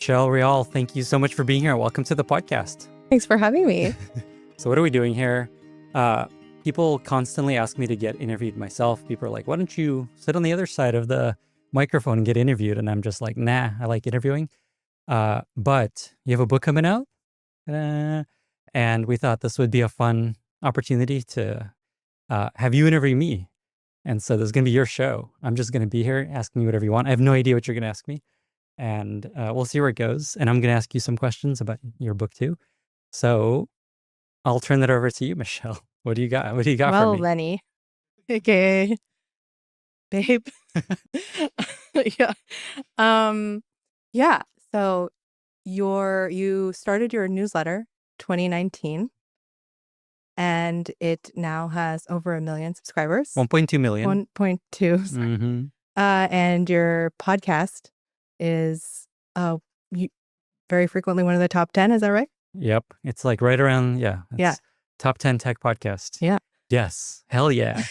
Michelle Real, thank you so much for being here. Welcome to the podcast. Thanks for having me. So what are we doing here? People constantly ask me to get interviewed myself. People are like, why don't you sit on the other side of the microphone and get interviewed? And I'm just like, nah, I like interviewing. But you have a book coming out? And we thought this would be a fun opportunity to have you interview me. And so this is going to be your show. I'm just going to be here asking you whatever you want. I have no idea what you're going to ask me. And we'll see where it goes. And I'm going to ask you some questions about your book too. So I'll turn that over to you, Michelle. What do you got? What do you got for Well, me? Lenny, aka babe. Yeah. Yeah. So you started your newsletter 2019, and it now has over 1 million subscribers. 1.2 million. 1.2. Sorry. Mm-hmm. And your podcast is very frequently one of the top 10. Is that right? Yep. It's like right around, Yeah. top 10 tech podcast. Yeah. Yes. Hell yeah.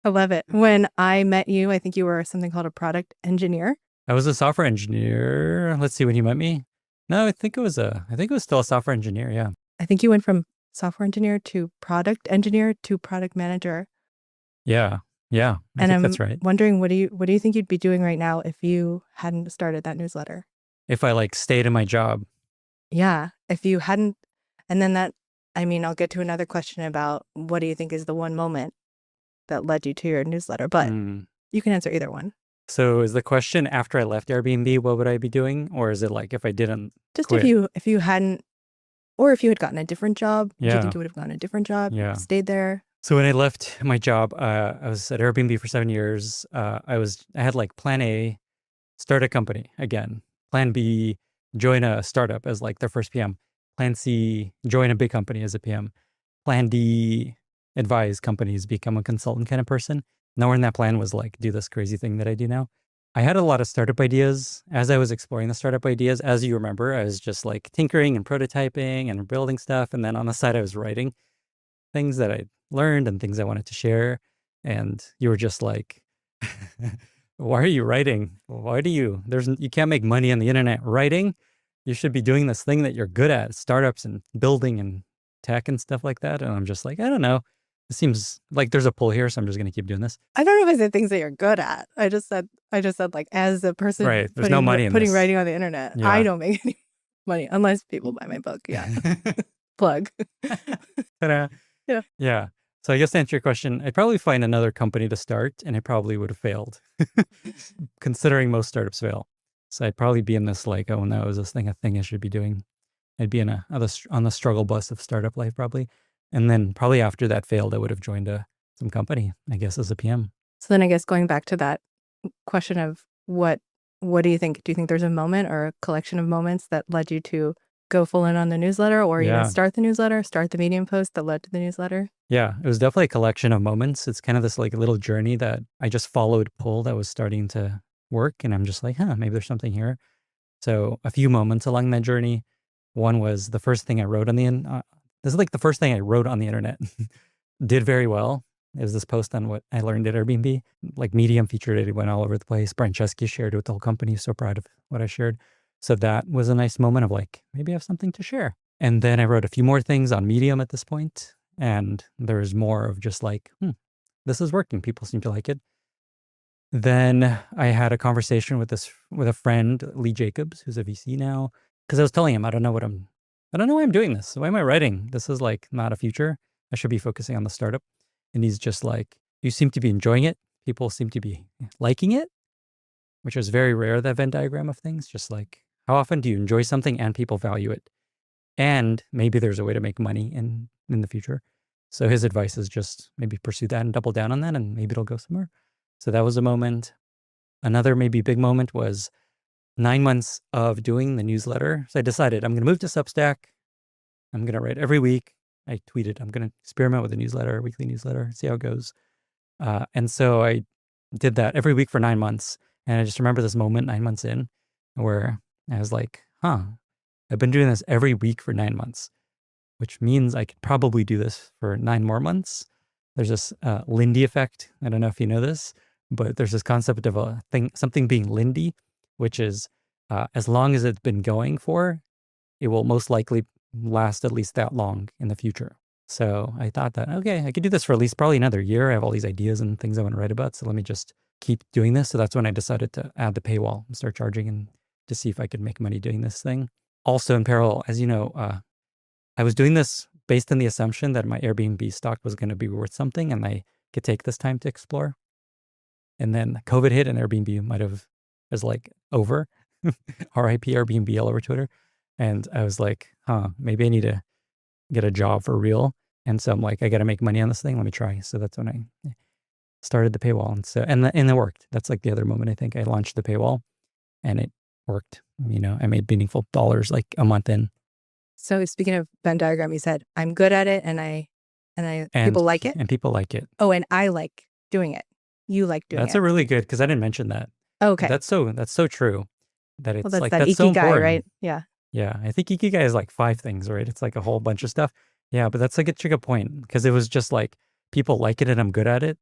I love it. When I met you, I think you were something called a product engineer. I was a software engineer. Let's see when you met me. No, I think it was still a software engineer. Yeah. I think you went from software engineer to product engineer to product manager. Yeah. Yeah. I think that's right. Wondering, what do you think you'd be doing right now if you hadn't started that newsletter? If I stayed in my job. Yeah. If you hadn't, and then I'll get to another question about what do you think is the one moment that led you to your newsletter, but you can answer either one. So is the question after I left Airbnb, what would I be doing? Or is it if I didn't quit? If you hadn't, or if you had gotten a different job, do you think you would have gotten a different job? Yeah. Stayed there? So when I left my job, I was at Airbnb for 7 years. I had plan A, start a company again. Plan B, join a startup as their first PM. Plan C, join a big company as a PM. Plan D, advise companies, become a consultant kind of person. Nowhere in that plan was do this crazy thing that I do now. I had a lot of startup ideas. As I was exploring the startup ideas, as you remember, I was just tinkering and prototyping and building stuff. And then on the side, I was writing things that I learned and things I wanted to share. And you were just like, why are you writing? You can't make money on the internet writing. You should be doing this thing that you're good at, startups and building and tech and stuff like that. And I'm just I don't know. It seems like there's a pull here, so I'm just going to keep doing this. I don't know if I said things that you're good at. I just said as a person, right? There's no money in putting this. Writing on the internet. Yeah. I don't make any money unless people buy my book. Yeah, plug. Ta-da. Yeah. Yeah. So I guess to answer your question, I'd probably find another company to start, and it probably would have failed, considering most startups fail. So I'd probably be in this oh no, is this thing a thing I should be doing? I'd be on the struggle bus of startup life probably. And then probably after that failed, I would have joined some company, I guess, as a PM. So then I guess going back to that question of what do you think? Do you think there's a moment or a collection of moments that led you to go full in on the newsletter, or even start the newsletter, start the Medium post that led to the newsletter? Yeah, it was definitely a collection of moments. It's kind of this little journey that I just followed pull that was starting to work. And I'm just maybe there's something here. So a few moments along that journey. One was the first thing I wrote on this is the first thing I wrote on the internet. Did very well. It was this post on what I learned at Airbnb. Medium featured it. It went all over the place. Rachitsky shared it with the whole company. So proud of what I shared. So that was a nice moment of maybe I have something to share. And then I wrote a few more things on Medium at this point. And there was more of just this is working. People seem to like it. Then I had a conversation with a friend, Lee Jacobs, who's a VC now. Because I was telling him, I don't know why I'm doing this. Why am I writing? This is not a future. I should be focusing on the startup. And he's just you seem to be enjoying it. People seem to be liking it, which was very rare, that Venn diagram of things. Just how often do you enjoy something and people value it? And maybe there's a way to make money in the future. So his advice is just maybe pursue that and double down on that, and maybe it'll go somewhere. So that was a moment. Another maybe big moment was 9 months of doing the newsletter. So I decided I'm going to move to Substack. I'm going to write every week. I tweeted, I'm going to experiment with a weekly newsletter, see how it goes. And so I did that every week for 9 months. And I just remember this moment 9 months in where I was I've been doing this every week for 9 months, which means I could probably do this for 9 more months. There's this Lindy effect. I don't know if you know this, but there's this concept of something being Lindy, which is as long as it's been going for, it will most likely last at least that long in the future. So I thought that, okay, I could do this for at least probably another year. I have all these ideas and things I want to write about. So let me just keep doing this. So that's when I decided to add the paywall and start charging and to see if I could make money doing this thing. Also in parallel, as you know, I was doing this based on the assumption that my Airbnb stock was going to be worth something and I could take this time to explore. And then COVID hit and Airbnb was like over. RIP Airbnb all over Twitter. And I was like, maybe I need to get a job for real. And so I'm like, I got to make money on this thing. Let me try. So that's when I started the paywall. And so, and it worked. That's like the other moment I think I launched the paywall and it worked. I made meaningful dollars like a month in. So speaking of Venn diagram, you said, I'm good at it and people like it. And people like it. Oh, and I like doing it. You like doing it. That's a really good, because I didn't mention that. Okay. That's so true. That it's that's like, that that's so ikigai, important. right? Yeah. Yeah. I think ikigai is like 5 things, right? It's like a whole bunch of stuff. Yeah. But that's like a good point, because it was just like, people like it and I'm good at it,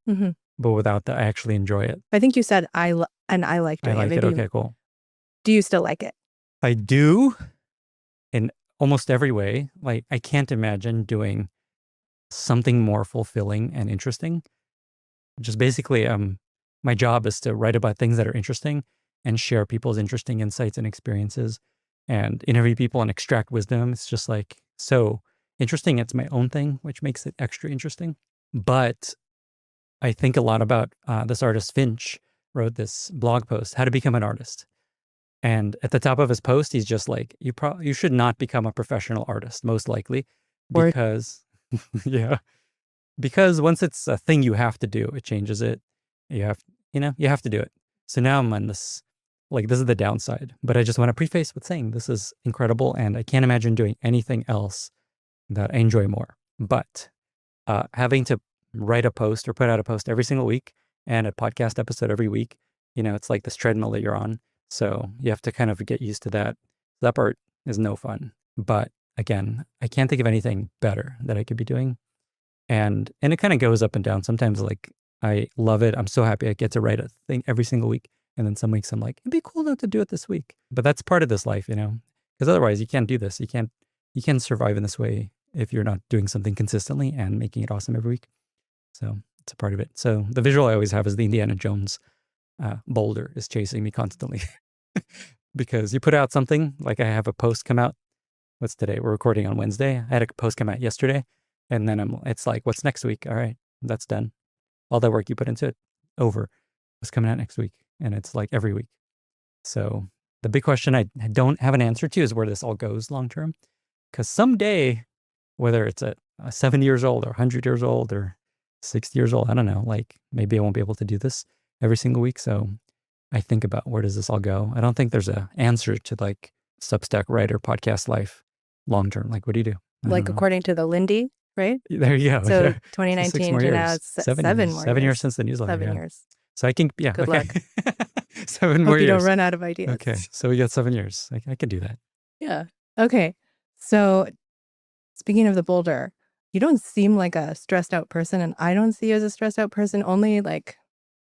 but without that, I actually enjoy it. I think you said I like doing it. I like it. Okay, cool. Do you still like it? I do in almost every way. Like, I can't imagine doing something more fulfilling and interesting. Just basically, my job is to write about things that are interesting and share people's interesting insights and experiences and interview people and extract wisdom. It's just like so interesting. It's my own thing, which makes it extra interesting. But I think a lot about this artist Finch wrote this blog post, How to Become an Artist. And at the top of his post, he's just like, you should not become a professional artist, most likely, because because once it's a thing you have to do, it changes it. You have to do it. So now I'm on this, like, this is the downside, but I just want to preface with saying this is incredible and I can't imagine doing anything else that I enjoy more. But having to write a post or put out a post every single week and a podcast episode every week, it's like this treadmill that you're on. So you have to kind of get used to that. That part is no fun. But again, I can't think of anything better that I could be doing. And it kind of goes up and down. Sometimes like I love it. I'm so happy I get to write a thing every single week. And then some weeks I'm like, it'd be cool to do it this week. But that's part of this life, because otherwise you can't do this. You can't survive in this way if you're not doing something consistently and making it awesome every week. So it's a part of it. So the visual I always have is the Indiana Jones boulder is chasing me constantly because you put out something, like I have a post come out. What's today? We're recording on Wednesday. I had a post come out yesterday, and then it's like, what's next week? All right, that's done. All that work you put into it, over. What's coming out next week? And it's like every week. So the big question I don't have an answer to is where this all goes long term. Because someday, whether it's at 7 years old or 100 years old or 60 years old, I don't know, like maybe I won't be able to do this every single week. So I think about, where does this all go? I don't think there's an answer to like Substack writer podcast life long term. Like, what do you do? Like according to the Lindy, right? There you go. So 2019 to now, it's 7 more 7 years since the newsletter. 7 years. So I can, Good okay. luck. 7 more Hope years. you don't run out of ideas. Okay, so we got 7 years. I could do that. Yeah. Okay. So speaking of the boulder, you don't seem like a stressed out person, and I don't see you as a stressed out person. Only like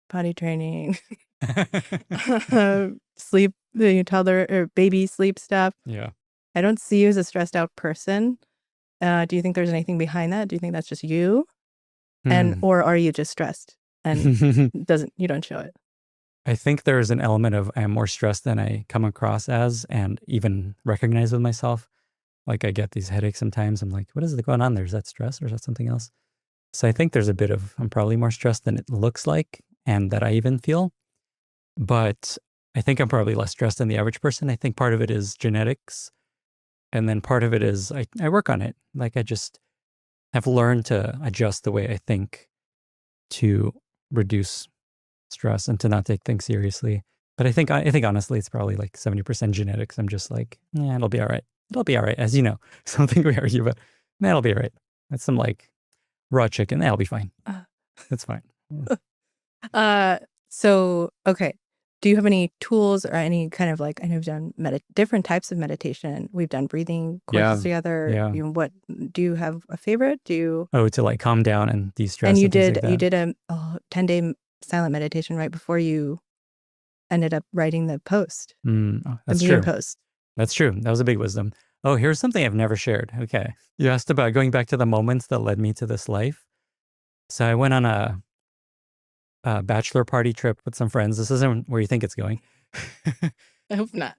potty training, sleep, the toddler or baby sleep stuff. Yeah. I don't see you as a stressed out person. Do you think there's anything behind that? Do you think that's just you? Or are you just stressed and you don't show it? I think there is an element of I'm more stressed than I come across as and even recognize with myself. Like I get these headaches sometimes. I'm like, what is going on there? Is that stress or is that something else? So I think there's a bit of, I'm probably more stressed than it looks like and that I even feel. But I think I'm probably less stressed than the average person. I think part of it is genetics. And then part of it is I work on it. Like I just have learned to adjust the way I think to reduce stress and to not take things seriously. But I think honestly, it's probably like 70% genetics. I'm just like, yeah, it'll be all right. It'll be all right. As you know, something we argue, but that'll be all right. That's some like raw chicken. That'll be fine. That's fine. So, okay. Do you have any tools or any kind of like, I know you've done different types of meditation. We've done breathing courses together. Yeah. What do you have a favorite? To like calm down and de-stress. And you did a 10-day silent meditation right before you ended up writing the post, That's the medium true. post. That's true. That was a big wisdom. Oh, here's something I've never shared. Okay. You asked about going back to the moments that led me to this life. So I went on a bachelor party trip with some friends. This isn't where you think it's going. I hope not.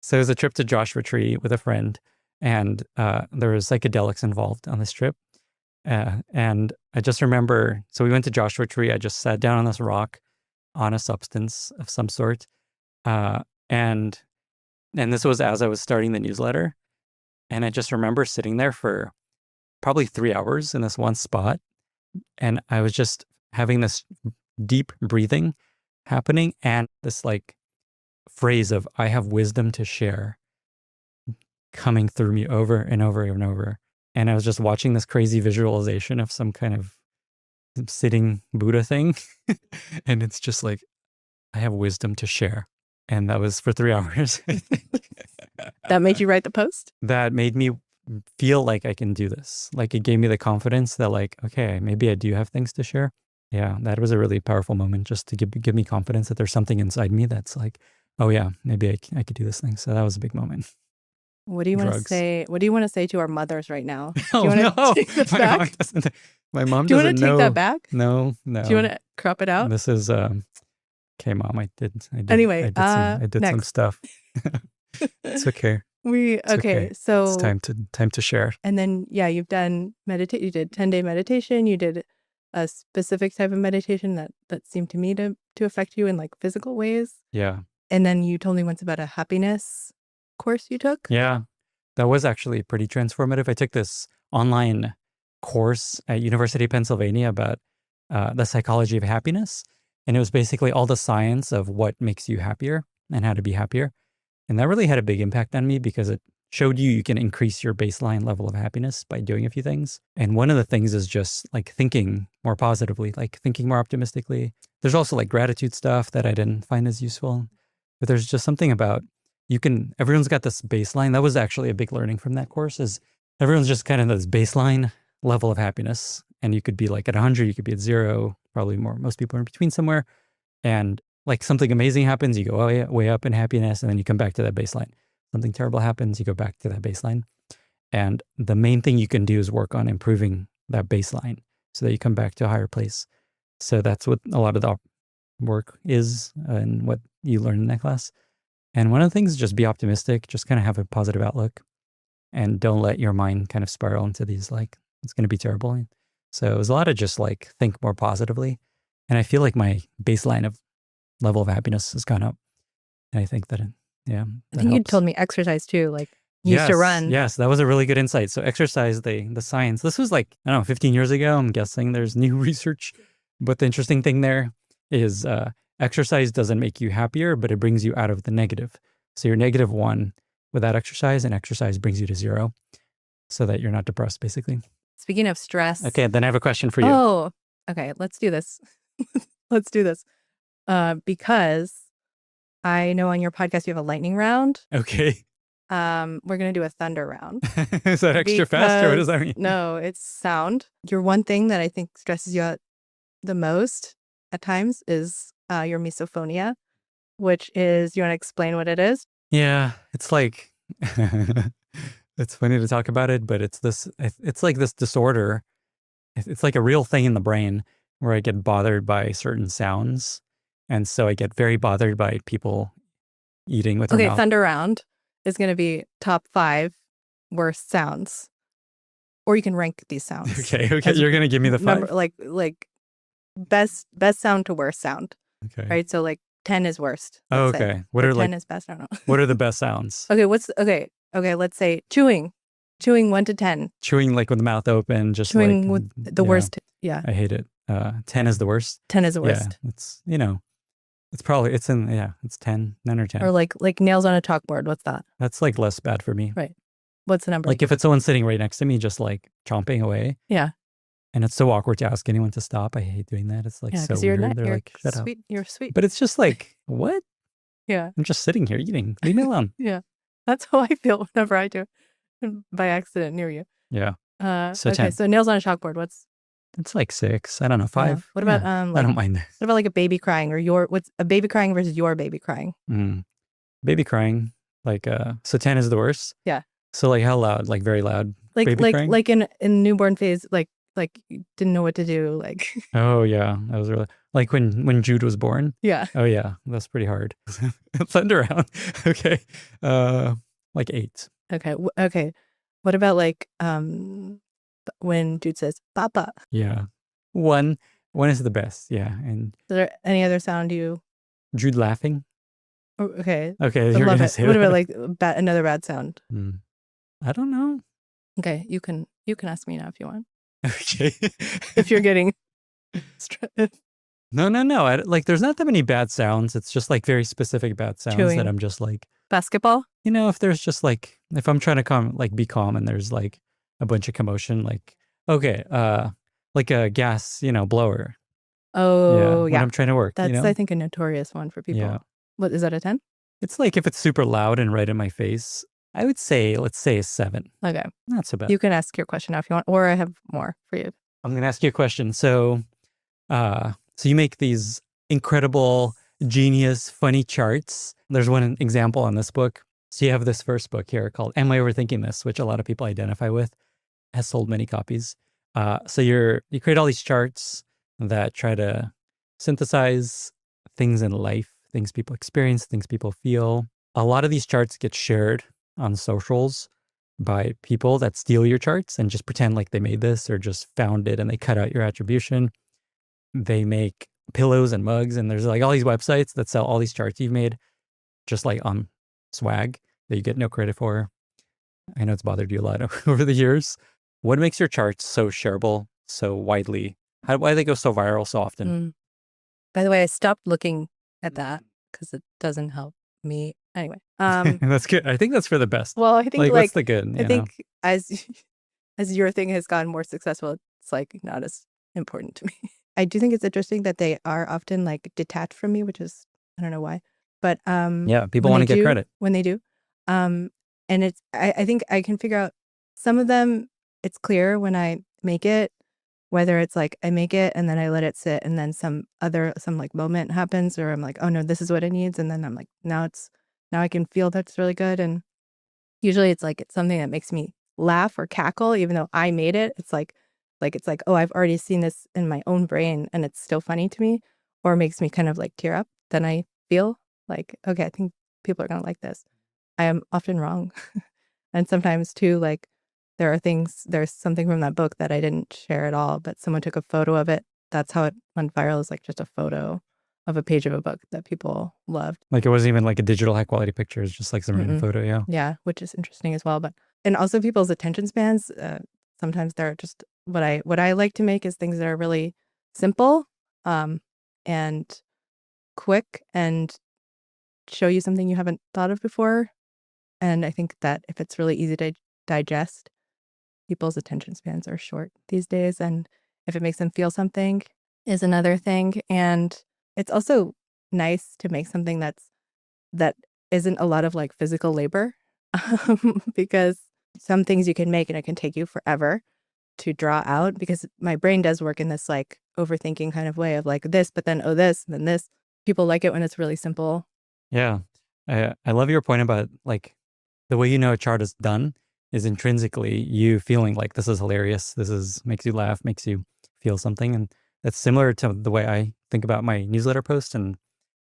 So it was a trip to Joshua Tree with a friend, and there was psychedelics involved on this trip. And I just remember, so we went to Joshua Tree. I just sat down on this rock on a substance of some sort. And this was as I was starting the newsletter. And I just remember sitting there for probably 3 hours in this one spot. And I was just having this deep breathing happening and this like phrase of, I have wisdom to share, coming through me over and over and over. And I was just watching this crazy visualization of some kind of sitting Buddha thing. And it's just like, I have wisdom to share. And that was for 3 hours. That made you write the post? That made me feel like I can do this. Like it gave me the confidence that like, okay, maybe I do have things to share. Yeah, that was a really powerful moment just to give me confidence that there's something inside me that's like, oh yeah, maybe I could do this thing. So that was a big moment. What do you want to say? What do you want to say to our mothers right now? Oh, do you want to take this back? My mom do you doesn't want to take know. that back? No. Do you want to crop it out? This is okay, Mom. I did. Anyway, I did some stuff. It's okay. So it's time to share. And then you've done You did 10-day meditation. You did a specific type of meditation that seemed to me to affect you in like physical ways. Yeah. And then you told me once about a happiness course you took. Yeah, that was actually pretty transformative. I took this online course at University of Pennsylvania about the psychology of happiness. And it was basically all the science of what makes you happier and how to be happier. And that really had a big impact on me because it showed you can increase your baseline level of happiness by doing a few things. And one of the things is just like thinking more positively, like thinking more optimistically. There's also like gratitude stuff that I didn't find as useful. But there's just something about everyone's got this baseline. That was actually a big learning from that course is everyone's just kind of this baseline level of happiness. And you could be like at 100, you could be at 0, probably more. Most people are in between somewhere. And like something amazing happens, you go way up in happiness, and then you come back to that baseline. Something terrible happens, you go back to that baseline. And the main thing you can do is work on improving that baseline so that you come back to a higher place. So that's what a lot of the work is and what you learn in that class. And one of the things is just be optimistic, just kind of have a positive outlook and don't let your mind kind of spiral into these like, it's going to be terrible. So it was a lot of just like think more positively. And I feel like my baseline of level of happiness has gone up. And I think that, I think you told me exercise too, like you used to run. Yes, that was a really good insight. So exercise, the science, this was like, I don't know, 15 years ago. I'm guessing there's new research. But the interesting thing there is exercise doesn't make you happier, but it brings you out of the negative. So you're -1 without exercise, and exercise brings you to 0 so that you're not depressed, basically. Speaking of stress. Okay, then I have a question for you. Oh, okay. Let's do this. Let's do this. Because I know on your podcast you have a lightning round. Okay. We're going to do a thunder round. Is that extra fast, or what does that mean? No, it's sound. Your one thing that I think stresses you out the most at times is your misophonia, which is, you want to explain what it is? Yeah, it's like, it's funny to talk about it, but it's like this disorder. It's like a real thing in the brain where I get bothered by certain sounds. And so I get very bothered by people eating with their mouth. Thunder round is going to be top 5 worst sounds. Or you can rank these sounds. Okay. You're going to give me the 5. Like best sound to worst sound. Okay. Right? So like 10 is worst. Oh, okay. Say. What are 10 is best? I don't know. What are the best sounds? Okay, let's say chewing. Chewing 1 to 10. Chewing like with the mouth open, just chewing like, with the worst. Yeah. I hate it. 10 is the worst. 10 is the worst. Yeah, it's, it's 10, 9 or 10. Or like nails on a chalkboard. What's that? That's like less bad for me. Right. What's the number? Like if it's someone sitting right next to me, just like chomping away. Yeah. And it's so awkward to ask anyone to stop. I hate doing that. It's like so weird. They're like, shut up. You're sweet. But it's just like, what? Yeah. I'm just sitting here eating. Leave me alone. Yeah. That's how I feel whenever I do it by accident near you. Yeah. So nails on a chalkboard. What's It's like 6. I don't know, Yeah. 5. What about I like don't mind. what about like a baby crying or what's a baby crying versus your baby crying? Baby crying, like so 10 is the worst. Yeah. So like how loud? Like very loud baby crying? Like in newborn phase, like you didn't know what to do, like Oh yeah, that was really like when Jude was born. yeah. Oh yeah, that's pretty hard. Thunder around. Okay. Like 8. Okay. Okay. What about like when Jude says "Papa"? Yeah. 1 is the best. Yeah. And Is there any other sound you? Jude laughing. Oh, okay. Okay, I you're love gonna it. say What that. about like another bad sound? I don't know. Okay, you can ask me now if you want. Okay. If you're getting No. Like, there's not that many bad sounds. It's just like very specific bad sounds Chewing. that I'm just like, basketball. if there's just like, if I'm trying to be calm and there's like a bunch of commotion, like, okay, like a gas, blower. Oh When yeah. I'm trying to work, That's I think a notorious one for people. Yeah. What is that, a 10? It's like if it's super loud and right in my face, I would say, let's say a 7. Okay. Not so bad. You can ask your question now if you want, or I have more for you. I'm going to ask you a question. So you make these incredible, genius, funny charts. There's one example on this book. So you have this first book here called Am I Overthinking This?, which a lot of people identify with, has sold many copies. So you create all these charts that try to synthesize things in life, things people experience, things people feel. A lot of these charts get shared on socials by people that steal your charts and just pretend like they made this or just found it, and they cut out your attribution. They make pillows and mugs, and there's like all these websites that sell all these charts you've made just like on swag that you get no credit for. I know it's bothered you a lot over the years. What makes your charts so shareable, so widely? Why do they go so viral so often? By the way, I stopped looking at that because it doesn't help me. Anyway, that's good. I think that's for the best. Well, I think like what's the good? I think as your thing has gotten more successful, it's like not as important to me. I do think it's interesting that they are often like detached from me, which is, I don't know why, but yeah, people want to get credit when they do. And it's I think I can figure out some of them. It's clear when I make it, whether it's like I make it and then I let it sit, and then some like moment happens, or I'm like, oh no, this is what it needs, and then I'm like, now I can feel that's really good. And usually it's something that makes me laugh or cackle, even though I made it. It's like, oh, I've already seen this in my own brain and it's still funny to me, or makes me kind of like tear up. Then I feel like, okay, I think people are going to like this. I am often wrong. And sometimes too, like there's something from that book that I didn't share at all, but someone took a photo of it. That's how it went viral, is like just a photo of a page of a book that people loved. Like it wasn't even like a digital high quality picture. It's just like some random photo. Yeah. Yeah. Which is interesting as well. And also people's attention spans, sometimes they're just, what I like to make is things that are really simple, and quick, and show you something you haven't thought of before. And I think that if it's really easy to digest, people's attention spans are short these days. And if it makes them feel something is another thing. And it's also nice to make something that isn't a lot of like physical labor, because some things you can make and it can take you forever to draw out, because my brain does work in this like overthinking kind of way of like this, but then, oh, this, and then this. People like it when it's really simple. Yeah. I love your point about like the way a chart is done is intrinsically you feeling like this is hilarious. Makes you laugh, makes you feel something. And that's similar to the way I think about my newsletter post. And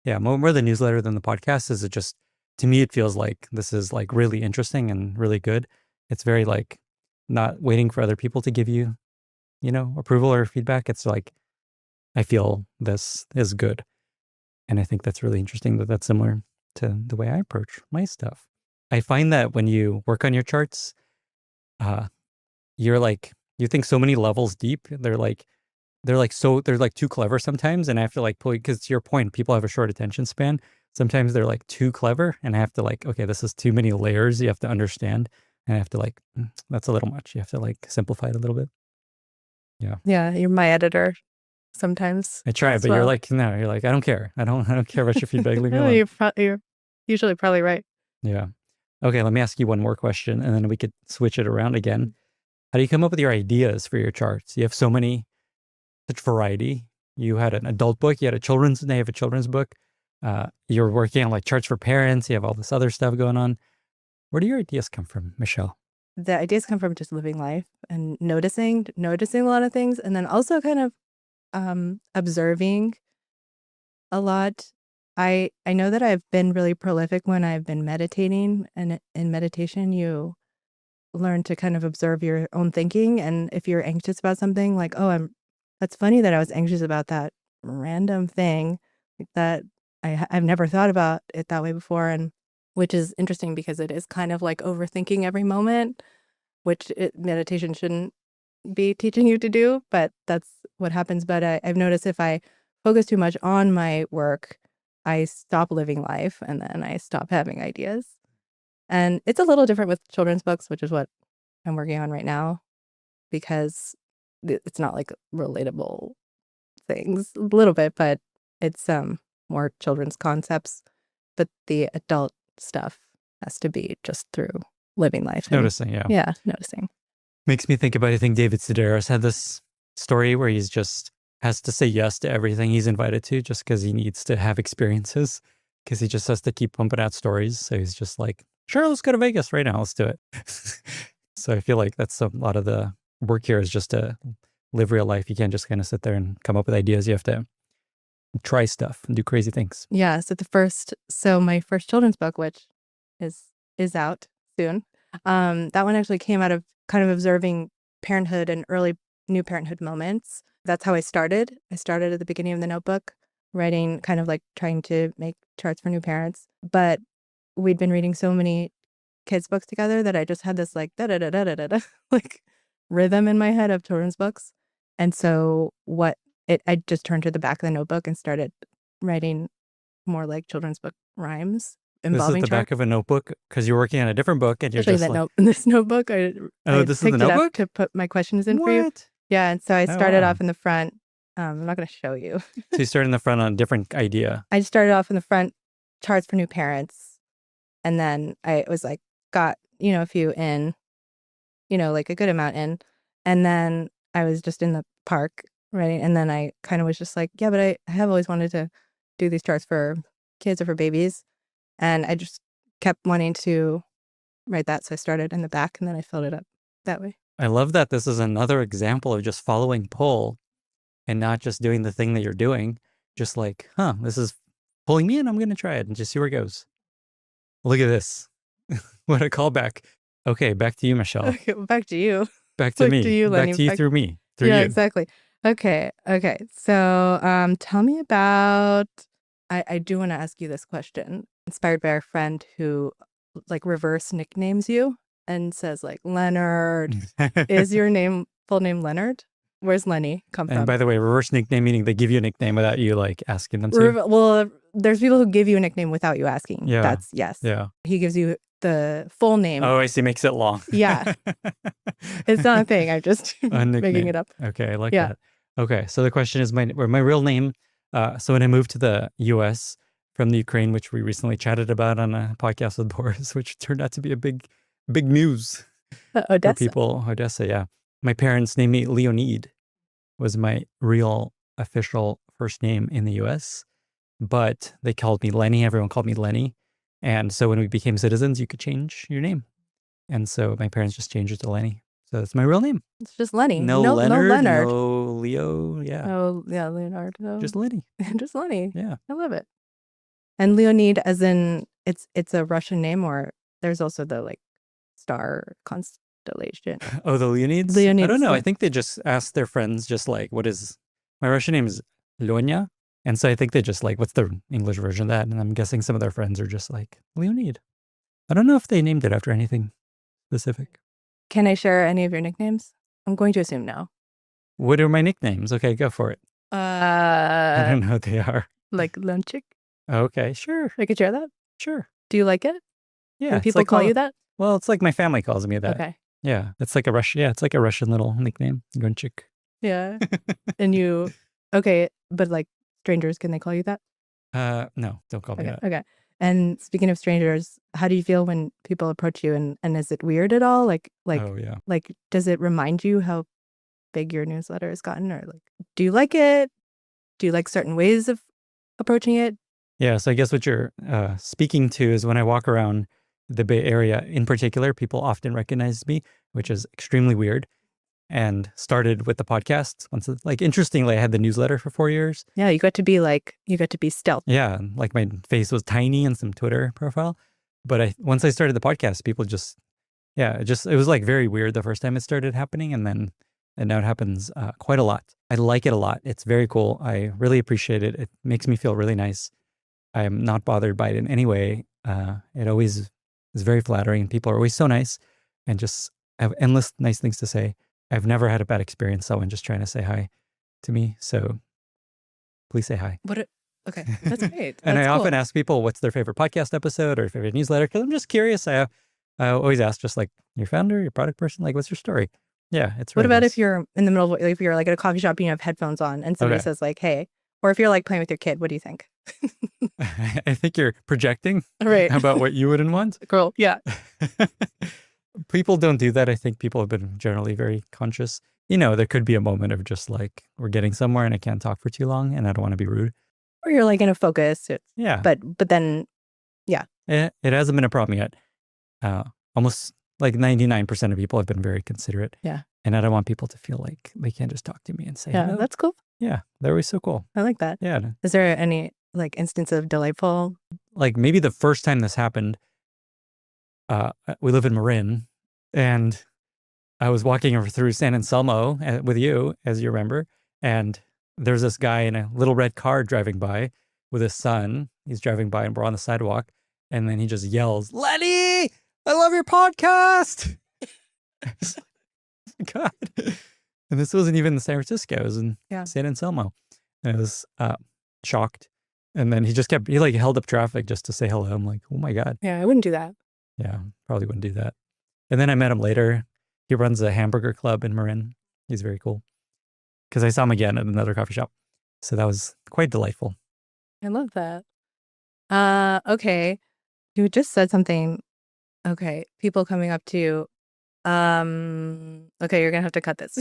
yeah, more the newsletter than the podcast is, it just, to me, it feels like this is like really interesting and really good. It's very like not waiting for other people to give you, approval or feedback. It's like, I feel this is good. And I think that's really interesting that that's similar to the way I approach my stuff. I find that when you work on your charts, you think so many levels deep. They're like too clever sometimes, and I have to like pull, because to your point, people have a short attention span. Sometimes they're like too clever, and I have to like, okay, this is too many layers you have to understand, and I have to like, that's a little much. You have to like simplify it a little bit. Yeah. Yeah, you're my editor sometimes. I try, but you're like, no, you're like, I don't care. I don't care about your feedback. Leave me No, alone. you're usually probably right. Yeah. Okay, let me ask you one more question, and then we could switch it around again. How do you come up with your ideas for your charts? You have so many such variety. You had an adult book, you had now you have a children's book. You're working on like charts for parents. You have all this other stuff going on. Where do your ideas come from, Michelle? The ideas come from just living life and noticing a lot of things, and then also kind of observing a lot. I know that I've been really prolific when I've been meditating, and in meditation you learn to kind of observe your own thinking. And if you're anxious about something, like, oh, that's funny that I was anxious about that random thing, like that I've never thought about it that way before, and which is interesting because it is kind of like overthinking every moment, which meditation shouldn't be teaching you to do, but that's what happens. But I've noticed if I focus too much on my work, I stop living life, and then I stop having ideas. And it's a little different with children's books, which is what I'm working on right now, because it's not like relatable things, a little bit, but it's more children's concepts. But the adult stuff has to be just through living life. Noticing, yeah. Yeah, noticing. Makes me think about, I think David Sedaris had this story where he's just has to say yes to everything he's invited to just because he needs to have experiences, because he just has to keep pumping out stories. So he's just like, sure, let's go to Vegas right now. Let's do it. So I feel like that's a lot of the work here, is just to live real life. You can't just kind of sit there and come up with ideas. You have to try stuff and do crazy things. Yeah. So my first children's book, which is out soon, that one actually came out of kind of observing parenthood and early new parenthood moments. That's how I started. I started at the beginning of the notebook, writing, kind of like trying to make charts for new parents. But we'd been reading so many kids' books together that I just had this like da da da da da da like rhythm in my head of children's books. And so I just turned to the back of the notebook and started writing more like children's book rhymes involving This is the back of a notebook because you're working on a different book, and you're just like, this notebook. I this is the picked it up notebook to put my questions in for you. What? Yeah, and so I Oh, started wow. off in the front. I'm not going to show you. So you started in the front on a different idea. I started off in the front, charts for new parents, and then I was like, got a few in, like a good amount in, and then I was just in the park writing, and then I kind of was just like, yeah, but I have always wanted to do these charts for kids or for babies, and I just kept wanting to write that, so I started in the back, and then I filled it up that way. I love that this is another example of just following pull and not just doing the thing that you're doing. Just like, this is pulling me in. I'm going to try it and just see where it goes. Look at this. What a callback. Okay, back to you, Michelle. Okay, back to you. Back to me. To you, Lenny. Back to you through me. Through yeah, you. Exactly. Okay. So tell me about, I do want to ask you this question, inspired by our friend who like reverse nicknames you and says like, Leonard, is your full name Leonard? Where's Lenny come from? And by the way, reverse nickname meaning they give you a nickname without you like asking them to. Well, there's people who give you a nickname without you asking. Yeah. That's yes. Yeah. He gives you the full name. Oh, I see. Makes it long. Yeah. It's not a thing. I'm just making it up. Okay, I like that. Okay, so the question is my real name. So when I moved to the U.S. from the Ukraine, which we recently chatted about on a podcast with Boris, which turned out to be a big news Odessa. for people. Odessa, yeah. My parents named me Leonid, was my real official first name in the U.S., but they called me Lenny. Everyone called me Lenny. And so when we became citizens, you could change your name. And so my parents just changed it to Lenny. So that's my real name. It's just Lenny. No Leonard, no Leo. Yeah. Oh, yeah, Leonardo. Just Lenny. Just Lenny. Yeah. I love it. And Leonid, as in it's a Russian name, or there's also the like star constellation. Oh, the Leonids? I don't know. I think they just asked their friends, just like, what is my Russian name is Lyonya. And so I think they just like, what's the English version of that? And I'm guessing some of their friends are just like, Leonid. I don't know if they named it after anything specific. Can I share any of your nicknames? I'm going to assume no. What are my nicknames? Okay, go for it. I don't know what they are. Like Lunchik? Okay, sure. I could share that? Sure. Do you like it? Yeah. When people call you that? Well, it's like my family calls me that. Okay. Yeah. It's like a Russian little nickname. Gunchik. Yeah. And you, okay, but like strangers, can they call you that? No, don't call me that. Okay. And speaking of strangers, how do you feel when people approach you, and is it weird at all? Like, oh yeah. Like, does it remind you how big your newsletter has gotten? Or like, do you like it? Do you like certain ways of approaching it? Yeah, so I guess what you're speaking to is when I walk around the Bay Area in particular, people often recognize me, which is extremely weird. And started with the podcast. Like, interestingly, I had the newsletter for 4 years. Yeah, you got to be stealth. Yeah, like my face was tiny in some Twitter profile. But once I started the podcast, people just, it was like very weird the first time it started happening. And now it happens quite a lot. I like it a lot. It's very cool. I really appreciate it. It makes me feel really nice. I am not bothered by it in any way. It always is very flattering. People are always so nice and just have endless nice things to say. I've never had a bad experience, someone just trying to say hi to me. So please say hi. Okay, that's great. And That's I cool. often ask people what's their favorite podcast episode or favorite newsletter, because I'm just curious. I always ask just like your founder, your product person, like what's your story? Yeah, it's really What about nice. if you're in the middle of, if you're like at a coffee shop and you have headphones on and somebody says like, hey, or if you're like playing with your kid, what do you think? I think you're projecting Right. about what you wouldn't want. Girl, yeah. People don't do that. I think people have been generally very conscious. There could be a moment of just like, we're getting somewhere and I can't talk for too long and I don't want to be rude. Or you're like in a focus. Yeah. But then, yeah. It hasn't been a problem yet. Almost like 99% of people have been very considerate. Yeah. And I don't want people to feel like they can't just talk to me and say, Yeah, hello. that's cool. Yeah, they're always so cool. I like that. Yeah. Is there any like instance of delightful? Like maybe the first time this happened, we live in Marin, and I was walking over through San Anselmo with you, as you remember, and there's this guy in a little red car driving by with his son. He's driving by and we're on the sidewalk, and then he just yells, "Lenny, I love your podcast!" God. And this wasn't even in San Francisco, it was in San Anselmo. And I was shocked. And then he like held up traffic just to say hello. I'm like, oh my God. Yeah, I wouldn't do that. Yeah, probably wouldn't do that. And then I met him later. He runs a hamburger club in Marin. He's very cool. Because I saw him again at another coffee shop. So that was quite delightful. I love that. Okay. You just said something. Okay. People coming up to you. Okay, you're gonna have to cut this.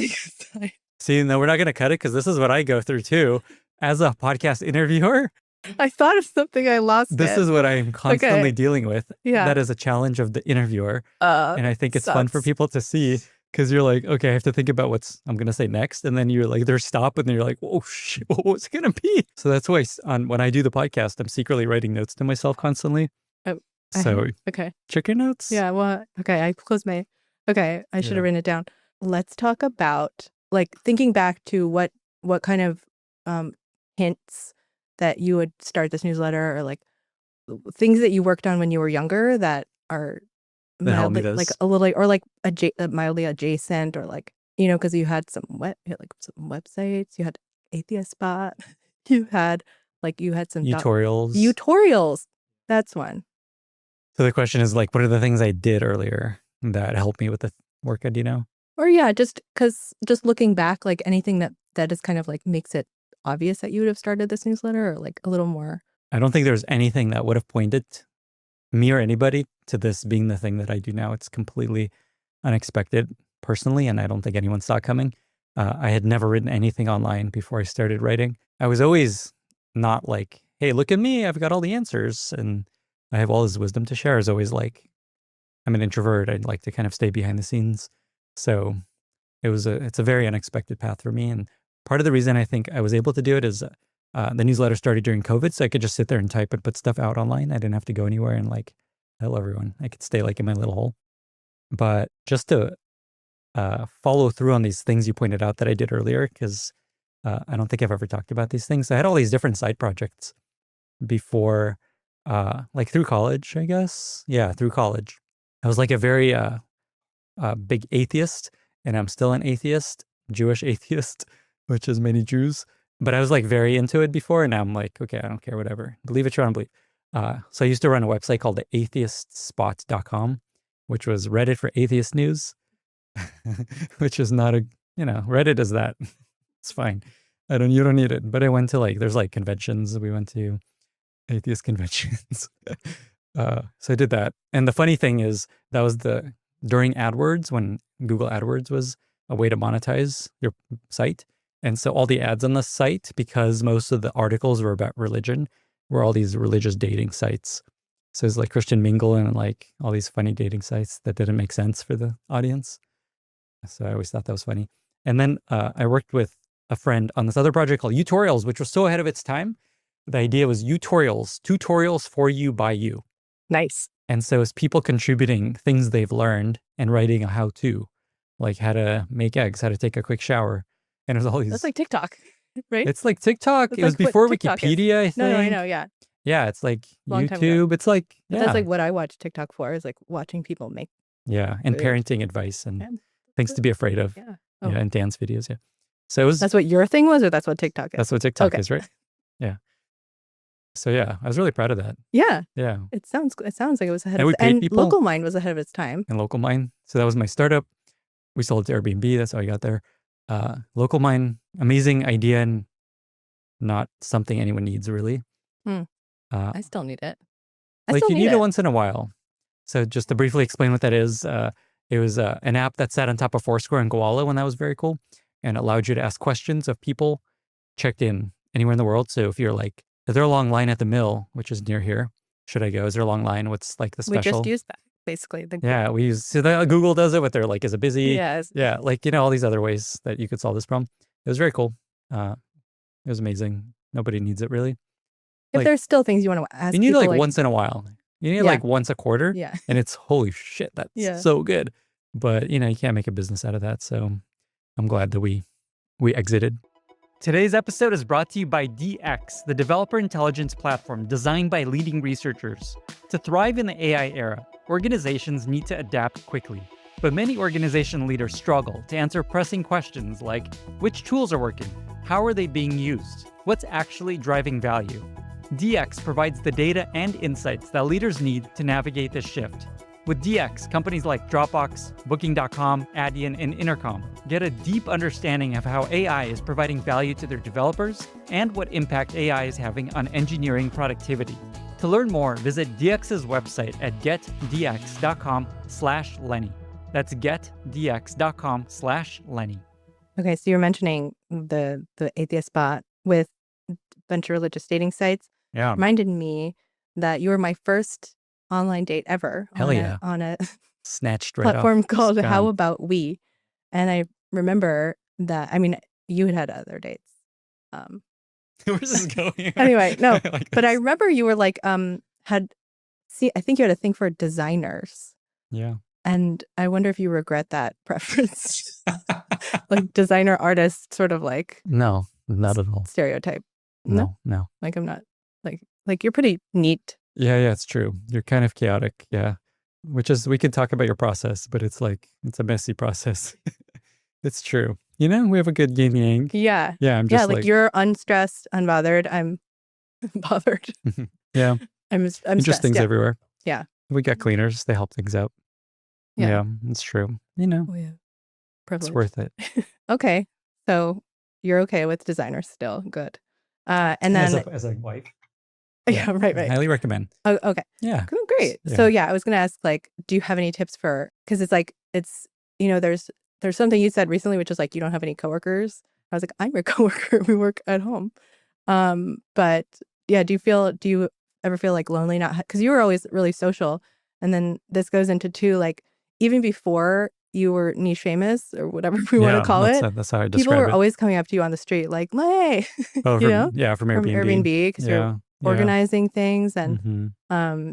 See, no, we're not gonna cut it because this is what I go through too. As a podcast interviewer, I thought of something, I lost this is what I'm constantly dealing with. Yeah. That is a challenge of the interviewer. And I think it's fun for people to see, because you're like, okay, I have to think about I'm going to say next. And then you're like, there's stop. And then you're like, oh shit, what's it going to be? So that's why when I do the podcast, I'm secretly writing notes to myself constantly. So okay. Check your notes. Yeah, well, okay, I closed my, okay, I should have written it down. Let's talk about like thinking back to what kind of hints that you would start this newsletter, or like things that you worked on when you were younger that are mildly, like a little, or like mildly adjacent, or like, because you had some some websites, you had Atheist Spot, you had some tutorials. That's one. So the question is like, what are the things I did earlier that helped me with the work I do now? Or just looking back, like anything that is kind of like makes it obvious that you would have started this newsletter, or like a little more. I don't think there's anything that would have pointed me or anybody to this being the thing that I do now. It's completely unexpected personally, and I don't think anyone saw it coming. I had never written anything online before I started writing. I was always not like, hey, look at me, I've got all the answers and I have all this wisdom to share. I was always like, I'm an introvert. I'd like to kind of stay behind the scenes. So it's a very unexpected path for me. And part of the reason I think I was able to do it is the newsletter started during COVID, so I could just sit there and type and put stuff out online. I didn't have to go anywhere and like tell everyone. I could stay like in my little hole. But just to follow through on these things you pointed out that I did earlier, because I don't think I've ever talked about these things. I had all these different side projects before, like through college, I guess. Yeah, through college. I was like a very big atheist, and I'm still an atheist, Jewish atheist, which is many Jews. But I was like very into it before, and now I'm like, okay, I don't care, whatever. Believe what you want to believe. So I used to run a website called the atheistspot.com, which was Reddit for atheist news, which is not Reddit is that. It's fine. You don't need it. But I went to there's conventions. We went to atheist conventions. So I did that. And the funny thing is that was during AdWords, when Google AdWords was a way to monetize your site. And so all the ads on the site, because most of the articles were about religion, were all these religious dating sites. So it's like Christian Mingle and like all these funny dating sites that didn't make sense for the audience. So I always thought that was funny. And then I worked with a friend on this other project called Utorials, which was so ahead of its time. The idea was tutorials for you by you. Nice. And so it's people contributing things they've learned and writing a how-to, like how to make eggs, how to take a quick shower. And there's all these. That's like TikTok, right? It's like TikTok. That's it was like what before TikTok Wikipedia, I think. No, I know, yeah. Yeah, it's like Long time ago. YouTube. It's like, But that's like what I watch TikTok for, is like watching people make. Yeah, and food. parenting advice and Yeah. things to be afraid of. Yeah. Yeah, and dance videos, yeah. So it was. That's what your thing was, or that's what TikTok is? That's what TikTok is, right? Yeah. So yeah, I was really proud of that. Yeah. Yeah. It sounds like it was ahead And we of paid and people. Local Mind was ahead of its time. And Local Mind. So that was my startup. We sold it to Airbnb. That's how I got there. Local Mind, amazing idea and not something anyone needs really. I still need it. Like you need it once in a while. So just to briefly explain what that is, it was an app that sat on top of Foursquare and Koala when that was very cool, and allowed you to ask questions of people checked in anywhere in the world. So if you're like, is there a long line at the mill, which is near here? Should I go? Is there a long line? What's like the special? We just used that, basically. Yeah, we use, so Google does it with their like, is it busy? Yes. Yeah, like, all these other ways that you could solve this problem. It was very cool. It was amazing. Nobody needs it really. If Like, there's still things you want to ask you need people, like once in a while. You need Yeah. like once a quarter. Yeah. And it's holy shit, that's Yeah. so good. But you can't make a business out of that. So I'm glad that we exited. Today's episode is brought to you by DX, the developer intelligence platform designed by leading researchers. To thrive in the AI era, organizations need to adapt quickly. But many organization leaders struggle to answer pressing questions like, which tools are working? How are they being used? What's actually driving value? DX provides the data and insights that leaders need to navigate this shift. With DX, companies like Dropbox, Booking.com, Adyen, and Intercom get a deep understanding of how AI is providing value to their developers and what impact AI is having on engineering productivity. To learn more, visit DX's website at getdx.com/Lenny. That's getdx.com/Lenny. Okay, so you're mentioning the atheist bot with a bunch of religious dating sites. Yeah. Reminded me that you were my first online date ever. Hell yeah. On a Snatched right platform off. called Gone. How About We. And I remember that, I mean, you had other dates. Where's this going? Anyway, no, like but I this. remember you were like, I think you had a thing for designers. Yeah. And I wonder if you regret that preference. Like designer artist, sort of like No, not at all. stereotype. No. Like I'm not like you're pretty neat. Yeah, it's true. You're kind of chaotic. Yeah. Which is, we could talk about your process, but it's like, it's a messy process. It's true. We have a good yin yang. Yeah. Yeah, I'm Yeah, just like you're unstressed, unbothered. I'm bothered. yeah, I'm interesting stressed. things Yeah. everywhere. Yeah. We got cleaners. They help things out. Yeah. Yeah, it's true. We have It's privilege. worth it. Okay. So you're okay with designers still. Good. And then As a wife. yeah, right. Highly recommend. Oh, okay. Yeah. Oh, great. Yeah. So yeah, I was gonna ask, like, do you have any tips for, because it's like there's something you said recently, which is like you don't have any coworkers. I was like, I'm your coworker. We work at home. But yeah, do you ever feel like lonely? Not because you were always really social, and then this goes into too, like even before you were niche famous or whatever we want to call it. That's how I describe People were it. always coming up to you on the street, like, "Hey," Oh, from from Airbnb. because you're Yeah. organizing things. And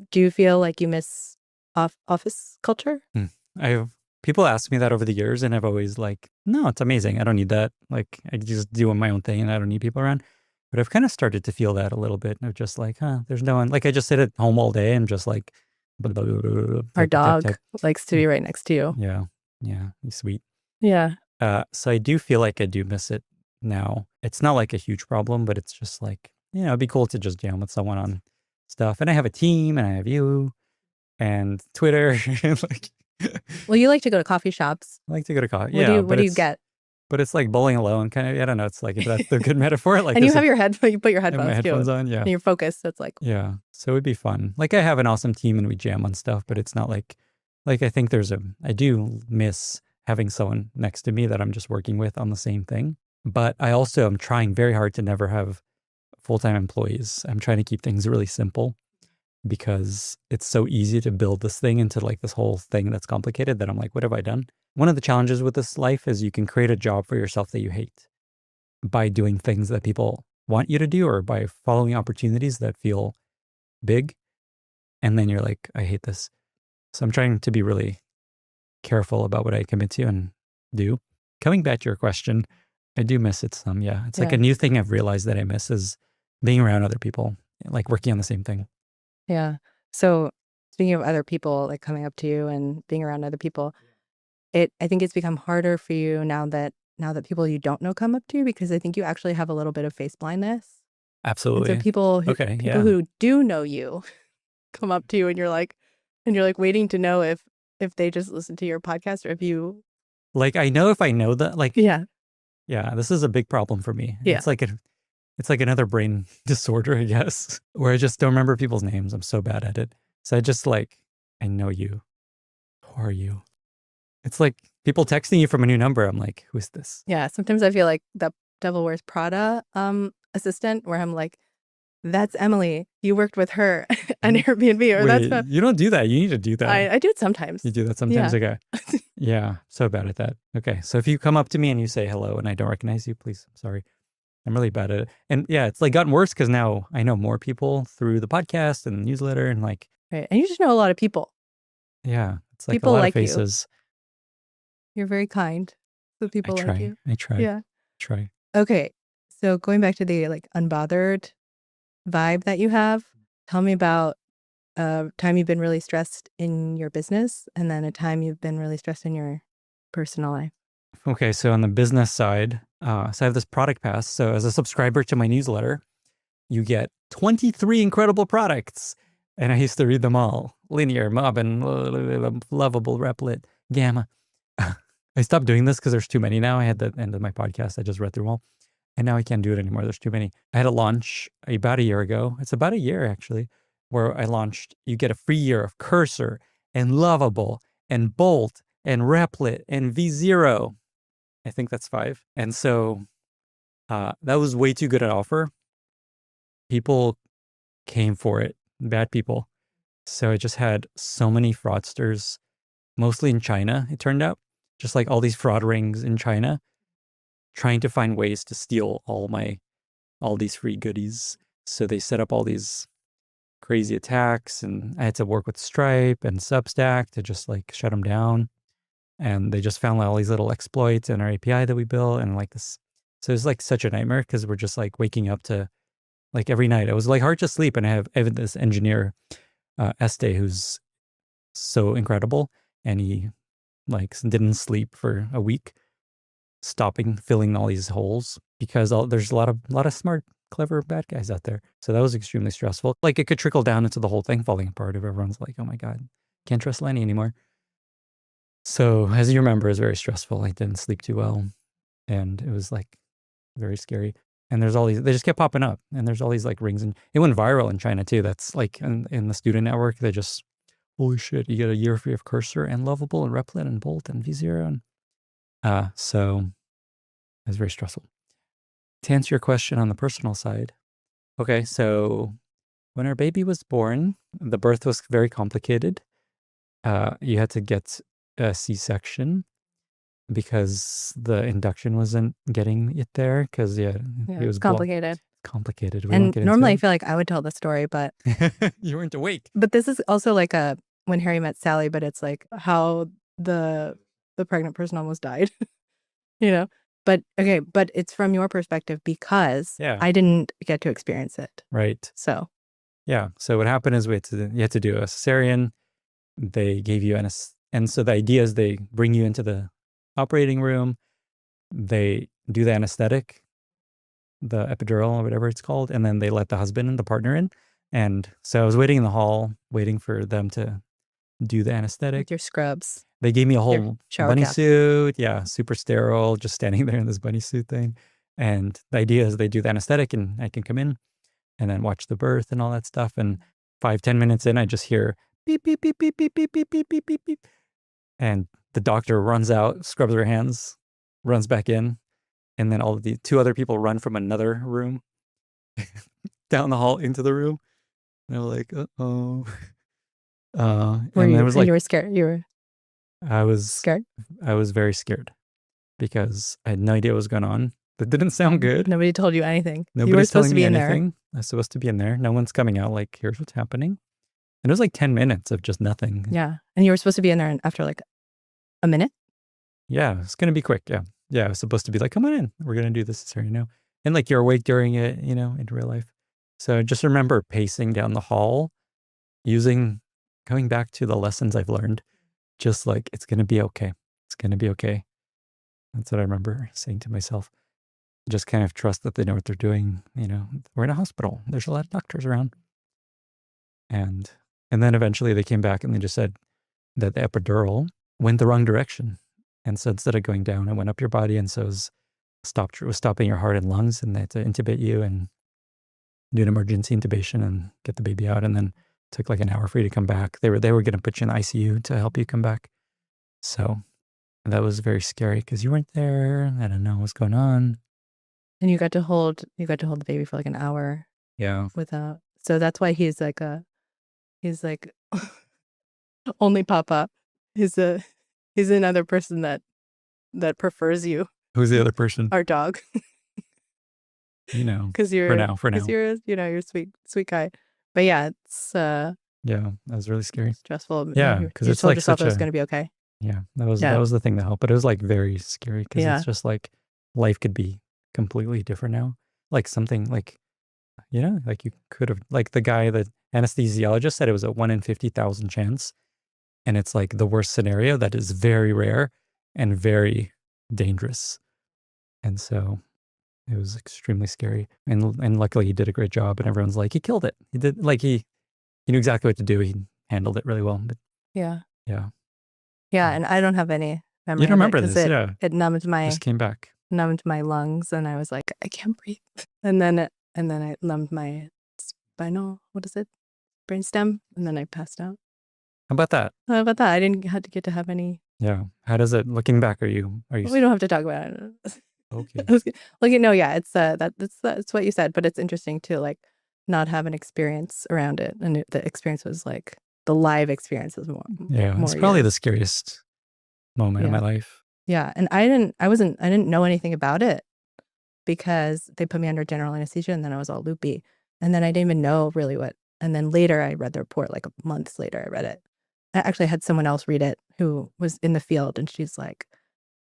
do you feel like you miss office culture? People ask me that over the years, and I've always like, no, it's amazing. I don't need that. Like, I just do my own thing, and I don't need people around. But I've kind of started to feel that a little bit of just like, there's no one. Like, I just sit at home all day and just like, Our dog likes to be right next to you. Yeah, he's sweet. Yeah. So I do feel like I do miss it now. It's not like a huge problem, but it's just like, it'd be cool to just jam with someone on stuff. And I have a team, and I have you, and Twitter. Like, Well, you like to go to coffee shops. I like to go to coffee. What do you get? But it's like bowling alone, kind of. I don't know. It's like, if that's the good metaphor. Like, And you have you put your I have my headphones headphones too. on. Yeah. And you're focused. So it's like, Yeah. So it'd be fun. Like, I have an awesome team and we jam on stuff, but it's not like I think I do miss having someone next to me that I'm just working with on the same thing. But I also am trying very hard to never have full-time employees. I'm trying to keep things really simple because it's so easy to build this thing into like this whole thing that's complicated that I'm like, what have I done? One of the challenges with this life is you can create a job for yourself that you hate by doing things that people want you to do or by following opportunities that feel big. And then you're like, I hate this. So I'm trying to be really careful about what I commit to and do. Coming back to your question, I do miss it some. Yeah. It's like a new thing I've realized that I miss is being around other people, like working on the same thing. Yeah. So speaking of other people, like coming up to you and being around other people, I think it's become harder for you now that people you don't know come up to you, because I think you actually have a little bit of face blindness. Absolutely. And so people who do know you come up to you and you're like waiting to know if they just listen to your podcast or if you like, I know if I know that, like, yeah, this is a big problem for me. Yeah. It's like another brain disorder, I guess, where I just don't remember people's names. I'm so bad at it. So I just like, I know you. Who are you? It's like people texting you from a new number. I'm like, who's this? Yeah. Sometimes I feel like the Devil Wears Prada assistant, where I'm like, that's Emily. You worked with her on Airbnb, or Wait, you don't do that. You need to do that. I do it sometimes. You do that sometimes? Yeah. Okay. Yeah, so bad at that. Okay, so if you come up to me and you say hello and I don't recognize you, please, I'm sorry. I'm really bad at it. And yeah, it's like gotten worse because now I know more people through the podcast and the newsletter and like. Right. And you just know a lot of people. Yeah, it's like people a lot like of faces. You're very kind. So people like you. I try. Yeah. Try. Okay. So going back to the like unbothered vibe that you have, tell me about a time you've been really stressed in your business and then a time you've been really stressed in your personal life. Okay, so on the business side, so I have this product pass. So as a subscriber to my newsletter, you get 23 incredible products. And I used to read them all. Linear, Mobbin, Lovable, Replit, Gamma. I stopped doing this because there's too many now. I had the end of my podcast. I just read through them all. And now I can't do it anymore. There's too many. I had a launch about a year ago. It's about a year, actually, where I launched, you get a free year of Cursor and Lovable and Bolt and Replit and V0. I think that's 5. And so that was way too good an offer. People came for it, bad people. So I just had so many fraudsters, mostly in China, it turned out. Just like all these fraud rings in China, trying to find ways to steal all these free goodies. So they set up all these crazy attacks, and I had to work with Stripe and Substack to just like shut them down. And they just found all these little exploits in our API that we built and like this. So it's like such a nightmare because we're just like waking up to like every night. It was like hard to sleep. And I have this engineer, Este, who's so incredible. And he like didn't sleep for a week, filling all these holes because there's a lot of smart, clever bad guys out there. So that was extremely stressful. Like it could trickle down into the whole thing falling apart if everyone's like, oh my God, can't trust Lenny anymore. So as you remember, it was very stressful. I didn't sleep too well and it was like very scary. And there's all these, they just kept popping up and there's all these like rings, and it went viral in China too. That's like in the student network, they just, holy shit, you get a year free of Cursor and Lovable and Replit and Bolt and V0. And so it was very stressful. To answer your question on the personal side, okay, so when our baby was born, the birth was very complicated. You had to get a C-section because the induction wasn't getting it there because it was complicated. Complicated. And normally I feel like I would tell the story, but you weren't awake. But this is also like When Harry Met Sally, but it's like how the pregnant person almost died, you know? But okay, but it's from your perspective because I didn't get to experience it. Right. So. Yeah. So what happened is you had to do a cesarean. They gave you and so the idea is they bring you into the operating room. They do the anesthetic, the epidural or whatever it's called, and then they let the husband and the partner in. And so I was waiting in the hall, waiting for them to do the anesthetic. With your scrubs. They gave me a whole bunny suit. Yeah, super sterile, just standing there in this bunny suit thing. And the idea is they do the anesthetic and I can come in and then watch the birth and all that stuff. And 5-10 minutes in, I just hear beep, beep, beep, beep, beep, beep, beep, beep, beep, beep, beep. And the doctor runs out, scrubs her hands, runs back in, and then all of the 2 other people run from another room down the hall into the room. And they were like, uh-oh. And it was like, you were scared. You were I was scared. I was very scared because I had no idea what was going on. That didn't sound good. Nobody told you anything. Nobody's you were supposed telling to me be anything. in I was supposed to be in there. No one's coming out. Like, here's what's happening. And it was like 10 minutes of just nothing. there. Yeah. And you were supposed to be in there after like a minute? Yeah, it's going to be quick. Yeah. Yeah, I was supposed to be like, come on in. We're going to do this here, And like you're awake during it, in real life. So just remember pacing down the hall, going back to the lessons I've learned, just like, it's going to be okay. It's going to be okay. That's what I remember saying to myself. Just kind of trust that they know what they're doing. We're in a hospital. There's a lot of doctors around. And then eventually they came back and they just said that the epidural went the wrong direction. And so instead of going down, it went up your body. And so it was stopping your heart and lungs. And they had to intubate you and do an emergency intubation and get the baby out. And then it took like an hour for you to come back. They were going to put you in the ICU to help you come back. So that was very scary because you weren't there. I don't know what's going on. And you got to hold the baby for like an hour. Yeah. So that's why he's like only Papa. He's another person that prefers you. Who's the other person? Our dog. Because you're for now. Because you're sweet guy. But yeah, it's yeah, that was really scary. Stressful. Yeah, because you it's told like yourself it was going to be okay. Yeah, that was the thing that helped. But it was like very scary because it's just like life could be completely different now. Like something like, like you could have, like the guy, the anesthesiologist said it was a 1 in 50,000 chance. And it's like the worst scenario that is very rare and very dangerous. And so it was extremely scary. And luckily he did a great job and everyone's like, he killed it. He did, like he knew exactly what to do. He handled it really well. But yeah. Yeah. Yeah. And I don't have any memory. You don't remember this, yeah. It numbed just came back. Numbed my lungs and I was like, I can't breathe. And then I numbed my brainstem, and then I passed out. How about that? I didn't have to get to have any. Yeah. How does it, looking back, are you? We don't have to talk about it. Okay. No, yeah, it's that's what you said, but it's interesting to like not have an experience around it, and the experience was like the live experience is more. Yeah, it's probably the scariest moment in my life. Yeah, and I didn't know anything about it because they put me under general anesthesia, and then I was all loopy, and then I didn't even know really what. And then later, I read the report. Like months later, I read it. I actually had someone else read it who was in the field, and she's like,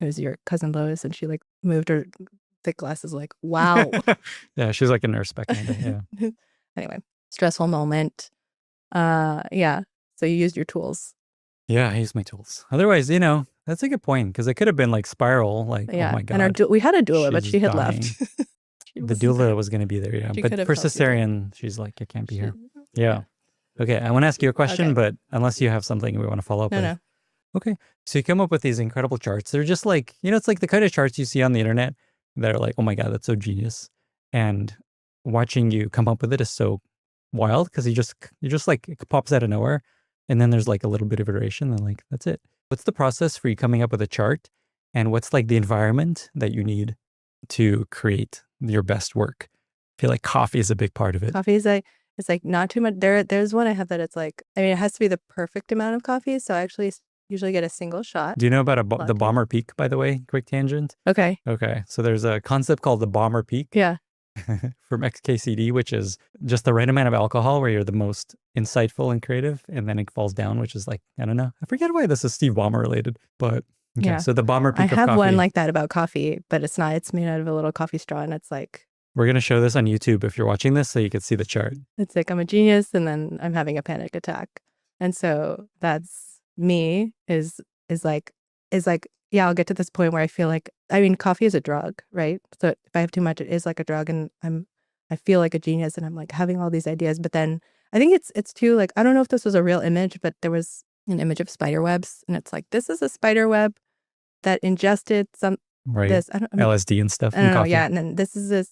"It was your cousin Lois," and she like moved her thick glasses, like, "Wow." Yeah, she's like a nurse back in the day. Yeah. Anyway, stressful moment. Yeah. So you used your tools. Yeah, I used my tools. Otherwise, that's a good point because it could have been like spiral. Like, oh my god. And we had a doula, but she had left. The doula was going to be be there, yeah. But for cesarean, she's like, I can't be here. Yeah. Okay, I want to ask you a question, but unless you have something we want to follow up with. No. Okay. So you come up with these incredible charts. They're just like, it's like the kind of charts you see on the internet that are like, oh my God, that's so genius. And watching you come up with it is so wild because you just like, it pops out of nowhere. And then there's like a little bit of iteration and like, that's it. What's the process for you coming up with a chart? And what's like the environment that you need to create your best work? I feel like coffee is a big part of it. Coffee is it's like not too much. There's one I have that it's like, I mean, it has to be the perfect amount of coffee. So I actually usually get a single shot. Do you know about the Bomber Peak, by the way? Quick tangent. Okay. So there's a concept called the Bomber Peak. Yeah. From XKCD, which is just the right amount of alcohol where you're the most insightful and creative. And then it falls down, which is like, I don't know. I forget why this is Steve Ballmer related, but okay. Yeah. So the Bomber Peak of coffee. I have one like that about coffee, but it's not. It's made out of a little coffee straw and it's like. We're going to show this on YouTube if you're watching this so you can see the chart. It's like I'm a genius and then I'm having a panic attack. And so that's me is like, yeah, I'll get to this point where I feel like, I mean, coffee is a drug, right? So if I have too much, it is like a drug and I feel like a genius and I'm like having all these ideas. But then I think it's too like, I don't know if this was a real image, but there was an image of spider webs and it's like, this is a spider web that ingested some, right. This LSD and stuff. I don't know, yeah. And then this is a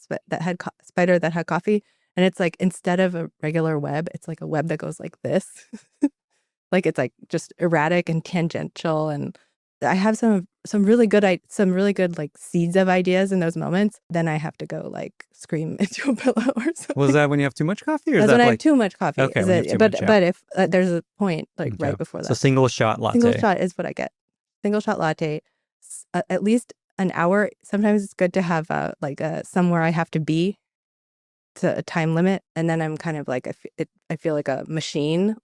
spider that had coffee. And it's like, instead of a regular web, it's like a web that goes like this. Like it's like just erratic and tangential and I have some really good like seeds of ideas in those moments, then I have to go like scream into a pillow or something. Was that when you have too much coffee, or is That's that when I have like too much coffee. okay? When you have too much, yeah. But if there's a point like Okay. right before So that, single shot latte. single shot is what I get. Single shot latte, at least an hour. Sometimes it's good to have somewhere I have to be, to a time limit, and then I'm kind of like I feel like a machine.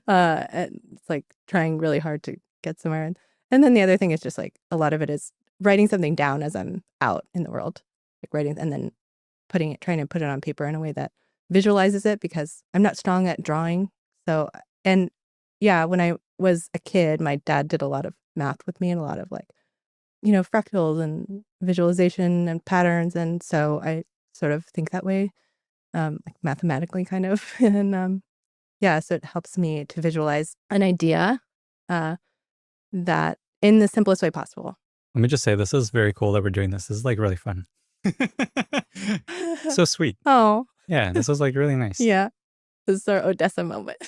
And it's like trying really hard to get somewhere. And then the other thing is just like a lot of it is writing something down as I'm out in the world, like writing and then trying to put it on paper in a way that visualizes it, because I'm not strong at drawing. So, and yeah, when I was a kid, my dad did a lot of math with me and a lot of like, fractals and visualization and patterns. And so I sort of think that way, like mathematically kind of. And yeah, so it helps me to visualize an idea that in the simplest way possible. Let me just say, this is very cool that we're doing this. This is like really fun. So sweet. Oh. Yeah, this was like really nice. Yeah. This is our Odessa moment.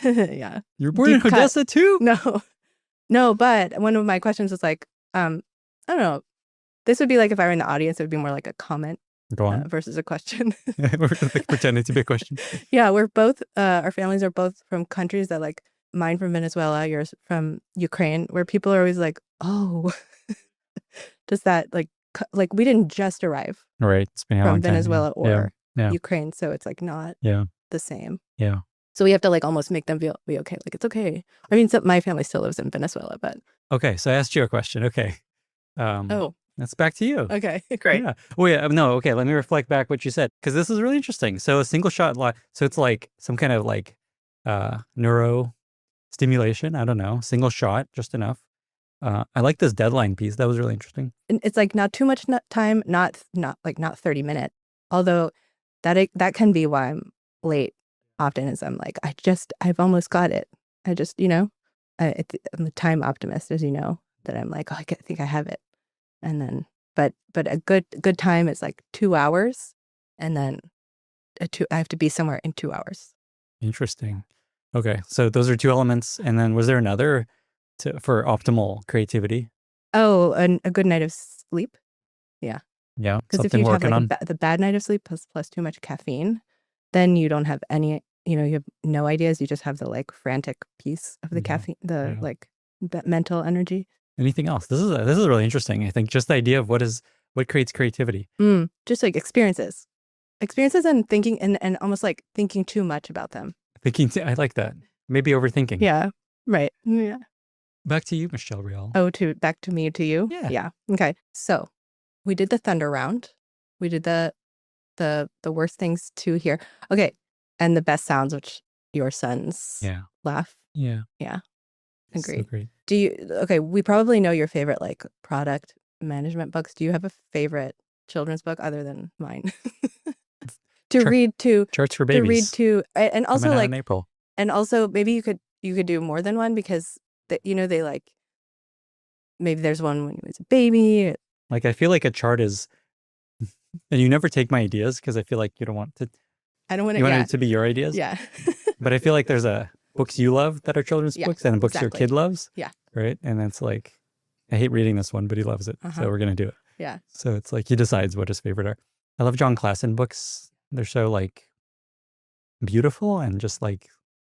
Yeah. You were born in Odessa too? No, but one of my questions was like, I don't know. This would be like if I were in the audience, it would be more like a comment. Go on. Versus a question. We're like pretending to be a question. Yeah, we're both, our families are both from countries that like, mine from Venezuela, yours from Ukraine, where people are always like, oh, does that like we didn't just arrive right? It's been from Venezuela or yeah. Ukraine, so it's like not the same. Yeah. So we have to like almost make them be okay. Like it's okay. I mean, my family still lives in Venezuela, but okay. So I asked you a question. Okay. That's back to you. Okay, great. Yeah. Oh yeah. No. Okay. Let me reflect back what you said, because this is really interesting. So a single shot, so it's like some kind of like neuro stimulation. I don't know. Single shot, just enough. I like this deadline piece. That was really interesting. And it's like not too much time, not 30 minutes. Although that can be why I'm late often, is I'm like, I've almost got it. I just, I'm a time optimist, as you know, that I'm like, oh, I think I have it. And then, but a good time is like 2 hours. And then I have to be somewhere in 2 hours. Interesting. Okay. So those are 2 elements. And then was there another for optimal creativity? Oh, a good night of sleep. Yeah. Yeah. Because if you have like the bad night of sleep plus too much caffeine, then you don't have any, you have no ideas. You just have the like frantic piece of the caffeine, like mental energy. Anything else? This is really interesting. I think just the idea of what creates creativity. Just like experiences and thinking and almost like thinking too much about them. I like that. Maybe overthinking. Yeah. Right. Yeah. Back to you, Michelle Rial. Oh, back to me, to you? Yeah. Yeah. Okay. So we did the thunder round. We did the worst things to hear. Okay. And the best sounds, which your sons laugh. Yeah. Yeah. Agreed. So great. We probably know your favorite like product management books. Do you have a favorite children's book other than mine? Read to Charts for Babies. To read to, and also like in April. And also maybe you could do more than one, because they like, maybe there's one when he was a baby. Like I feel like a chart is, and you never take my ideas because I feel like you don't want to. I don't want You want it to be your ideas. Yeah. But I feel like there's books you love that are children's books, and books your kid loves. Yeah. Right. And that's like, I hate reading this one, but he loves it, so we're gonna do it. Yeah. So it's like he decides what his favorite are. I love John Klassen books. They're so like beautiful and just like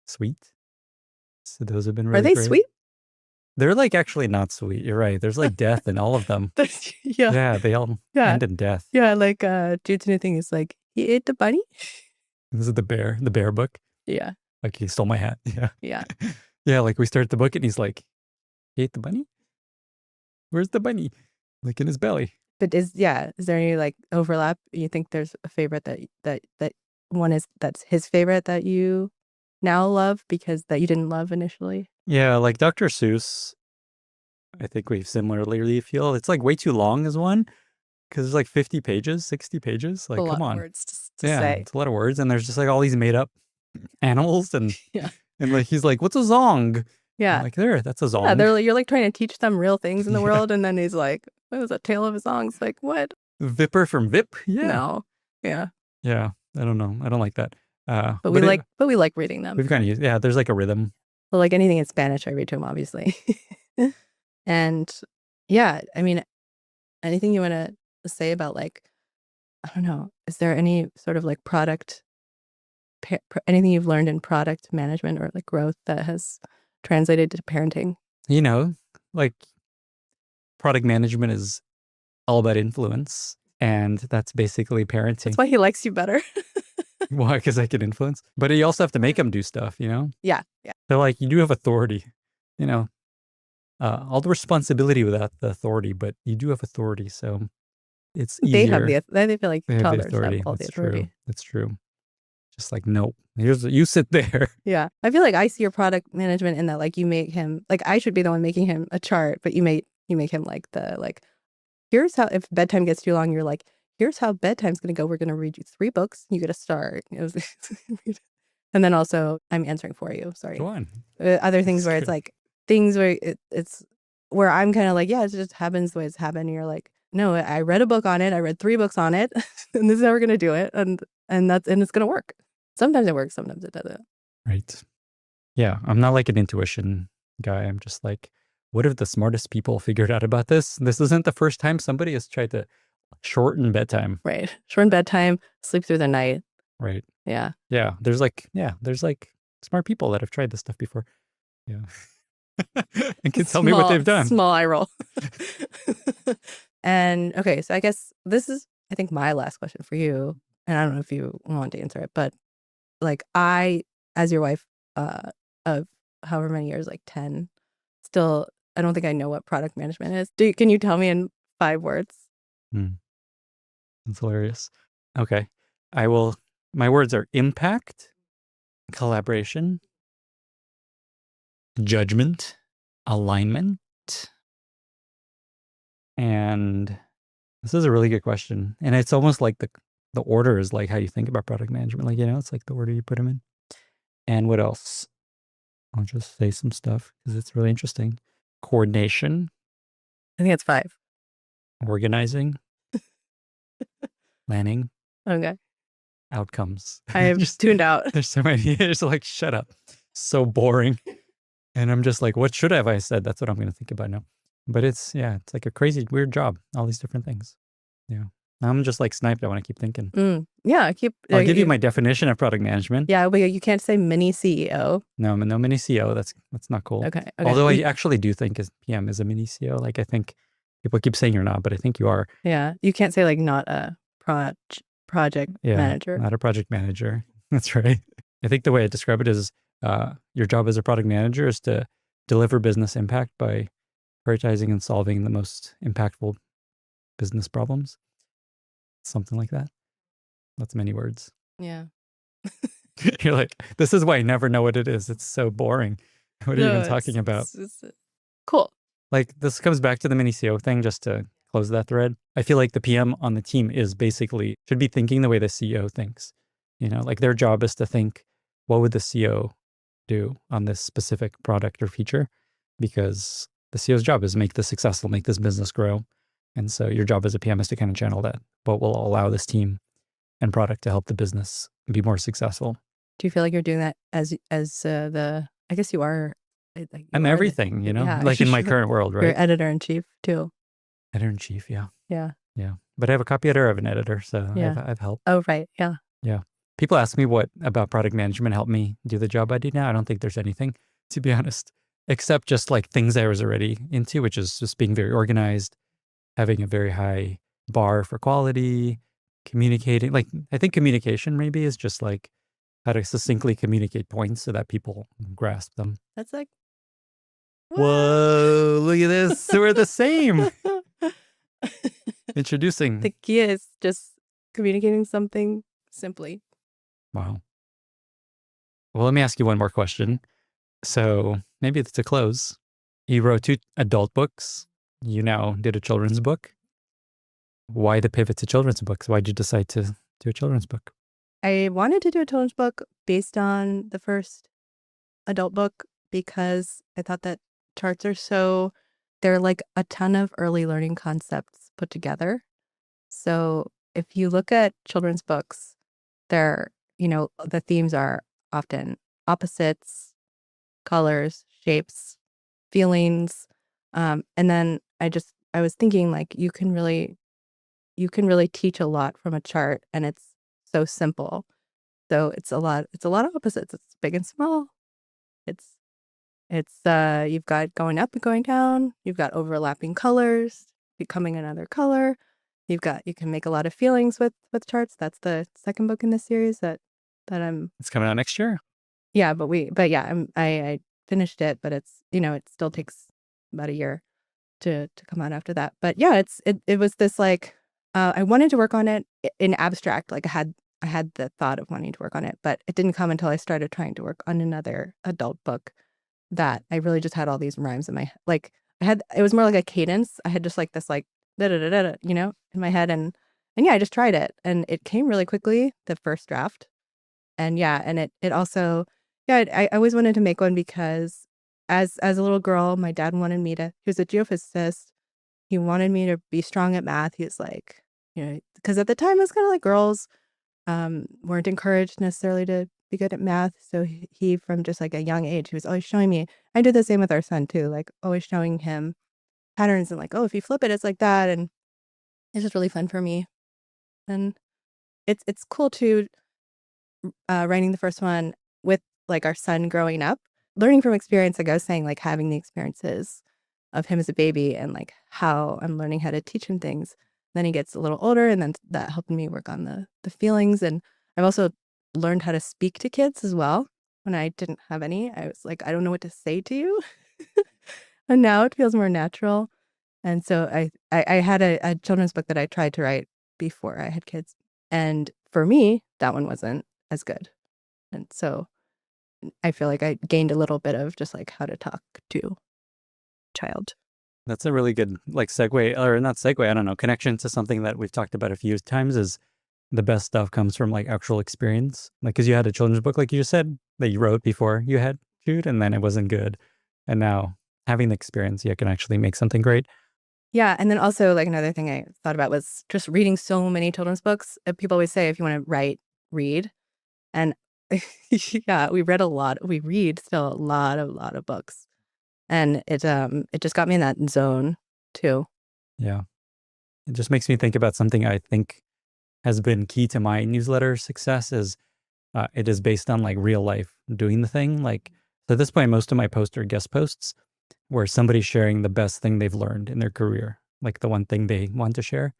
sweet. So those have been really great. Are they sweet? They're like actually not sweet. You're right. There's like death in all of them. Yeah, they all end in death. Yeah, like Jude's new thing is like, he ate the bunny. This is the bear book. Yeah. Like he stole my hat. Yeah. Yeah. Yeah, like we start the book and he's like, he ate the bunny? Where's the bunny? Like in his belly. But is there any like overlap? You think there's a favorite that one that's his favorite that you now love because that you didn't love initially? Yeah, like Dr. Seuss, I think we similarly feel. It's like way too long as one, because it's like 50 pages, 60 pages. Like, come on. Words to say. It's a lot of words. And there's just like all these made up animals. And yeah. And like, he's like, what's a zong? Yeah. I'm like, that's a zong. Yeah, you're like trying to teach them real things in the world. And then he's like, what was a tale of a song? It's like, what? Vipper from Vip? Yeah. No. Yeah. Yeah. I don't know. I don't like that. But we like reading them. We've kind of used, there's like a rhythm Well, like anything in Spanish, I read to him, obviously. And yeah, I mean, anything you want to say about like, I don't know, is there any sort of like anything you've learned in product management or like growth that has translated to parenting? You know, like product management is all about influence, and that's basically parenting. That's why he likes you better. Why? Because I can influence. But you also have to make them do stuff, you know? Yeah. Yeah. So like you do have authority, you know, all the responsibility without the authority, but you do have authority. So it's easier. They feel like They have the toddlers authority. have all the That's authority. true. That's true. Just like, no, you sit there. Yeah. I feel like I see your product management in that like you make him like I should be the one making him a chart, but you make him like here's how if bedtime gets too long, you're like, here's how bedtime's gonna go. We're gonna read you 3 books. You get to start. And then also I'm answering for you. Sorry. Go on. Other things where it's like things where it's where I'm kind of like, yeah, it just happens the way it's happened. And you're like, no, I read a book on it. I read 3 books on it, and this is how we're gonna do it. And it's gonna work. Sometimes it works, sometimes it doesn't. Right. Yeah. I'm not like an intuition guy. I'm just like, what if the smartest people figured out about this? This isn't the first time somebody has tried to shorten bedtime. Right. Shorten bedtime, sleep through the night. Right. Yeah. Yeah. There's like smart people that have tried this stuff before. Yeah. And can tell me what they've done. Small eye roll. And okay, so I guess this is, I think, my last question for you. And I don't know if you want to answer it, but like as your wife of however many years, like 10, still, I don't think I know what product management is. Can you tell me in 5 words? That's hilarious. Okay. I will. My words are impact, collaboration, judgment, alignment, and this is a really good question. And it's almost like the order is like how you think about product management. Like, you know, it's like the order you put them in. And what else? I'll just say some stuff because it's really interesting. Coordination. I think it's 5. Organizing. Planning. Okay. Outcomes. I have just tuned out. There's so many. It's like, shut up. So boring. And I'm just like, what should have I said? That's what I'm going to think about now. But it's like a crazy, weird job. All these different things. Yeah. I'm just like sniped. I want to keep thinking. Yeah. I'll give you my definition of product management. Yeah. But you can't say mini CEO. No mini CEO. That's not cool. Okay. Although I actually do think PM is a mini CEO. Like I think people keep saying you're not, but I think you are. Yeah. You can't say like not a project manager. Not a project manager. That's right. I think the way I describe it is your job as a product manager is to deliver business impact by prioritizing and solving the most impactful business problems. Something like that. That's many words. Yeah. You're like, this is why I never know what it is. It's so boring. What are you even talking about? It's cool. Like this comes back to the mini CEO thing, just to close that thread. I feel like the PM on the team should be thinking the way the CEO thinks. You know, like their job is to think, what would the CEO do on this specific product or feature? Because the CEO's job is make this successful, make this business grow. And so your job as a PM is to kind of channel that. What will allow this team and product to help the business be more successful? Do you feel like you're doing that as I guess you are. I'm everything, you know, yeah, like in my current world, right? You're editor-in-chief too. Editor-in-chief, yeah. Yeah. Yeah. But I have a copy editor, I have an editor, so yeah. I've helped. Oh, right. Yeah. Yeah. People ask me what about product management helped me do the job I do now. I don't think there's anything, to be honest, except just like things I was already into, which is just being very organized, having a very high bar for quality, communicating. Like, I think communication maybe is just like how to succinctly communicate points so that people grasp them. That's like, whoa, look at this. We're the same. Introducing. The key is just communicating something simply. Wow. Well, let me ask you one more question. So maybe it's to close. You wrote 2 adult books. You now did a children's book. Why the pivot to children's books? Why did you decide to do a children's book? I wanted to do a children's book based on the first adult book because I thought that charts are they're like a ton of early learning concepts put together. So if you look at children's books, the themes are often opposites, colors, shapes, feelings. And then I was thinking like you can really teach a lot from a chart, and it's so simple. So it's a lot of opposites. It's big and small. It's you've got going up and going down. You've got overlapping colors, becoming another color. You can make a lot of feelings with charts. That's the second book in this series that I'm. It's coming out next year. Yeah, but yeah, I finished it, but it's, it still takes about a year to come out after that. But yeah, it was this like, I wanted to work on it in abstract. Like I had the thought of wanting to work on it, but it didn't come until I started trying to work on another adult book that I really just had all these rhymes in my, like it was more like a cadence. I had just like this like, da da da da, in my head. And yeah, I just tried it and it came really quickly, the first draft. And yeah, and it also, yeah, I always wanted to make one because as a little girl, my dad wanted me to, he was a geophysicist. He wanted me to be strong at math. He was like, because at the time it was kind of like girls weren't encouraged necessarily to be good at math. So he from just like a young age, he was always showing me. I did the same with our son too, like always showing him patterns and like, oh, if you flip it, it's like that. And it's just really fun for me. And it's cool too, writing the first one with like our son growing up, learning from experience, like I was saying, like having the experiences of him as a baby and like how I'm learning how to teach him things. Then he gets a little older, and then that helped me work on the feelings. And I've also learned how to speak to kids as well. When I didn't have any, I was like, I don't know what to say to you. And now it feels more natural. And so I had a children's book that I tried to write before I had kids. And for me, that one wasn't as good. And so I feel like I gained a little bit of just like how to talk to a child. That's a really good like segue, or not segue, I don't know, connection to something that we've talked about a few times is the best stuff comes from like actual experience. Like, because you had a children's book, like you just said, that you wrote before you had Jude, and then it wasn't good. And now having the experience, you can actually make something great. Yeah. And then also like another thing I thought about was just reading so many children's books. People always say, if you want to write, read. And yeah, we read a lot. We read still a lot of books. And it just got me in that zone too. Yeah. It just makes me think about something I think has been key to my newsletter success is it is based on like real life doing the thing. Like, so at this point, most of my posts are guest posts where somebody's sharing the best thing they've learned in their career, like the one thing they want to share,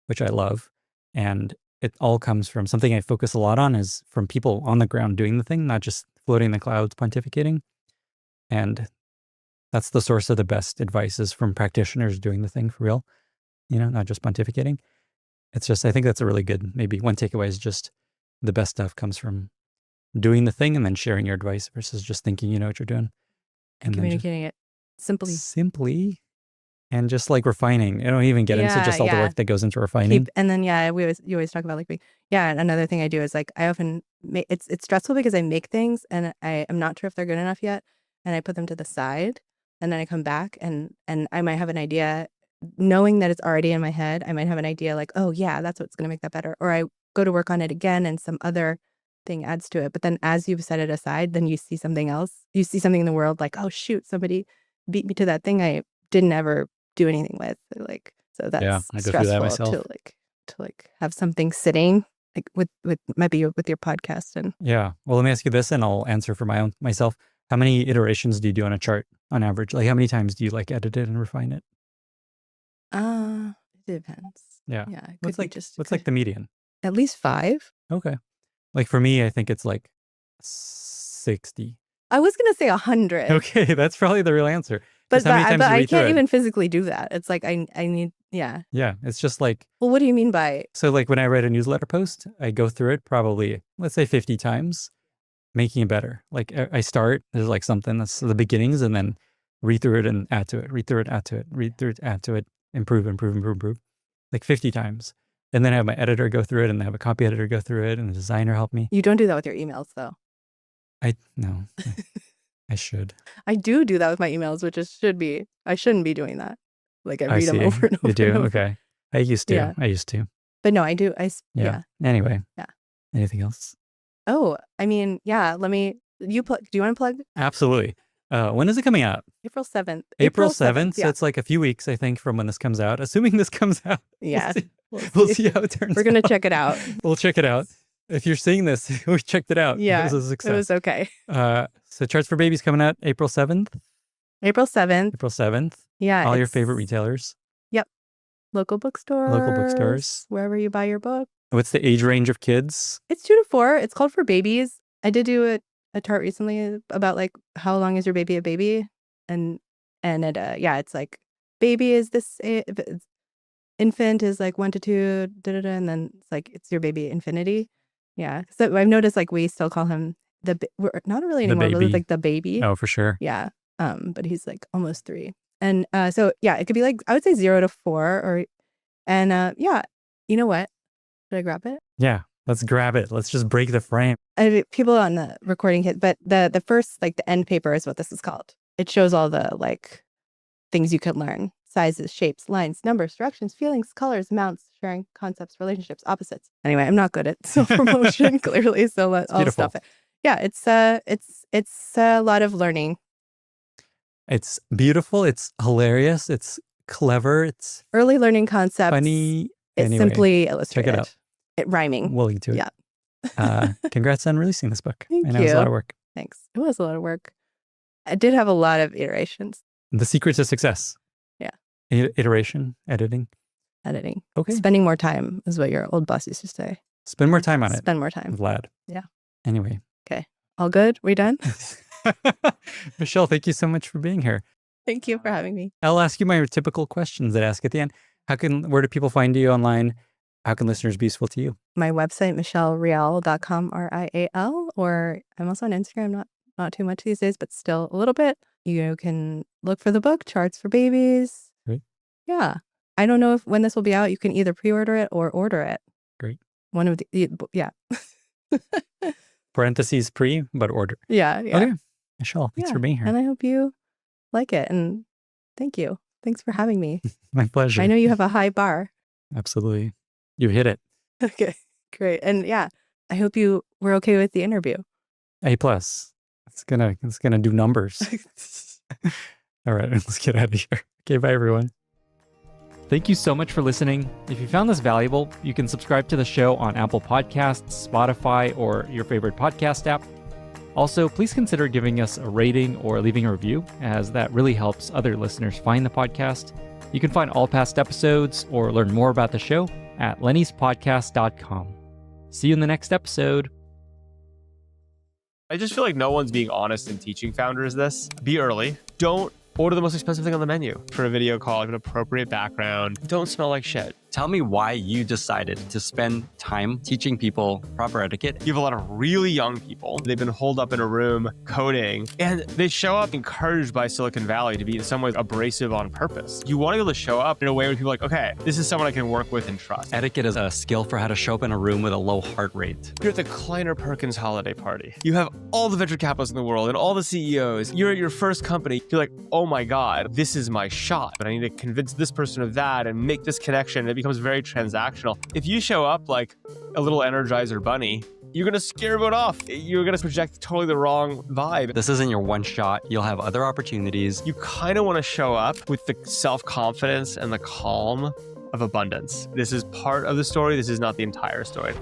which I love. And it all comes from something I focus a lot on is from people on the ground doing the thing, not just floating in the clouds pontificating. And that's the source of the best advice is from practitioners doing the thing for real, not just pontificating. It's just, I think that's a really good, maybe one takeaway is just the best stuff comes from doing the thing and then sharing your advice versus just thinking you know what you're doing. And communicating it simply. And just like refining. I don't even get into just all the work that goes into refining. And then, you always talk about like, and another thing I do is like, I often it's stressful because I make things and I am not sure if they're good enough yet. And I put them to the side and then I come back and I might have an idea, knowing that it's already in my head. I might have an idea like, oh yeah, that's what's going to make that better. Or I go to work on it again and some other thing adds to it. But then as you've set it aside, then you see something else. You see something in the world like, oh shoot, somebody beat me to that thing I didn't ever do anything with. Like, so that's I go through that myself. to have something sitting like with maybe with your podcast. And yeah, well, let me ask you this and I'll answer for myself. How many iterations do you do on a chart on average? Like how many times do you like edit it and refine it? It depends. Yeah. What's like the median? At least 5. Okay. Like for me, I think it's like 60. I was gonna say 100. Okay, that's probably the real answer. But I can't even physically do that. It's like I need, yeah. Yeah, it's just like. Well, what do you mean by? So like when I write a newsletter post, I go through it probably, let's say 50 times, making it better. Like I start, there's like something that's the beginnings and then read through it and add to it, read through it, add to it, read through it, add to it, improve, like 50 times. And then I have my editor go through it and I have a copy editor go through it and the designer help me. You don't do that with your emails though. No. I should. I do that with my emails, which I shouldn't be doing that. Like I read them over and over. You do? and over. Okay. I used to. Yeah. I used to. But no, I do. Yeah. Anyway. Yeah. Anything else? Oh, I mean, yeah. Do you want to plug? Absolutely. When is it coming out? April 7th. April 7th. So Yeah. it's like a few weeks, I think, from when this comes out. Assuming this comes out. Yeah. We'll see how it turns out. We're going to check it out. We'll check it out. If you're seeing this, we checked it out. Yeah. It was a success. It was okay. So Charts for Babies coming out April 7th. April 7th. April 7th. Yeah. All your favorite retailers. Yep. Local bookstores. Wherever you buy your book. What's the age range of kids? It's 2 to 4. It's called For Babies. I did do a chart recently about like how long is your baby a baby? And it it's like baby is this infant is like 1 to 2, and then it's like it's your baby infinity. Yeah. So I've noticed like we still call him we're not really anymore, but it's like the baby. Oh, for sure. Yeah. But he's like almost 3. And so yeah, it could be like I would say 0 to 4 you know what? Should I grab it? Yeah. Let's grab it. Let's just break the frame. People on the recording hit, but the first like the end paper is what this is called. It shows all the like things you could learn: sizes, shapes, lines, numbers, directions, feelings, colors, amounts, sharing, concepts, relationships, opposites. Anyway, I'm not good at self-promotion clearly, so I'll stop it. Yeah, it's a lot of learning. It's beautiful. It's hilarious. It's clever. It's early learning concepts. Funny. It's simply illustrated. Check it out. Rhyming. We'll link to it. Yeah. Congrats on releasing this book. Thank you. It was a lot of work. Thanks. It was a lot of work. I did have a lot of iterations. The secret to success. Yeah. Iteration, editing. Okay. Spending more time is what your old boss used to say. Spend more time on it. Spend more time. Vlad. Yeah. Anyway. Okay. All good? We done? Michelle, thank you so much for being here. Thank you for having me. I'll ask you my typical questions that I ask at the end. Where do people find you online? How can listeners be useful to you? My website, michellereal.com, RIAL, or I'm also on Instagram, not too much these days, but still a little bit. You can look for the book, Charts for Babies. Great. Yeah. I don't know when this will be out. You can either pre-order it or order it. Great. One of the, yeah. Parentheses pre, but order. Yeah. Okay. Michelle, thanks for being here. And I hope you like it. And thank you. Thanks for having me. My pleasure. I know you have a high bar. Absolutely. You hit it. Okay, great. And yeah, I hope you were okay with the interview. A+. It's gonna do numbers. All right, let's get out of here. Okay, bye everyone. Thank you so much for listening. If you found this valuable, you can subscribe to the show on Apple Podcasts, Spotify, or your favorite podcast app. Also, please consider giving us a rating or leaving a review, as that really helps other listeners find the podcast. You can find all past episodes or learn more about the show at lennyspodcast.com. See you in the next episode. I just feel like no one's being honest in teaching founders this. Be early. Don't order the most expensive thing on the menu for a video call, like an appropriate background. Don't smell like shit. Tell me why you decided to spend time teaching people proper etiquette. You have a lot of really young people. They've been holed up in a room coding, and they show up encouraged by Silicon Valley to be in some ways abrasive on purpose. You want to be able to show up in a way where people are like, okay, this is someone I can work with and trust. Etiquette is a skill for how to show up in a room with a low heart rate. You're at the Kleiner Perkins holiday party. You have all the venture capitalists in the world and all the CEOs. You're at your first company. You're like, oh my God, this is my shot. But I need to convince this person of that and make this connection. It becomes very transactional. If you show up like a little Energizer bunny, you're going to scare everyone off. You're going to project totally the wrong vibe. This isn't your one shot. You'll have other opportunities. You kind of want to show up with the self-confidence and the calm of abundance. This is part of the story. This is not the entire story.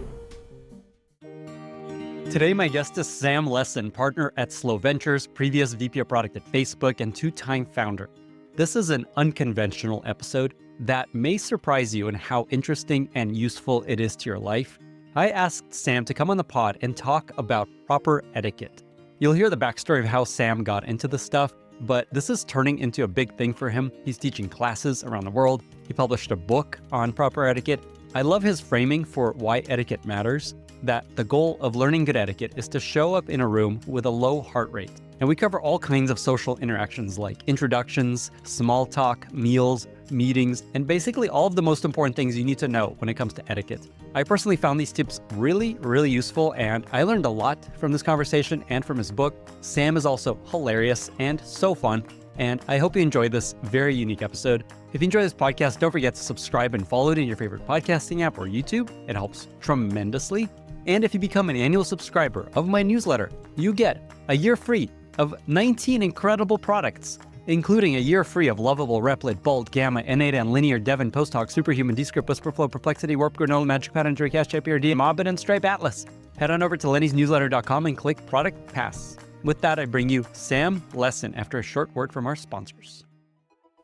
Today, my guest is Sam Lessin, partner at Slow Ventures, previous VP of product at Facebook, and two-time founder. This is an unconventional episode that may surprise you in how interesting and useful it is to your life. I asked Sam to come on the pod and talk about proper etiquette. You'll hear the backstory of how Sam got into this stuff, but this is turning into a big thing for him. He's teaching classes around the world. He published a book on proper etiquette. I love his framing for why etiquette matters, that the goal of learning good etiquette is to show up in a room with a low heart rate. And we cover all kinds of social interactions like introductions, small talk, meals, meetings, and basically all of the most important things you need to know when it comes to etiquette. I personally found these tips really, really useful, and I learned a lot from this conversation and from his book. Sam is also hilarious and so fun, and I hope you enjoyed this very unique episode. If you enjoy this podcast, don't forget to subscribe and follow it in your favorite podcasting app or YouTube. It helps tremendously. And if you become an annual subscriber of my newsletter, you get a year free of 19 incredible products, including a year free of lovable Replit, Bolt, Gamma, N8, and Linear, Devon, Posthawk, Superhuman, Descript, Whisperflow, Perplexity, Warp, Granola, Magic Pattern, Drake, Cash, JPRD, Mobbit, and Stripe Atlas. Head on over to lennysnewsletter.com and click Product Pass. With that, I bring you Sam Lessin after a short word from our sponsors.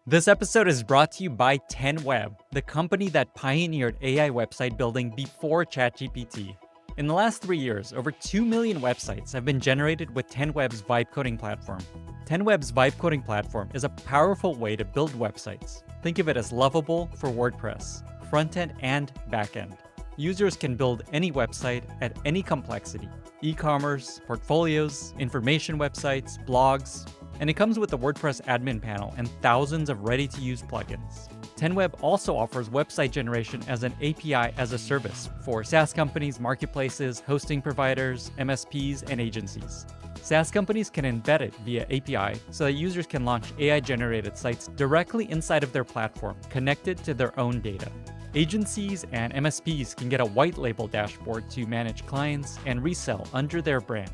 This episode is brought to you by 10Web, the company that pioneered AI website building before ChatGPT. In the last 3 years, over 2 million websites have been generated with 10Web's vibe coding platform. 10Web's vibe coding platform is a powerful way to build websites. Think of it as lovable for WordPress, front-end and back-end. Users can build any website at any complexity: e-commerce, portfolios, information websites, blogs, and it comes with a WordPress admin panel and thousands of ready-to-use plugins. 10Web also offers website generation as an API as a service for SaaS companies, marketplaces, hosting providers, MSPs, and agencies. SaaS companies can embed it via API so that users can launch AI-generated sites directly inside of their platform, connected to their own data. Agencies and MSPs can get a white label dashboard to manage clients and resell under their brand.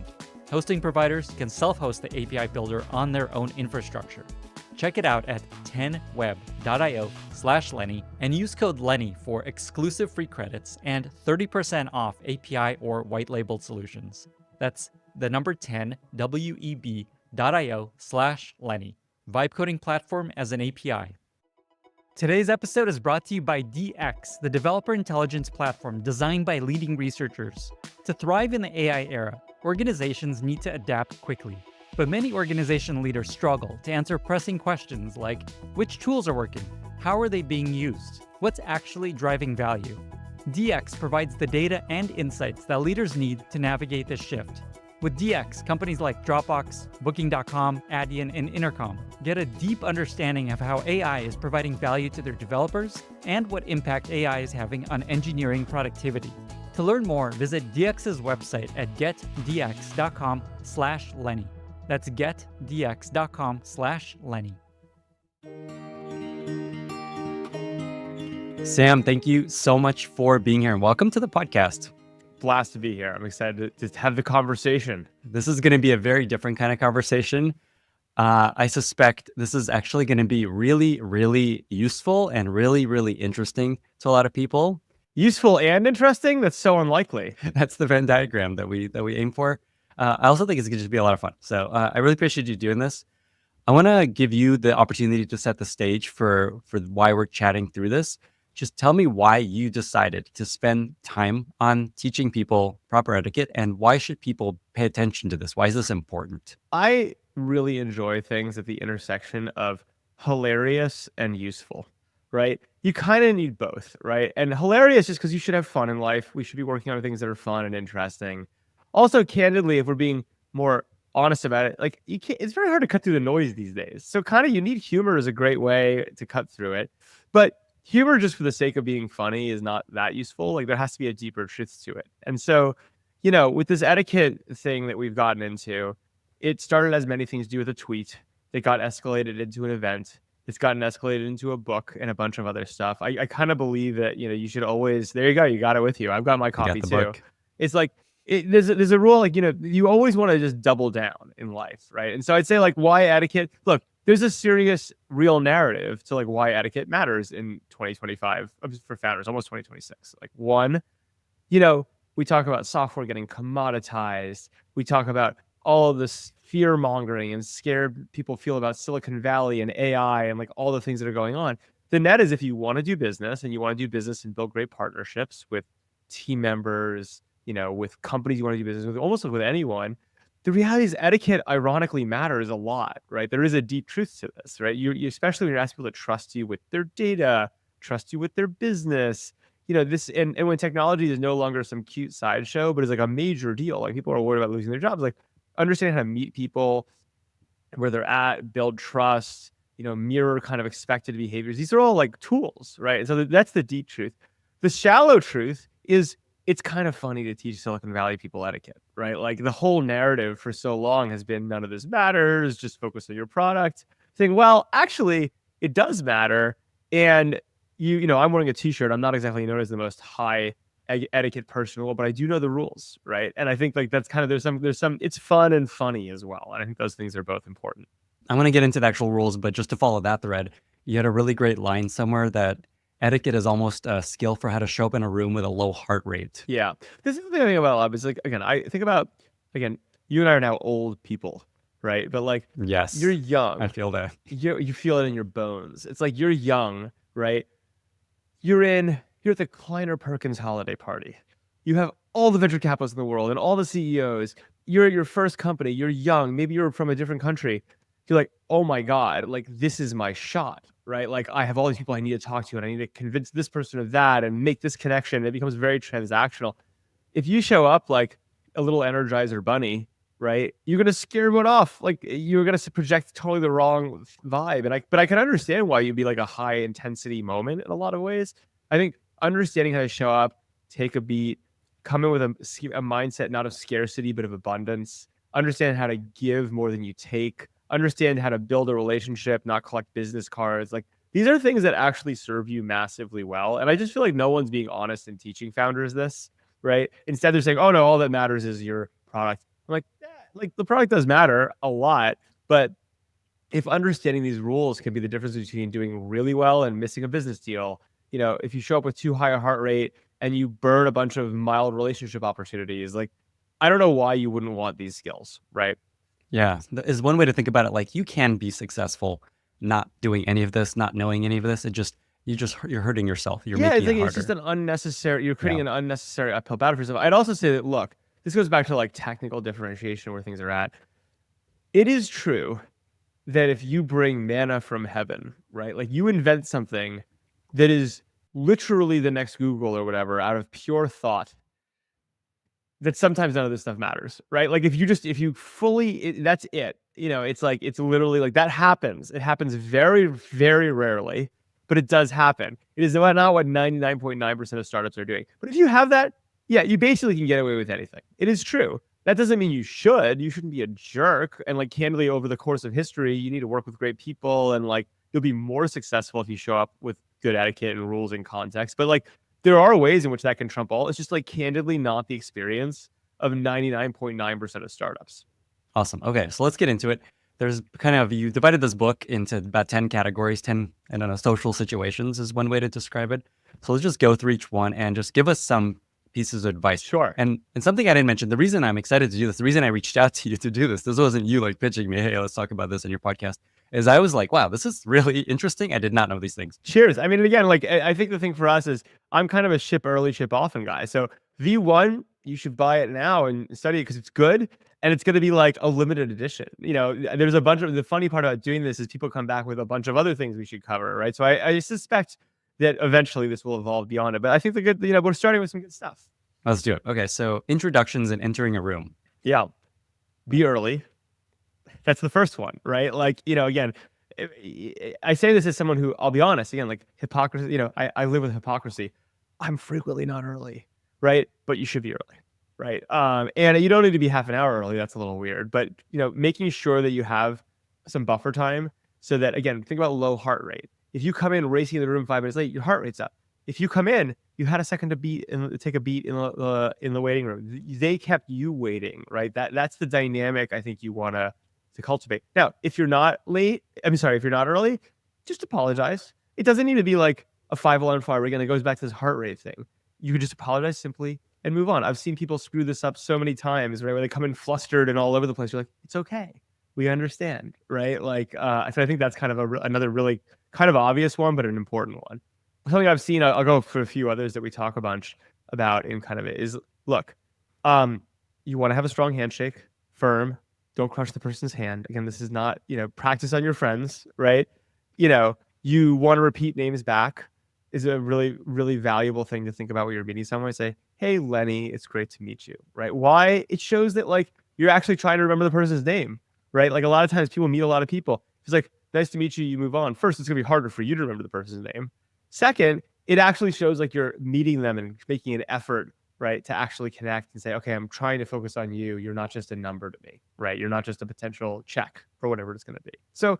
Hosting providers can self-host the API builder on their own infrastructure. Check it out at 10web.io/Lenny and use code Lenny for exclusive free credits and 30% off API or white labeled solutions. That's the number 10web.io/Lenny. Vibe coding platform as an API. Today's episode is brought to you by DX, the developer intelligence platform designed by leading researchers. To thrive in the AI era, organizations need to adapt quickly. But many organization leaders struggle to answer pressing questions like, which tools are working? How are they being used? What's actually driving value? DX provides the data and insights that leaders need to navigate this shift. With DX, companies like Dropbox, Booking.com, Adyen, and Intercom get a deep understanding of how AI is providing value to their developers and what impact AI is having on engineering productivity. To learn more, visit DX's website at getdx.com/Lenny. That's getdx.com/Lenny. Sam, thank you so much for being here and welcome to the podcast. Blast to be here. I'm excited to have the conversation. This is going to be a very different kind of conversation. I suspect this is actually going to be really, really useful and really, really interesting to a lot of people. Useful and interesting? That's so unlikely. That's the Venn diagram that we aim for. I also think it's going to just be a lot of fun. So I really appreciate you doing this. I want to give you the opportunity to set the stage for why we're chatting through this. Just tell me why you decided to spend time on teaching people proper etiquette and why should people pay attention to this? Why is this important? I really enjoy things at the intersection of hilarious and useful, right? You kind of need both, right? And hilarious just because you should have fun in life. We should be working on things that are fun and interesting. Also, candidly, if we're being more honest about it, like it's very hard to cut through the noise these days. So kind of you need humor is a great way to cut through it. But humor just for the sake of being funny is not that useful. Like there has to be a deeper truth to it. And so, with this etiquette thing that we've gotten into, it started as many things do with a tweet. It got escalated into an event. It's gotten escalated into a book and a bunch of other stuff. I kind of believe that, you should always, there you go. You got it with you. I've got my copy too. Book. It's like, there's a rule, like, you always want to just double down in life. Right. And so I'd say like why etiquette, look, there's a serious, real narrative to like why etiquette matters in 2025 for founders, almost 2026. Like one, we talk about software getting commoditized. We talk about all of this fear mongering and scared people feel about Silicon Valley and AI and like all the things that are going on. The net is if you want to do business and you want to do business and build great partnerships with team members, with companies you want to do business with, almost like with anyone, the reality is etiquette ironically matters a lot, right? There is a deep truth to this, right? You especially when you're asking people to trust you with their data, trust you with their business, this, and when technology is no longer some cute sideshow, but is like a major deal. Like people are worried about losing their jobs, like understanding how to meet people where they're at, build trust, mirror kind of expected behaviors. These are all like tools, right? And so that's the deep truth. The shallow truth is it's kind of funny to teach Silicon Valley people etiquette, right? Like the whole narrative for so long has been none of this matters, just focus on your product. Saying, well, actually, it does matter. And I'm wearing a t-shirt. I'm not exactly known as the most high etiquette personal, but I do know the rules, right? And I think like that's kind of there's some it's fun and funny as well. And I think those things are both important. I'm going to get into the actual rules, but just to follow that thread, you had a really great line somewhere that etiquette is almost a skill for how to show up in a room with a low heart rate. Yeah. This is the thing I think about a lot. Is like, again, I think about, again, you and I are now old people, right? But like, Yes. you're young. I feel that. You feel it in your bones. It's like you're young, right? You're at the Kleiner Perkins holiday party. You have all the venture capitalists in the world and all the CEOs. You're at your first company. You're young. Maybe you're from a different country. You're like, oh my God, like this is my shot, right? Like I have all these people I need to talk to and I need to convince this person of that and make this connection. It becomes very transactional. If you show up like a little Energizer bunny, right, you're going to scare everyone off. Like you're going to project totally the wrong vibe. But I can understand why you'd be like a high intensity moment in a lot of ways. I think understanding how to show up, take a beat, come in with a mindset, not of scarcity, but of abundance, understand how to give more than you take, understand how to build a relationship, not collect business cards. Like these are things that actually serve you massively well. And I just feel like no one's being honest in teaching founders this, right? Instead, they're saying, oh no, all that matters is your product. I'm like, yeah, like the product does matter a lot, but if understanding these rules can be the difference between doing really well and missing a business deal, you know, if you show up with too high a heart rate and you burn a bunch of mild relationship opportunities, like, I don't know why you wouldn't want these skills, right? Yeah, is one way to think about it. Like you can be successful not doing any of this, not knowing any of this. You're hurting yourself. You're making it harder. It's just an unnecessary. You're creating an unnecessary uphill battle for yourself. I'd also say that look, this goes back to like technical differentiation where things are at. It is true that if you bring manna from heaven, right, like you invent something that is literally the next Google or whatever out of pure thought, that sometimes none of this stuff matters, right? Like if you fully, that's it. You know, it's like, it's literally like that happens. It happens very, very rarely, but it does happen. It is not what 99.9% of startups are doing. But if you have that, yeah, you basically can get away with anything. It is true. That doesn't mean you shouldn't be a jerk. And like candidly over the course of history, you need to work with great people and like you'll be more successful if you show up with good etiquette and rules and context. But like, there are ways in which that can trump all. It's just like candidly not the experience of 99.9% of startups. Awesome. Okay, so let's get into it. There's kind of, you divided this book into about 10 categories, 10, I don't know, social situations is one way to describe it. So let's just go through each one and just give us some pieces of advice. Sure. And something I didn't mention, the reason I'm excited to do this, the reason I reached out to you to do this wasn't you like pitching me, hey, let's talk about this on your podcast, is I was like, wow, this is really interesting. I did not know these things. Cheers. I mean, again, like I think the thing for us is I'm kind of a ship early, ship often guy. So V1, you should buy it now and study it because it's good. And it's going to be like a limited edition. You know, there's a bunch of, the funny part about doing this is people come back with a bunch of other things we should cover, right? So I suspect that eventually this will evolve beyond it. But I think we're starting with some good stuff. Let's do it. Okay. So introductions and entering a room. Yeah. Be early. That's the first one, right? Like, you know, again, I say this as someone who, I'll be honest, again, like hypocrisy, you know, I live with hypocrisy. I'm frequently not early, right? But you should be early, right? And you don't need to be half an hour early. That's a little weird, but you know, making sure that you have some buffer time so that, again, think about low heart rate. If you come in racing in the room 5 minutes late, your heart rate's up. If you come in, you had a second to take a beat in the waiting room. They kept you waiting, right? That's the dynamic I think you want to cultivate. Now, if you're not early, just apologize. It doesn't need to be like a 5 alarm fire again. It goes back to this heart rate thing. You can just apologize simply and move on. I've seen people screw this up so many times, right? Where they come in flustered and all over the place. You're like, it's okay. We understand, right? Like, so I think that's kind of another really kind of obvious one, but an important one. Something I've seen, I'll go for a few others that we talk a bunch about in kind of it is, look, you want to have a strong handshake, firm. Don't crush the person's hand. Again, this is not, you know, practice on your friends, right? You know, you want to repeat names back is a really, really valuable thing to think about when you're meeting someone. Say, hey, Lenny, it's great to meet you, right? Why? It shows that like you're actually trying to remember the person's name, right? Like a lot of times people meet a lot of people. It's like, nice to meet you, you move on. First, it's going to be harder for you to remember the person's name. Second, it actually shows like you're meeting them and making an effort, right, to actually connect and say, okay, I'm trying to focus on you. You're not just a number to me, right? You're not just a potential check for whatever it's going to be. So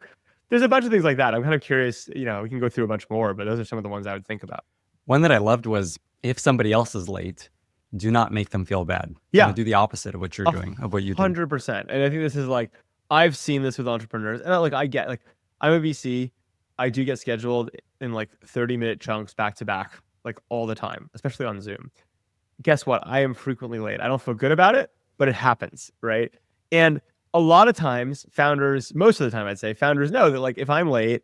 there's a bunch of things like that. I'm kind of curious, you know, we can go through a bunch more, but those are some of the ones I would think about. One that I loved was if somebody else is late, do not make them feel bad. Yeah. Do the opposite of what you're doing, of what you do. 100%. And I think this is like, I've seen this with entrepreneurs, and I get like, I'm a VC. I do get scheduled in like 30-minute chunks back to back, like all the time, especially on Zoom. Guess what? I am frequently late. I don't feel good about it, but it happens, right? And a lot of times founders, most of the time I'd say, founders know that like if I'm late,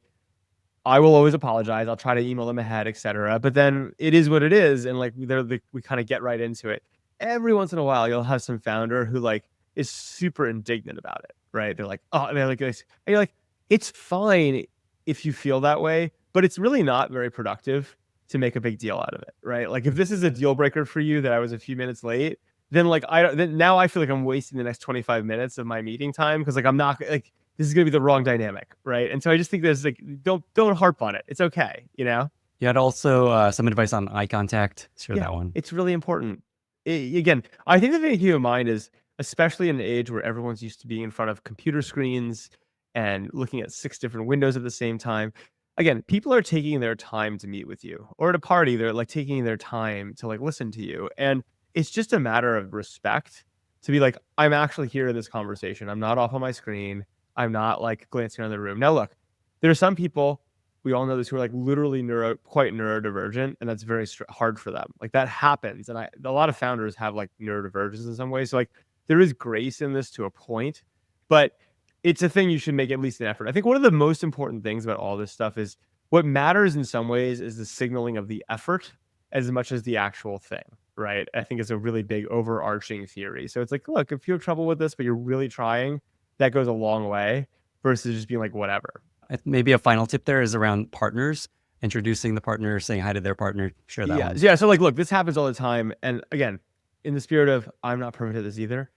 I will always apologize. I'll try to email them ahead, etc. But then it is what it is, and like we kind of get right into it. Every once in a while, you'll have some founder who like is super indignant about it, right? They're like, oh, and they're like, and you're like, it's fine if you feel that way, but it's really not very productive to make a big deal out of it, right? Like if this is a deal breaker for you that I was a few minutes late, then like then now I feel like I'm wasting the next 25 minutes of my meeting time because like I'm not like this is gonna be the wrong dynamic, right? And so I just think there's like don't harp on it. It's okay, you know. You had also some advice on eye contact. Share that one. It's really important. Again, I think the thing to keep in mind is, especially in an age where everyone's used to being in front of computer screens and looking at 6 different windows at the same time. Again, people are taking their time to meet with you, or at a party, they're like taking their time to like listen to you. And it's just a matter of respect to be like, I'm actually here in this conversation. I'm not off on my screen. I'm not like glancing around the room. Now, look, there are some people, we all know this, who are like literally quite neurodivergent, and that's very hard for them. Like that happens. And a lot of founders have like neurodivergence in some ways. So like there is grace in this to a point, but it's a thing you should make at least an effort. I think one of the most important things about all this stuff is what matters in some ways is the signaling of the effort as much as the actual thing, right? I think it's a really big overarching theory. So it's like, look, if you have trouble with this, but you're really trying, that goes a long way versus just being like, whatever. Maybe a final tip there is around partners, introducing the partner, saying hi to their partner, share that one. Yeah. So like, look, this happens all the time. And again, in the spirit of, I'm not perfect at this either.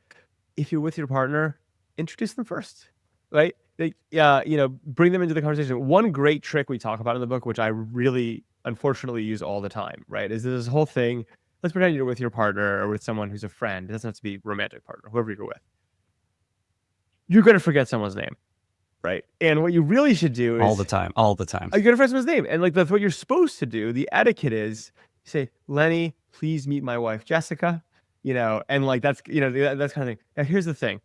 If you're with your partner, introduce them first, right? Like, bring them into the conversation. One great trick we talk about in the book, which I really, unfortunately, use all the time, right, is this whole thing. Let's pretend you're with your partner or with someone who's a friend. It doesn't have to be romantic partner, whoever you're with. You're going to forget someone's name, right? And what you really should do is... All the time. You're going to forget someone's name. And like that's what you're supposed to do. The etiquette is, you say, Lenny, please meet my wife, Jessica. And like that's, that's kind of thing. Now, here's the thing.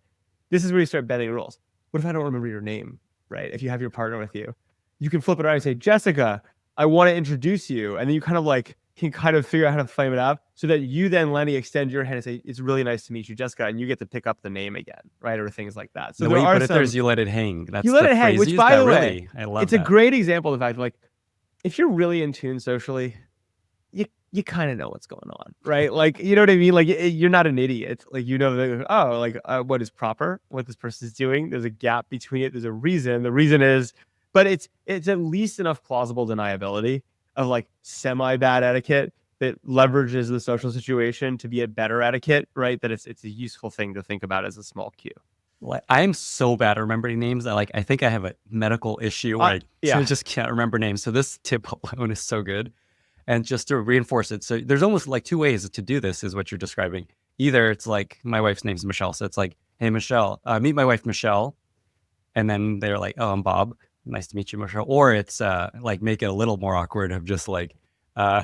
This is where you start bending rules. What if I don't remember your name, right? If you have your partner with you, you can flip it around and say, Jessica, I want to introduce you. And then you kind of like can kind of figure out how to frame it up so that you then, Lenny, extend your hand and say, it's really nice to meet you, Jessica. And you get to pick up the name again, right? Or things like that. So the way you put it there is you let it hang. That's you let it hang, which by the way, really, I love it's a great example of the fact, like, if you're really in tune socially, you kind of know what's going on, right? Like, you know what I mean? Like, you're not an idiot. Like, what is proper, what this person is doing. There's a gap between it. There's a reason. The reason is, but it's at least enough plausible deniability of like semi-bad etiquette that leverages the social situation to be a better etiquette, right? That it's a useful thing to think about as a small cue. I'm so bad at remembering names that I think I have a medical issue where I just can't remember names. So this tip alone is so good. And just to reinforce it, so there's almost like 2 ways to do this is what you're describing. Either it's like, my wife's name's Michelle. So it's like, hey, Michelle, meet my wife, Michelle. And then they're like, oh, I'm Bob. Nice to meet you, Michelle. Or it's like, make it a little more awkward of just like,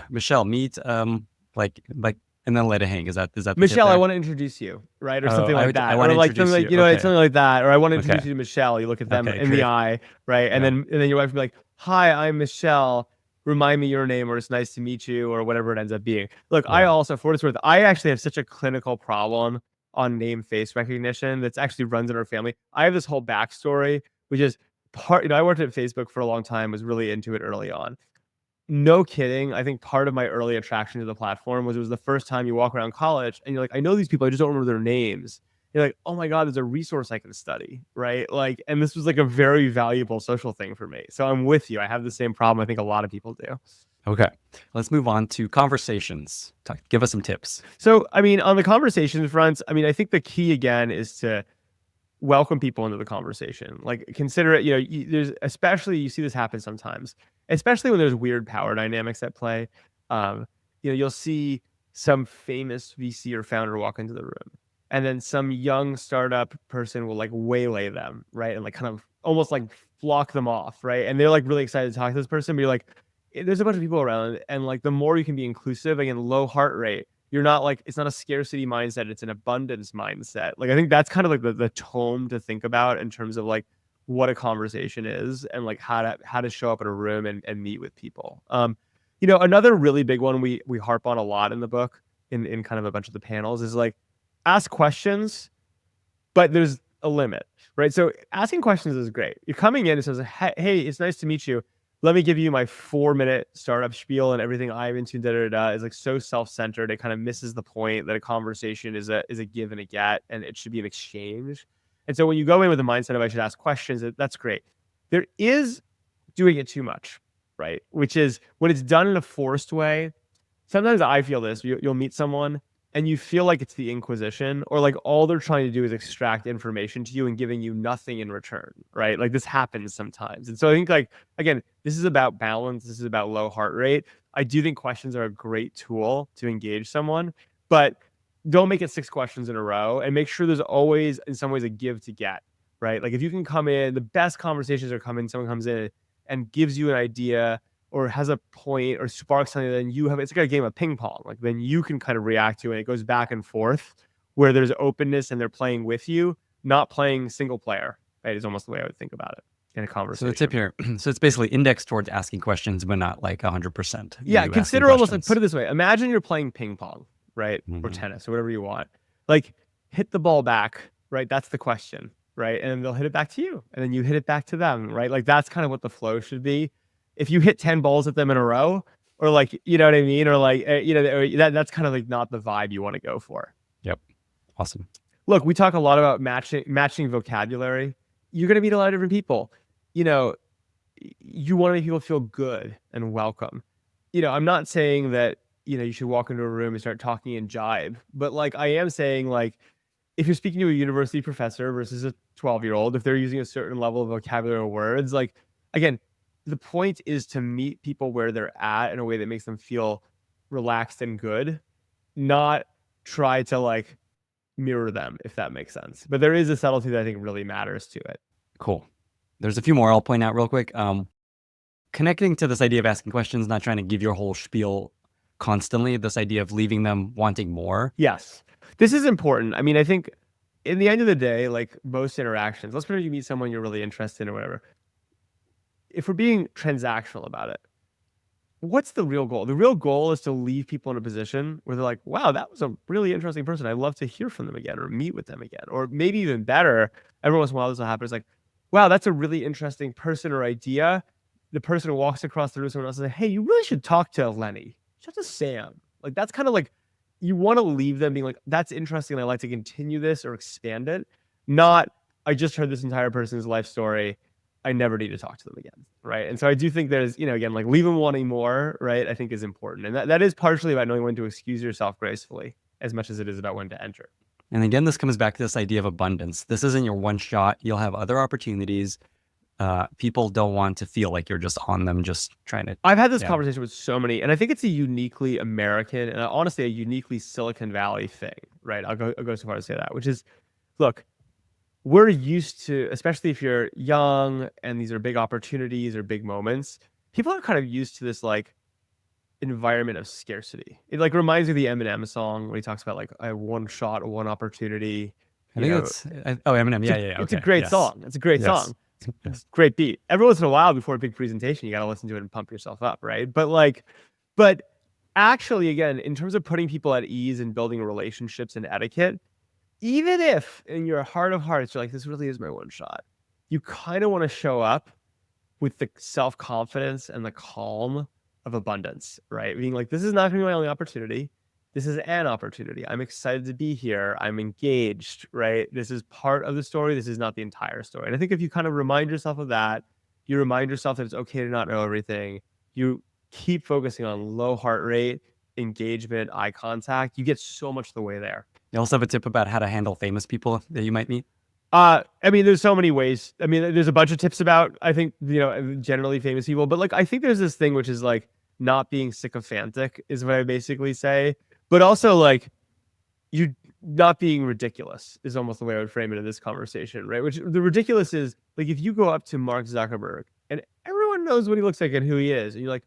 Michelle, meet, and then let it hang. Is that Michelle, I want to introduce you, right? Or something like that. I want to introduce you. It's something like that. Or I want to introduce you to Michelle. You look at them in the eye, right? And then your wife would be like, hi, I'm Michelle. Remind me your name, or it's nice to meet you, or whatever it ends up being. Look, I also, for what it's worth, I actually have such a clinical problem on name face recognition that's actually runs in our family. I have this whole backstory, which is I worked at Facebook for a long time, was really into it early on. No kidding. I think part of my early attraction to the platform was it was the first time you walk around college and you're like, I know these people, I just don't remember their names. You're like, oh my God, there's a resource I can study, right? Like, and this was like a very valuable social thing for me. So I'm with you. I have the same problem I think a lot of people do. Okay. Let's move on to conversations. Give us some tips. So, I mean, on the conversation front, I think the key again is to welcome people into the conversation. Like, consider it, there's, especially, you see this happen sometimes, especially when there's weird power dynamics at play. You'll see some famous VC or founder walk into the room. And then some young startup person will like waylay them, right? And like kind of almost like block them off, right? And they're like really excited to talk to this person, but you're like, there's a bunch of people around, and like the more you can be inclusive, again, low heart rate. You're not like, it's not a scarcity mindset, it's an abundance mindset. Like I think that's kind of like the tone to think about in terms of like what a conversation is and like how to show up in a room and meet with people. Another really big one we harp on a lot in the book, in kind of a bunch of the panels, is like ask questions, but there's a limit, right? So asking questions is great. You're coming in and says, hey, it's nice to meet you. Let me give you my 4-minute startup spiel and everything I'm into, is like so self-centered. It kind of misses the point that a conversation is a give and a get, and it should be an exchange. And so when you go in with the mindset of I should ask questions, that's great. There is doing it too much, right? Which is when it's done in a forced way. Sometimes I feel this, you'll meet someone and you feel like it's the Inquisition, or like all they're trying to do is extract information to you and giving you nothing in return, right? Like this happens sometimes. And so I think, like, again, this is about balance. This is about low heart rate. I do think questions are a great tool to engage someone, but don't make it 6 questions in a row, and make sure there's always, in some ways, a give to get, right? Like if you can come in, the best conversations are coming, someone comes in and gives you an idea or has a point or sparks something, then it's like a game of ping pong. Like then you can kind of react to it. It goes back and forth where there's openness and they're playing with you, not playing single player, right? Is almost the way I would think about it in a conversation. So the tip here, so it's basically indexed towards asking questions, but not like 100%. Yeah, consider almost like, put it this way. Imagine you're playing ping pong, right? Mm-hmm. Or tennis or whatever you want. Like hit the ball back, right? That's the question, right? And they'll hit it back to you. And then you hit it back to them, right? Like that's kind of what the flow should be. If you hit 10 balls at them in a row, or like, you know what I mean? Or like, that's kind of like not the vibe you want to go for. Yep. Awesome. Look, we talk a lot about matching vocabulary. You're going to meet a lot of different people. You want to make people feel good and welcome. I'm not saying that, you should walk into a room and start talking in jibe, but like, I am saying, like, if you're speaking to a university professor versus a 12-year-old, if they're using a certain level of vocabulary or words, like, again, the point is to meet people where they're at in a way that makes them feel relaxed and good, not try to like mirror them, if that makes sense. But there is a subtlety that I think really matters to it. Cool. There's a few more I'll point out real quick. Connecting to this idea of asking questions, not trying to give your whole spiel constantly, this idea of leaving them wanting more. Yes. This is important. I mean, I think in the end of the day, like most interactions, let's pretend you meet someone you're really interested in or whatever. If we're being transactional about it, what's the real goal? The real goal is to leave people in a position where they're like, wow, that was a really interesting person. I'd love to hear from them again or meet with them again. Or maybe even better, every once in a while this will happen. It's like, wow, that's a really interesting person or idea. The person walks across the room, someone else says, hey, you really should talk to Lenny. Talk to Sam. Like that's kind of like, you want to leave them being like, that's interesting. I'd like to continue this or expand it. Not, I just heard this entire person's life story. I never need to talk to them again, right? And so I do think there's, again, like leave them wanting more, right? I think is important. And that is partially about knowing when to excuse yourself gracefully as much as it is about when to enter. And again, this comes back to this idea of abundance. This isn't your one shot. You'll have other opportunities. People don't want to feel like you're just on them, just trying to. I've had this conversation with so many, and I think it's a uniquely American and honestly a uniquely Silicon Valley thing, right? I'll go so far to say that, which is, look, we're used to, especially if you're young and these are big opportunities or big moments, people are kind of used to this like environment of scarcity. It like reminds me of the Eminem song when he talks about like, I have one shot, one opportunity. I think Eminem. Yeah. It's a great song. It's a great song. It's a great beat. Every once in a while before a big presentation, you got to listen to it and pump yourself up, right? But actually, again, in terms of putting people at ease and building relationships and etiquette, even if in your heart of hearts, you're like, this really is my one shot, you kind of want to show up with the self-confidence and the calm of abundance, right? Being like, this is not going to be my only opportunity. This is an opportunity. I'm excited to be here. I'm engaged, right? This is part of the story. This is not the entire story. And I think if you kind of remind yourself of that, you remind yourself that it's okay to not know everything. You keep focusing on low heart rate, engagement, eye contact. You get so much the way there. You also have a tip about how to handle famous people that you might meet? I mean, there's so many ways. I mean, there's a bunch of tips about, I think, generally famous people, but like, I think there's this thing, which is like not being sycophantic is what I basically say, but also like you not being ridiculous is almost the way I would frame it in this conversation, right? Which the ridiculous is like, if you go up to Mark Zuckerberg and everyone knows what he looks like and who he is, and you're like,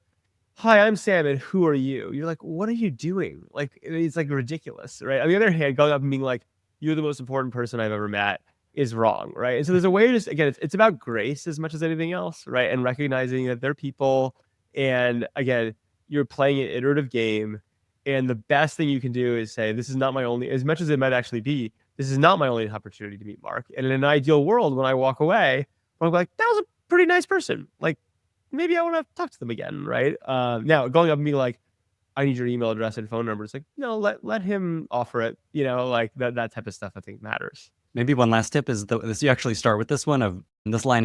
hi, I'm Sam, and who are you? You're like, what are you doing? Like, it's like ridiculous, right? On the other hand, going up and being like, you're the most important person I've ever met is wrong, right? And so there's a way to just, again, it's about grace as much as anything else, right? And recognizing that they're people. And again, you're playing an iterative game. And the best thing you can do is say, this is not my only, as much as it might actually be, this is not my only opportunity to meet Mark. And in an ideal world, when I walk away, I'm like, that was a pretty nice person. Like, maybe I want to talk to them again, right? Now, going up and being like, I need your email address and phone number. It's like, no, let him offer it. Like that type of stuff I think matters. Maybe one last tip is this: you actually start with this line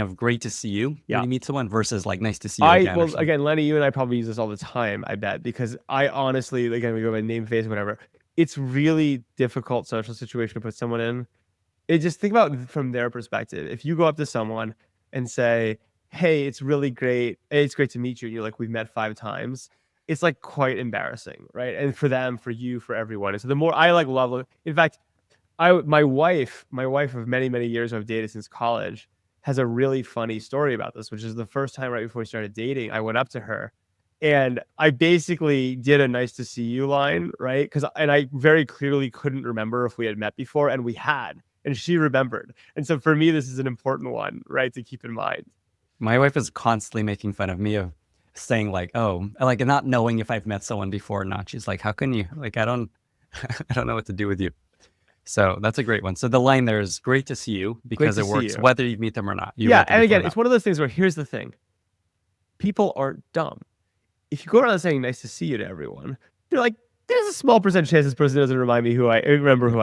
of great to see you when you meet someone versus like nice to see you again. Well, again, Lenny, you and I probably use this all the time, I bet, because I honestly, again, we go by name, face, whatever. It's really difficult social situation to put someone in. Just think about it from their perspective. If you go up to someone and say, hey, it's really great. Hey, it's great to meet you. And you're like, we've met 5 times. It's like quite embarrassing, right? And for them, for you, for everyone. And so the more I like love it. In fact, my wife of many, many years I've dated since college has a really funny story about this, which is the first time right before we started dating, I went up to her and I basically did a nice to see you line, right? And I very clearly couldn't remember if we had met before, and we had, and she remembered. And so for me, this is an important one, right, to keep in mind. My wife is constantly making fun of me of saying like, oh, like not knowing if I've met someone before or not. She's like, how can you? Like, I don't know what to do with you. So that's a great one. So the line there is great to see you because it works whether you meet them or not. And again, it's one of those things where here's the thing. People aren't dumb. If you go around saying nice to see you to everyone, you're like, there's a small percent chance this person doesn't remember who I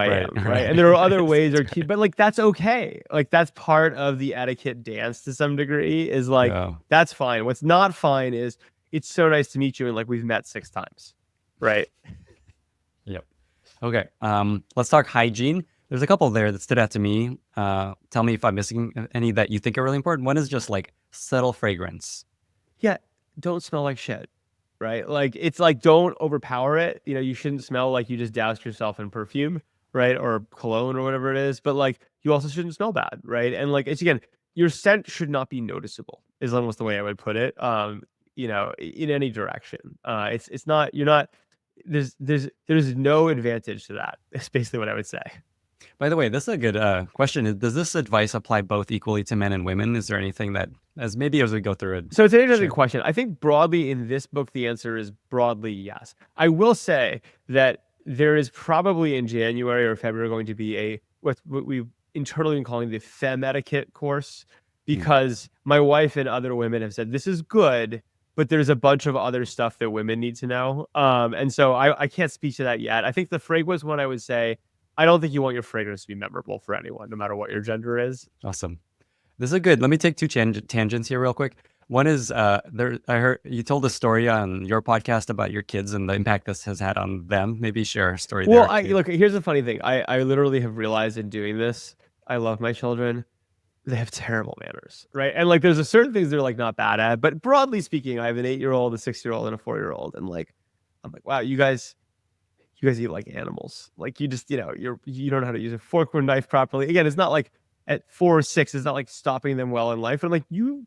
am, right? And there are other ways, but like that's okay. Like that's part of the etiquette dance to some degree. Is like that's fine. What's not fine is it's so nice to meet you and like we've met 6 times, right? Yep. Okay. Let's talk hygiene. There's a couple there that stood out to me. Tell me if I'm missing any that you think are really important. One is just like subtle fragrance. Yeah. Don't smell like shit. Right? Like, it's like, don't overpower it. You shouldn't smell like you just doused yourself in perfume, right? Or cologne or whatever it is. But like, you also shouldn't smell bad, right? And like, it's again, your scent should not be noticeable is almost the way I would put it. In any direction. It's not, you're not, there's no advantage to that. That's basically what I would say. By the way, this is a good question. Does this advice apply both equally to men and women? Is there anything that, as we go through it? So it's an interesting question. I think broadly in this book, the answer is broadly yes. I will say that there is probably in January or February going to be what we've internally been calling the femme etiquette course, because my wife and other women have said, this is good, but there's a bunch of other stuff that women need to know. And so I can't speak to that yet. I think the fragrance one, I would say, I don't think you want your fragrance to be memorable for anyone, no matter what your gender is. Awesome. This is good. Let me take 2 tangents here real quick. One is I heard you told a story on your podcast about your kids and the impact this has had on them. Maybe share a story there. Well, look, here's the funny thing. I literally have realized in doing this, I love my children. They have terrible manners, right? And like, there's a certain things they're like not bad at, but broadly speaking, I have an 8-year-old, a 6-year-old, and a 4-year-old. And like, I'm like, wow, you guys eat like animals. Like you just, you don't know how to use a fork or knife properly. Again, it's not like at 4 or 6, it's not like stopping them well in life. I'm like,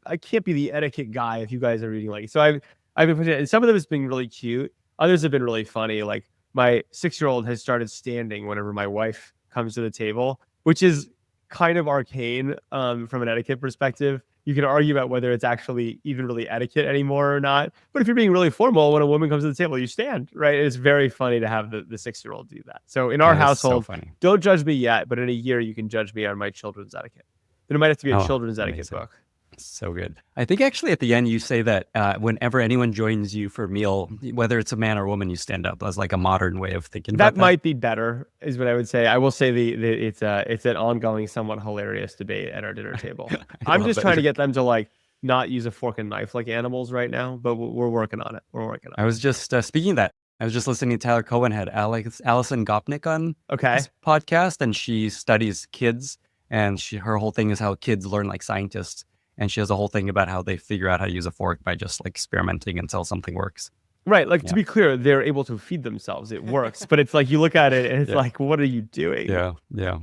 I can't be the etiquette guy if you guys are eating like, so I've been putting it, and some of them has been really cute. Others have been really funny. Like my 6-year-old has started standing whenever my wife comes to the table, which is kind of arcane from an etiquette perspective. You can argue about whether it's actually even really etiquette anymore or not. But if you're being really formal, when a woman comes to the table, you stand, right? It's very funny to have the 6-year-old do that. So in our household, don't judge me yet, but in a year, you can judge me on my children's etiquette. Then it might have to be a children's etiquette book. So good. I think actually at the end, you say that whenever anyone joins you for a meal, whether it's a man or woman, you stand up. That's like a modern way of thinking about that. That might be better, is what I would say. I will say it's an ongoing, somewhat hilarious debate at our dinner table. I'm just trying to get them to like not use a fork and knife like animals right now, but we're working on it. I was just, speaking of that, I was just listening to Tyler Cohen had Alison Gopnik on his podcast, and she studies kids, and her whole thing is how kids learn like scientists. And she has a whole thing about how they figure out how to use a fork by just like experimenting until something works. Right. Like, to be clear, they're able to feed themselves. It works. But it's like you look at it and it's like, what are you doing? Yeah.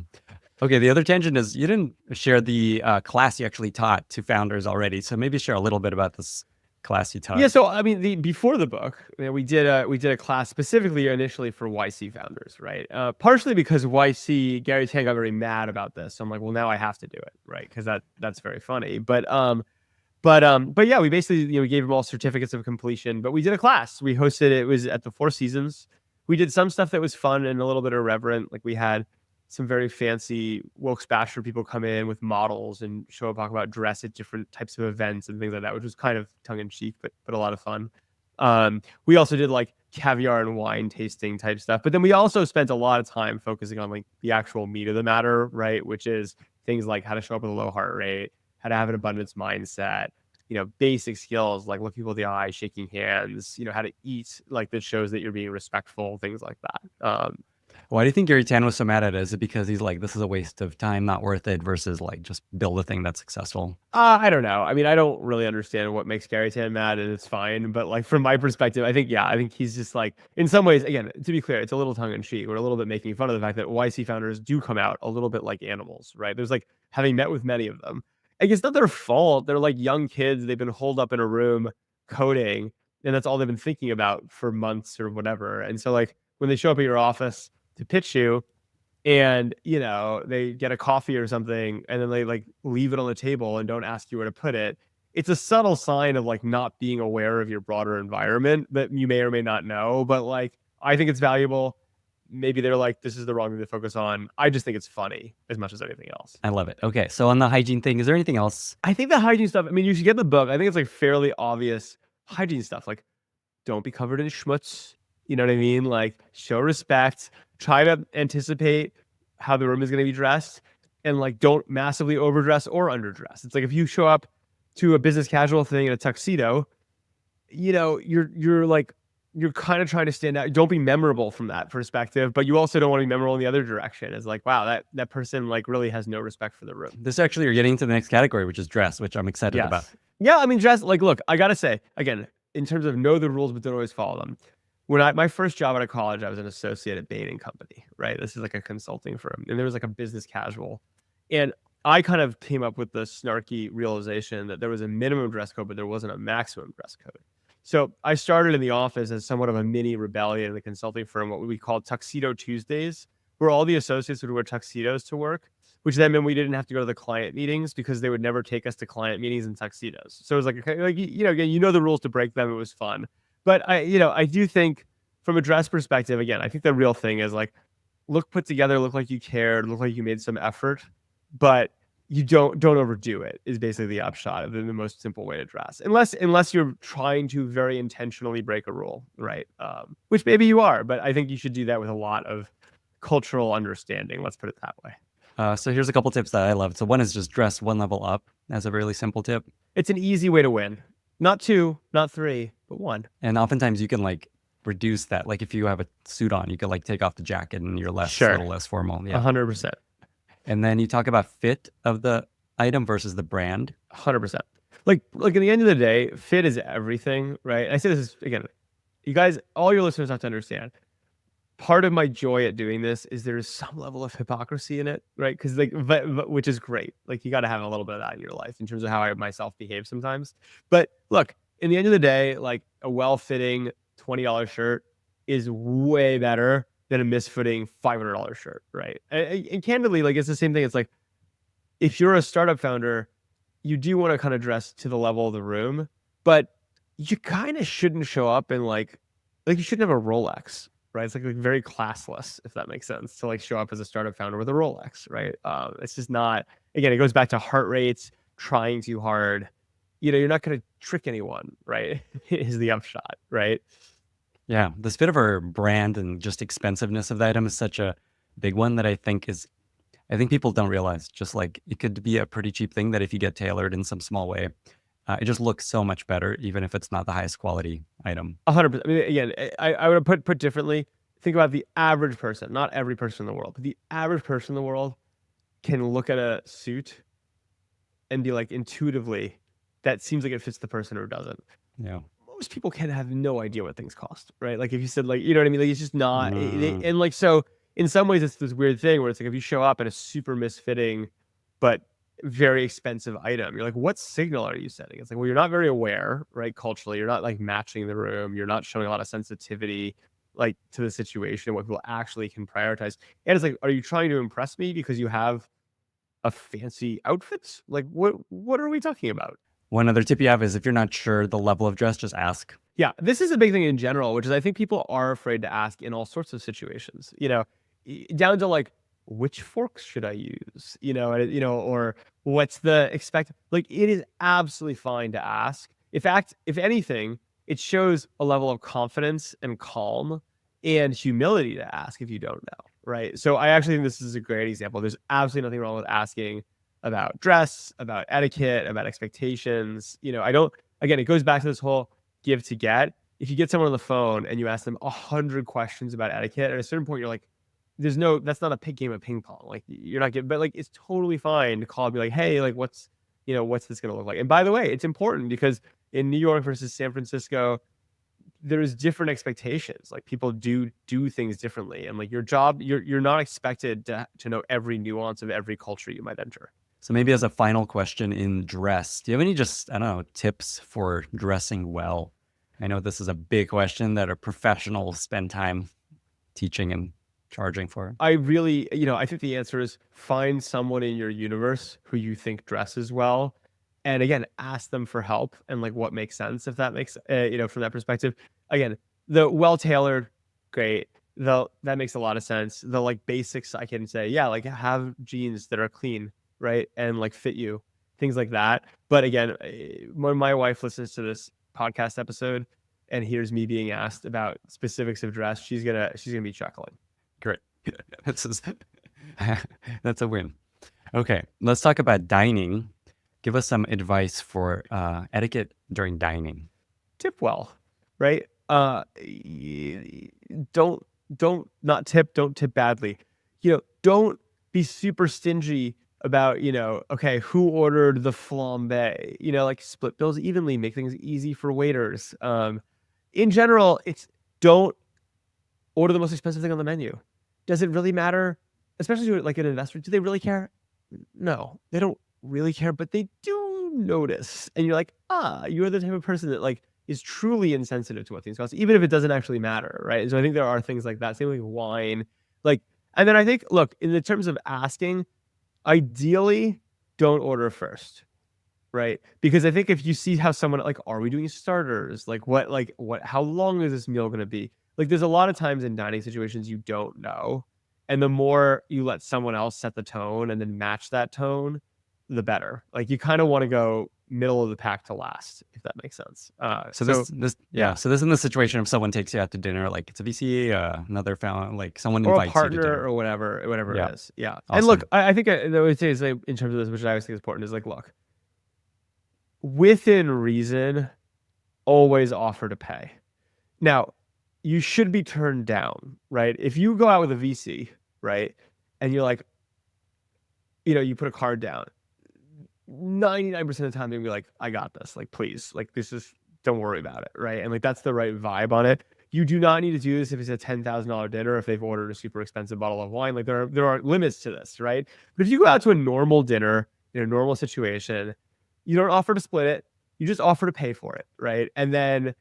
Okay. The other tangent is you didn't share the class you actually taught to founders already. So maybe share a little bit about this class you taught? Yeah, so I mean, before the book, we did a class specifically initially for YC founders, right? Partially because YC Gary Tan got very mad about this. So I'm like, well, now I have to do it, right? Because that's very funny. But yeah, we basically we gave them all certificates of completion. But we did a class. We hosted it. It was at the Four Seasons. We did some stuff that was fun and a little bit irreverent. Like we had some very fancy Wilkes-Barre people come in with models and show up, talk about dress at different types of events and things like that, which was kind of tongue in cheek, but a lot of fun. We also did like caviar and wine tasting type stuff, but then we also spent a lot of time focusing on like the actual meat of the matter, right? Which is things like how to show up with a low heart rate, how to have an abundance mindset, basic skills like look people in the eye, shaking hands, how to eat like that shows that you're being respectful, things like that. Why do you think Gary Tan was so mad at it? Is it because he's like, this is a waste of time, not worth it, versus like just build a thing that's successful? I don't know. I mean, I don't really understand what makes Gary Tan mad, and it's fine. But like from my perspective, I think he's just like, in some ways, again, to be clear, it's a little tongue in cheek. We're a little bit making fun of the fact that YC founders do come out a little bit like animals, right? There's like, having met with many of them, like it's not their fault. They're like young kids. They've been holed up in a room coding, and that's all they've been thinking about for months or whatever. And so like when they show up at your office to pitch you, and they get a coffee or something, and then they like leave it on the table and don't ask you where to put it, it's a subtle sign of like not being aware of your broader environment that you may or may not know. But like, I think it's valuable. Maybe they're like, this is the wrong thing to focus on. I just think it's funny as much as anything else. I love it. Okay, so on the hygiene thing, is there anything else? I think the hygiene stuff, I mean, you should get the book. I think it's like fairly obvious hygiene stuff. Like, don't be covered in schmutz. You know what I mean? Like, show respect. Try to anticipate how the room is going to be dressed, and like don't massively overdress or underdress. It's like if you show up to a business casual thing in a tuxedo, you're kind of trying to stand out. Don't be memorable from that perspective, but you also don't want to be memorable in the other direction. It's like, wow, that person like really has no respect for the room. This actually, you're getting into the next category, which is dress, which I'm excited about. Yeah, I mean, dress. Like, look, I gotta say again, in terms of know the rules but don't always follow them. When my first job out of college, I was an associate at Bain & Company, right? This is like a consulting firm. And there was like a business casual. And I kind of came up with the snarky realization that there was a minimum dress code, but there wasn't a maximum dress code. So I started in the office as somewhat of a mini rebellion in the consulting firm, what we called Tuxedo Tuesdays, where all the associates would wear tuxedos to work, which then meant we didn't have to go to the client meetings because they would never take us to client meetings in tuxedos. So it was like again, the rules to break them. It was fun. But I do think from a dress perspective, again, I think the real thing is like, look put together, look like you cared, look like you made some effort, but you don't overdo it is basically the upshot of the most simple way to dress. Unless you're trying to very intentionally break a rule, right? Which maybe you are, but I think you should do that with a lot of cultural understanding. Let's put it that way. So here's a couple tips that I love. So one is just dress one level up as a really simple tip. It's an easy way to win. Not 2, not 3, but 1. And oftentimes you can like reduce that. Like if you have a suit on, you can like take off the jacket and you're a little less formal. Yeah, 100%. And then you talk about fit of the item versus the brand. 100%. Like at the end of the day, fit is everything, right? I say this again, you guys, all your listeners have to understand. Part of my joy at doing this is there is some level of hypocrisy in it, right? Because which is great. Like you got to have a little bit of that in your life in terms of how I myself behave sometimes. But look, in the end of the day, like a well-fitting $20 shirt is way better than a misfitting $500 shirt, right? And candidly, like it's the same thing. It's like if you're a startup founder, you do want to kind of dress to the level of the room, but you kind of shouldn't show up in like you shouldn't have a Rolex. Right, it's like very classless, if that makes sense, to like show up as a startup founder with a Rolex, right? It's just not. Again, it goes back to heart rates, trying too hard. You're not going to trick anyone, right? Is the upshot, right? Yeah, the fit of our brand and just expensiveness of the item is such a big one that I think people don't realize. Just like it could be a pretty cheap thing that if you get tailored in some small way, it just looks so much better, even if it's not the highest quality item. 100%. I mean, again, I would put differently. Think about the average person, not every person in the world, but the average person in the world can look at a suit and be like, intuitively, that seems like it fits the person or doesn't. Yeah. Most people can have no idea what things cost, right? Like if you said like, you know what I mean? Like it's just not. And like, so in some ways it's this weird thing where it's like, if you show up in a super misfitting, but very expensive item. You're like, what signal are you sending? It's like, well, you're not very aware, right? Culturally, you're not like matching the room. You're not showing a lot of sensitivity like to the situation, what people actually can prioritize. And it's like, are you trying to impress me because you have a fancy outfit? Like, what are we talking about? One other tip you have is if you're not sure the level of dress, just ask. Yeah, this is a big thing in general, which is I think people are afraid to ask in all sorts of situations, down to like, which forks should I use? Or what's the expect? Like, it is absolutely fine to ask. In fact, if anything, it shows a level of confidence and calm and humility to ask if you don't know, right? So I actually think this is a great example. There's absolutely nothing wrong with asking about dress, about etiquette, about expectations. Again, it goes back to this whole give to get. If you get someone on the phone and you ask them 100 questions about etiquette, at a certain point, you're like, that's not a game of ping pong. Like, you're not getting, but like, it's totally fine to call and be like, hey, like, what's this going to look like? And by the way, it's important because in New York versus San Francisco, there's different expectations. Like, people do things differently. And like, your job, you're not expected to know every nuance of every culture you might enter. So maybe as a final question in dress, do you have any tips for dressing well? I know this is a big question that a professional spend time teaching and charging for. I really, I think the answer is find someone in your universe who you think dresses well. And again, ask them for help and like what makes sense, if that makes, from that perspective. Again, the well-tailored, great. That makes a lot of sense. The like basics, I can say, yeah, like have jeans that are clean, right? And like fit you, things like that. But again, when my wife listens to this podcast episode and hears me being asked about specifics of dress, she's gonna be chuckling. Great. That's a win. Okay, let's talk about dining. Give us some advice for etiquette during dining. Tip well, right? Don't not tip. Don't tip badly. Don't be super stingy about, okay, who ordered the flambe? Like split bills evenly, make things easy for waiters. In general, it's don't order the most expensive thing on the menu. Does it really matter? Especially to like an investor, do they really care? No, they don't really care, but they do notice. And you're like, you're the type of person that like is truly insensitive to what things cost, even if it doesn't actually matter, right? And so I think there are things like that. Same with wine, and then I think, look, in the terms of asking, ideally, don't order first, right? Because I think if you see how someone like, are we doing starters? How long is this meal going to be? Like, there's a lot of times in dining situations you don't know, and the more you let someone else set the tone and then match that tone, the better. Like, you kind of want to go middle of the pack to last, if that makes sense. So this is in the situation if someone takes you out to dinner, like it's a VC, another family, like someone or invites a partner you to dinner or whatever it is. Yeah. Awesome. And look, I think I would say is like, in terms of this, which I always think is important, is like, look, within reason, always offer to pay. Now, you should be turned down, right? If you go out with a VC, right, and you're like, you put a card down, 99% of the time they'll be like, I got this, like, please, like, don't worry about it, right? And like, that's the right vibe on it. You do not need to do this if it's a $10,000 dinner, if they've ordered a super expensive bottle of wine. Like, there are limits to this, right? But if you go out to a normal dinner in a normal situation, you don't offer to split it, you just offer to pay for it, right? And then,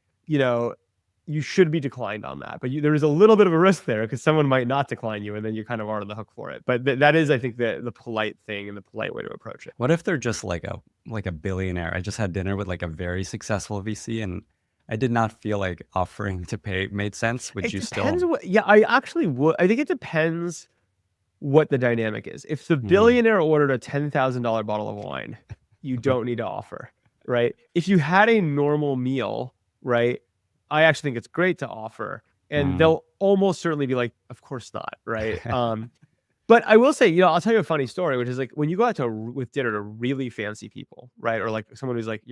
you should be declined on that. But there is a little bit of a risk there because someone might not decline you and then you kind of are on the hook for it. But that is, I think, the polite thing and the polite way to approach it. What if they're just like a billionaire? I just had dinner with like a very successful VC and I did not feel like offering to pay made sense. Would you still? I actually would. I think it depends what the dynamic is. If the billionaire ordered a $10,000 bottle of wine, you don't need to offer, right? If you had a normal meal, right, I actually think it's great to offer, and they'll almost certainly be like, of course not, right? But I will say, I'll tell you a funny story, which is like when you go out with dinner to really fancy people, right? Or like someone who's like,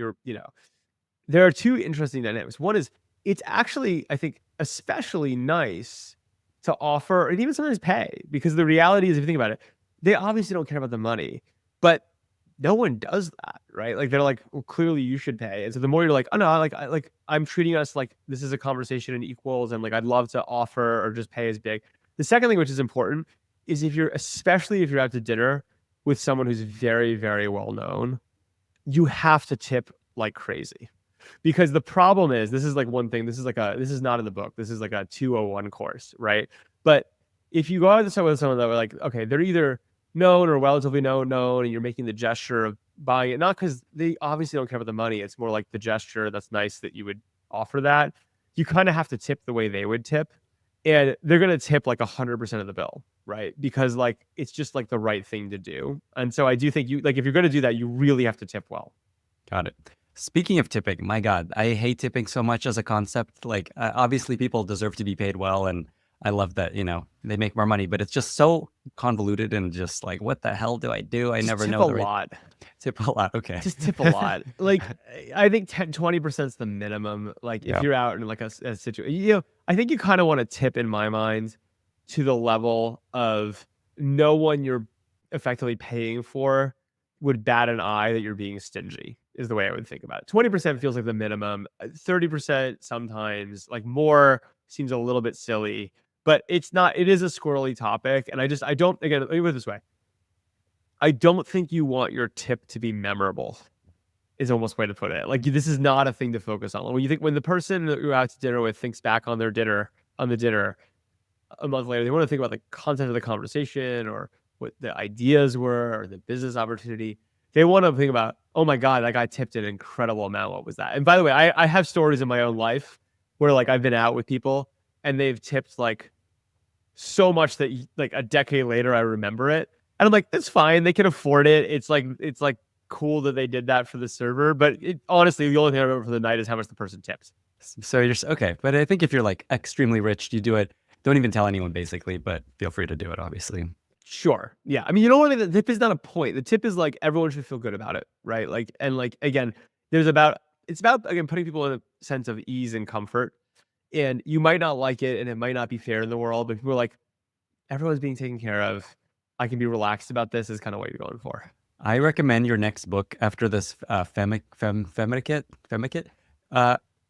there are two interesting dynamics. One is it's actually, I think, especially nice to offer and even sometimes pay, because the reality is, if you think about it, they obviously don't care about the money, but no one does that, right? Like, they're like, well, clearly you should pay. And so the more you're like, oh no, I'm treating us like this is a conversation in equals, and like I'd love to offer or just pay as big. The second thing, which is important, is especially if you're out to dinner with someone who's very, very well known, you have to tip like crazy. Because the problem is, this is like one thing, this is not in the book. This is like a 201 course, right? But if you go out with someone that were like, okay, they're either known or relatively known, and you're making the gesture of buying it, not because they obviously don't care about the money. It's more like the gesture that's nice that you would offer that. You kind of have to tip the way they would tip. And they're going to tip like 100% of the bill, right? Because like, it's just like the right thing to do. And so I do think if you're going to do that, you really have to tip well. Got it. Speaking of tipping, my God, I hate tipping so much as a concept. Like, obviously people deserve to be paid well, and I love that, they make more money, but it's just so convoluted and just like, what the hell do I do? I Just never tip know. a lot. Tip a lot. Okay. Just tip a lot. Like, I think 20% is the minimum. Like, if you're out in like a situation, I think you kind of want to tip, in my mind, to the level of no one you're effectively paying for would bat an eye that you're being stingy, is the way I would think about it. 20% feels like the minimum. 30% sometimes, like more, seems a little bit silly, but it's not. It is a squirrely topic, and I don't. Again, let me put it this way. I don't think you want your tip to be memorable, is almost a way to put it. Like, this is not a thing to focus on. When the person that you're out to dinner with thinks back on the dinner a month later, they want to think about the content of the conversation or what the ideas were or the business opportunity. They want to think about, oh my God, that guy tipped an incredible amount. What was that? And by the way, I have stories in my own life where like I've been out with people and they've tipped like so much that like a decade later I remember it. And I'm like, that's fine. They can afford it. It's like cool that they did that for the server. But honestly, the only thing I remember for the night is how much the person tips. So you're okay. But I think if you're like extremely rich, you do it. Don't even tell anyone, basically, but feel free to do it, obviously. Sure. Yeah. I mean, you know what? The tip is not a point. The tip is like everyone should feel good about it, right? Like, and like, again, it's about, again, putting people in a sense of ease and comfort. And you might not like it and it might not be fair in the world, but people are like, everyone's being taken care of. I can be relaxed about this, is kind of what you're going for. I recommend your next book after this Femikit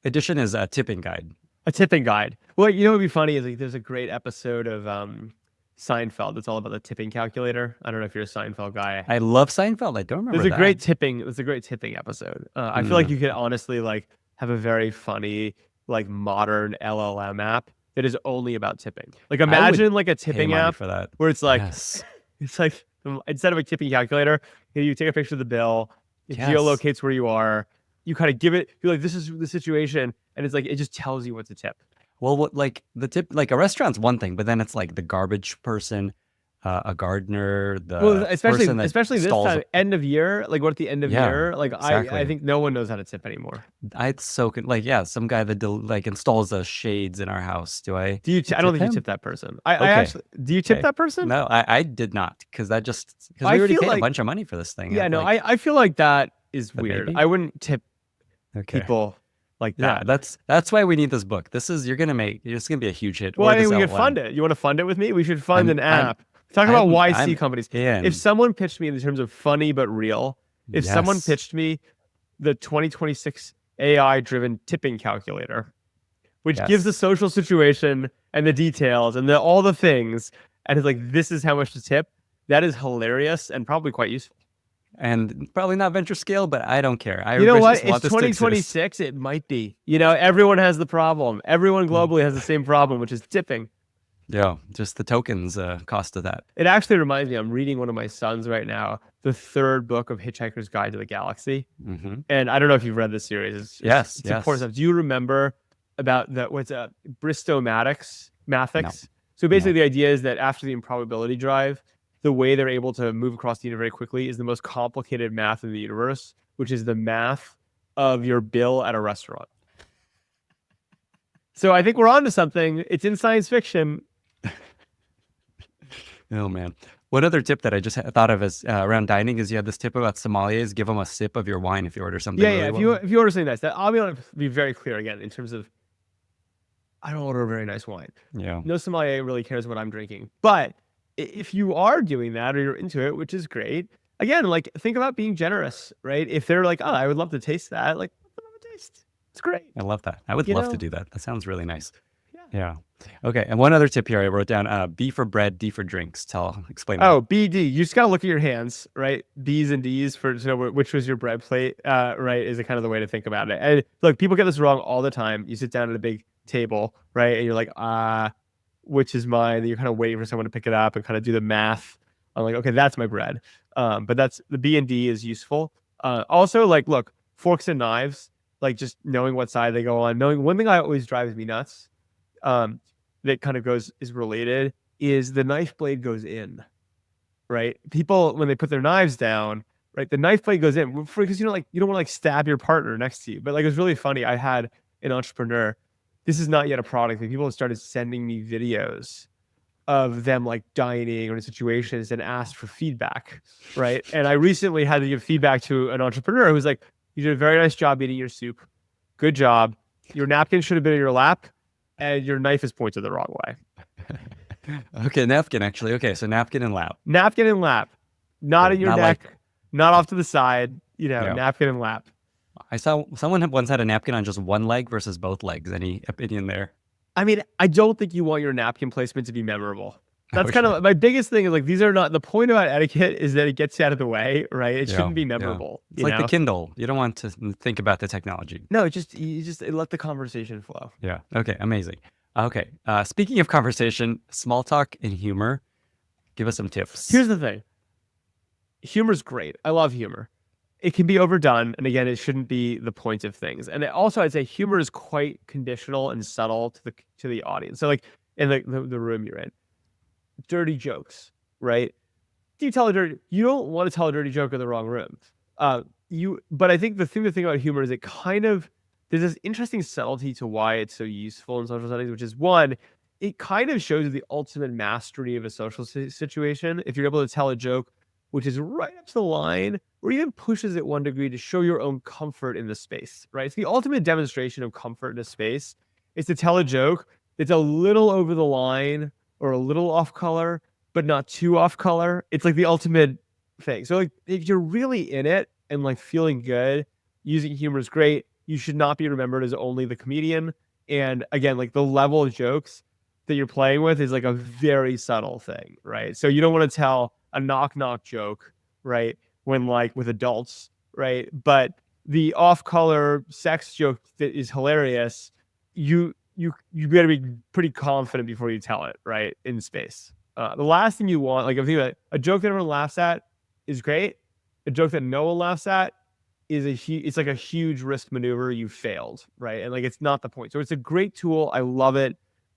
edition is a tipping guide. A tipping guide. Well, you know what would be funny is like there's a great episode of Seinfeld that's all about the tipping calculator. I don't know if you're a Seinfeld guy. I love Seinfeld. I don't remember There's a that. great tipping episode. I feel like you could honestly like have a very funny like modern LLM app that is only about tipping. Like imagine like a tipping app for that. where it's like Yes. it's like instead of a tipping calculator, you take a picture of the bill, it geolocates where you are, you kind of give it, you're like, this is the situation, and it's like it just tells you what to tip. Well, what like the tip, like a restaurant's one thing, but then it's like the garbage person, a gardener, especially this stalls time, end of year, like what at the end of year, like exactly. I think no one knows how to tip anymore. It's so like some guy that like installs the shades in our house. Do I? I don't think you tip that person. I actually, do you tip that person? No, I did not, because we already paid a bunch of money for this thing. Yeah, I feel like that is weird. Maybe? I wouldn't tip people like that. Yeah, that's why we need this book. It's gonna be a huge hit. Well, I mean, we could fund it. You want to fund it with me? We should fund an app. Talk about YC companies. If someone pitched me in terms of funny but real, if someone pitched me the 2026 AI-driven tipping calculator, which gives the social situation and the details and all the things, and it's like, this is how much to tip, that is hilarious and probably quite useful. And probably not venture scale, but I don't care. You know what? It's 2026. It might be. Everyone has the problem. Everyone globally has the same problem, which is tipping. Yeah, just the tokens cost of that. It actually reminds me, I'm reading one of my sons right now, the third book of Hitchhiker's Guide to the Galaxy. Mm-hmm. And I don't know if you've read this series. It's important stuff. Do you remember about Bristow-Mathix? No. So basically the idea is that after the improbability drive, the way they're able to move across the universe very quickly is the most complicated math in the universe, which is the math of your bill at a restaurant. So I think we're on to something. It's in science fiction. Oh, man. One other tip that I just thought of is around dining is you have this tip about sommeliers. Give them a sip of your wine if you order something. If you order something nice, I'll be very clear again in terms of I don't order a very nice wine. Yeah. No sommelier really cares what I'm drinking. But if you are doing that or you're into it, which is great, again, like think about being generous, right? If they're like, oh, I would love to taste that, like, let them have a taste. It's great. I love that. I would love to do that. That sounds really nice. Yeah. Yeah. Okay. And one other tip here I wrote down, B for bread, D for drinks. Explain that. Oh, BD. You just got to look at your hands, right? B's and D's for which was your bread plate, right? Is kind of the way to think about it. And look, people get this wrong all the time. You sit down at a big table, right? And you're like, which is mine? And you're kind of waiting for someone to pick it up and kind of do the math. I'm like, okay, that's my bread. But that's the B and D is useful. Also, like, look, forks and knives, like just knowing what side they go on. Knowing one thing I always drives me nuts. That kind of is related is the knife blade goes in, right? People, when they put their knives down, right, the knife blade goes in because you don't want to like stab your partner next to you. But like, it was really funny. I had an entrepreneur. This is not yet a product, but people started sending me videos of them like dining or in situations and asked for feedback, right? And I recently had to give feedback to an entrepreneur who was like, you did a very nice job eating your soup. Good job. Your napkin should have been in your lap. And your knife is pointed the wrong way. Okay, napkin actually. Okay, so napkin and lap. Napkin and lap. Not in your not neck, like... not off to the side, napkin and lap. I saw someone once had a napkin on just one leg versus both legs. Any opinion there? I mean, I don't think you want your napkin placement to be memorable. That's kind of my biggest thing is like, these are not, the point about etiquette is that it gets you out of the way, right? It shouldn't be memorable. It's like the Kindle. You don't want to think about the technology. No, you just let the conversation flow. Yeah. Okay. Amazing. Okay. Speaking of conversation, small talk and humor, give us some tips. Here's the thing. Humor's great. I love humor. It can be overdone. And again, it shouldn't be the point of things. And also I'd say humor is quite conditional and subtle to the audience. So like in the room you're in. Dirty jokes, right? You don't want to tell a dirty joke in the wrong room. But I think the thing to think about humor is there's this interesting subtlety to why it's so useful in social settings, which is one, it kind of shows the ultimate mastery of a social situation. If you're able to tell a joke, which is right up to the line, or even pushes it one degree to show your own comfort in the space, right? It's the ultimate demonstration of comfort in a space is to tell a joke that's a little over the line or a little off color, but not too off color. It's like the ultimate thing. So like if you're really in it and like feeling good, using humor is great. You should not be remembered as only the comedian. And again, like the level of jokes that you're playing with is like a very subtle thing, right? So you don't want to tell a knock joke, right? When like with adults, right? But the off color sex joke that is hilarious, you got to be pretty confident before you tell it, right? In space. The last thing you want, like if you think about it, a joke that everyone laughs at is great. A joke that no one laughs at is it's like a huge risk maneuver. You failed, right? And like it's not the point. So it's a great tool. I love it.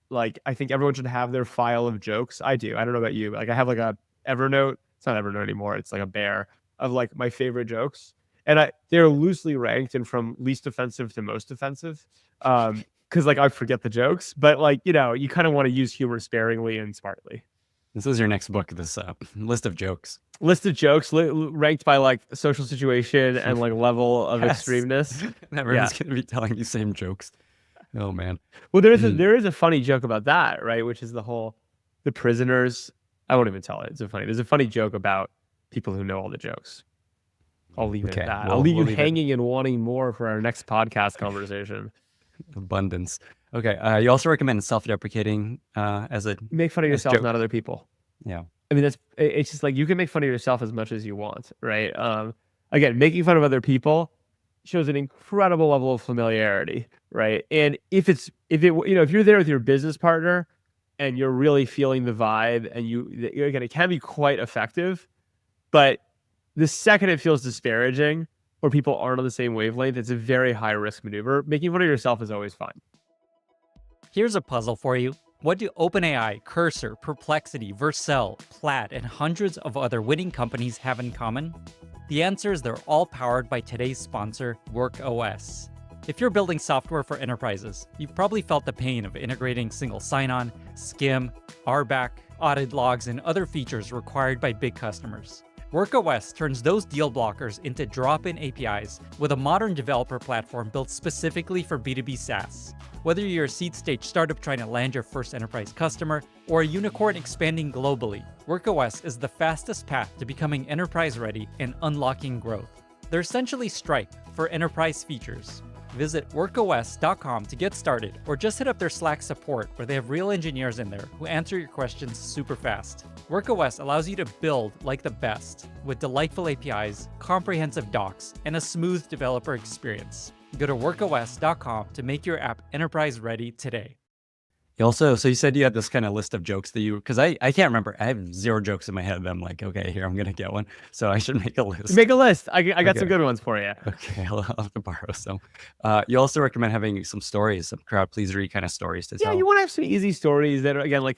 Like I think everyone should have their file of jokes. I do. I don't know about you, but like I have like a Evernote. It's not Evernote anymore. It's like a bear of like my favorite jokes, and they're loosely ranked and from least offensive to most offensive. Because like I forget the jokes, but like you kind of want to use humor sparingly and smartly. This is your next book. This list of jokes. List of jokes ranked by like social situation and like level of extremeness. Everyone's gonna be telling the same jokes. Oh man. Well, there is a funny joke about that, right? Which is the prisoners. I won't even tell it. There's a funny joke about people who know all the jokes. I'll leave it at that. I'll leave you hanging and wanting more for our next podcast conversation. Abundance. Okay. You also recommend self-deprecating make fun of yourself, joke. Not other people. Yeah. I mean, it's just like you can make fun of yourself as much as you want, right? Again, making fun of other people shows an incredible level of familiarity, right? And if you're there with your business partner and you're really feeling the vibe, and again, it can be quite effective, but the second it feels disparaging or people aren't on the same wavelength, it's a very high risk maneuver. Making fun of yourself is always fine. Here's a puzzle for you. What do OpenAI, Cursor, Perplexity, Vercel, Plaid, and hundreds of other winning companies have in common? The answer is they're all powered by today's sponsor, WorkOS. If you're building software for enterprises, you've probably felt the pain of integrating single sign-on, SCIM, RBAC, audit logs, and other features required by big customers. WorkOS turns those deal blockers into drop-in APIs with a modern developer platform built specifically for B2B SaaS. Whether you're a seed-stage startup trying to land your first enterprise customer or a unicorn expanding globally, WorkOS is the fastest path to becoming enterprise-ready and unlocking growth. They're essentially Stripe for enterprise features. Visit workos.com to get started, or just hit up their Slack support where they have real engineers in there who answer your questions super fast. WorkOS allows you to build like the best with delightful APIs, comprehensive docs, and a smooth developer experience. Go to workos.com to make your app enterprise ready today. So you said you had this kind of list of jokes that because I can't remember. I have 0 jokes in my head. I'm like, okay, here, I'm going to get one. So I should make a list. Make a list. I got some good ones for you. Okay, I'll have to borrow some. You also recommend having some stories, some crowd pleasery kind of stories to tell. Yeah, you want to have some easy stories that are, again, like,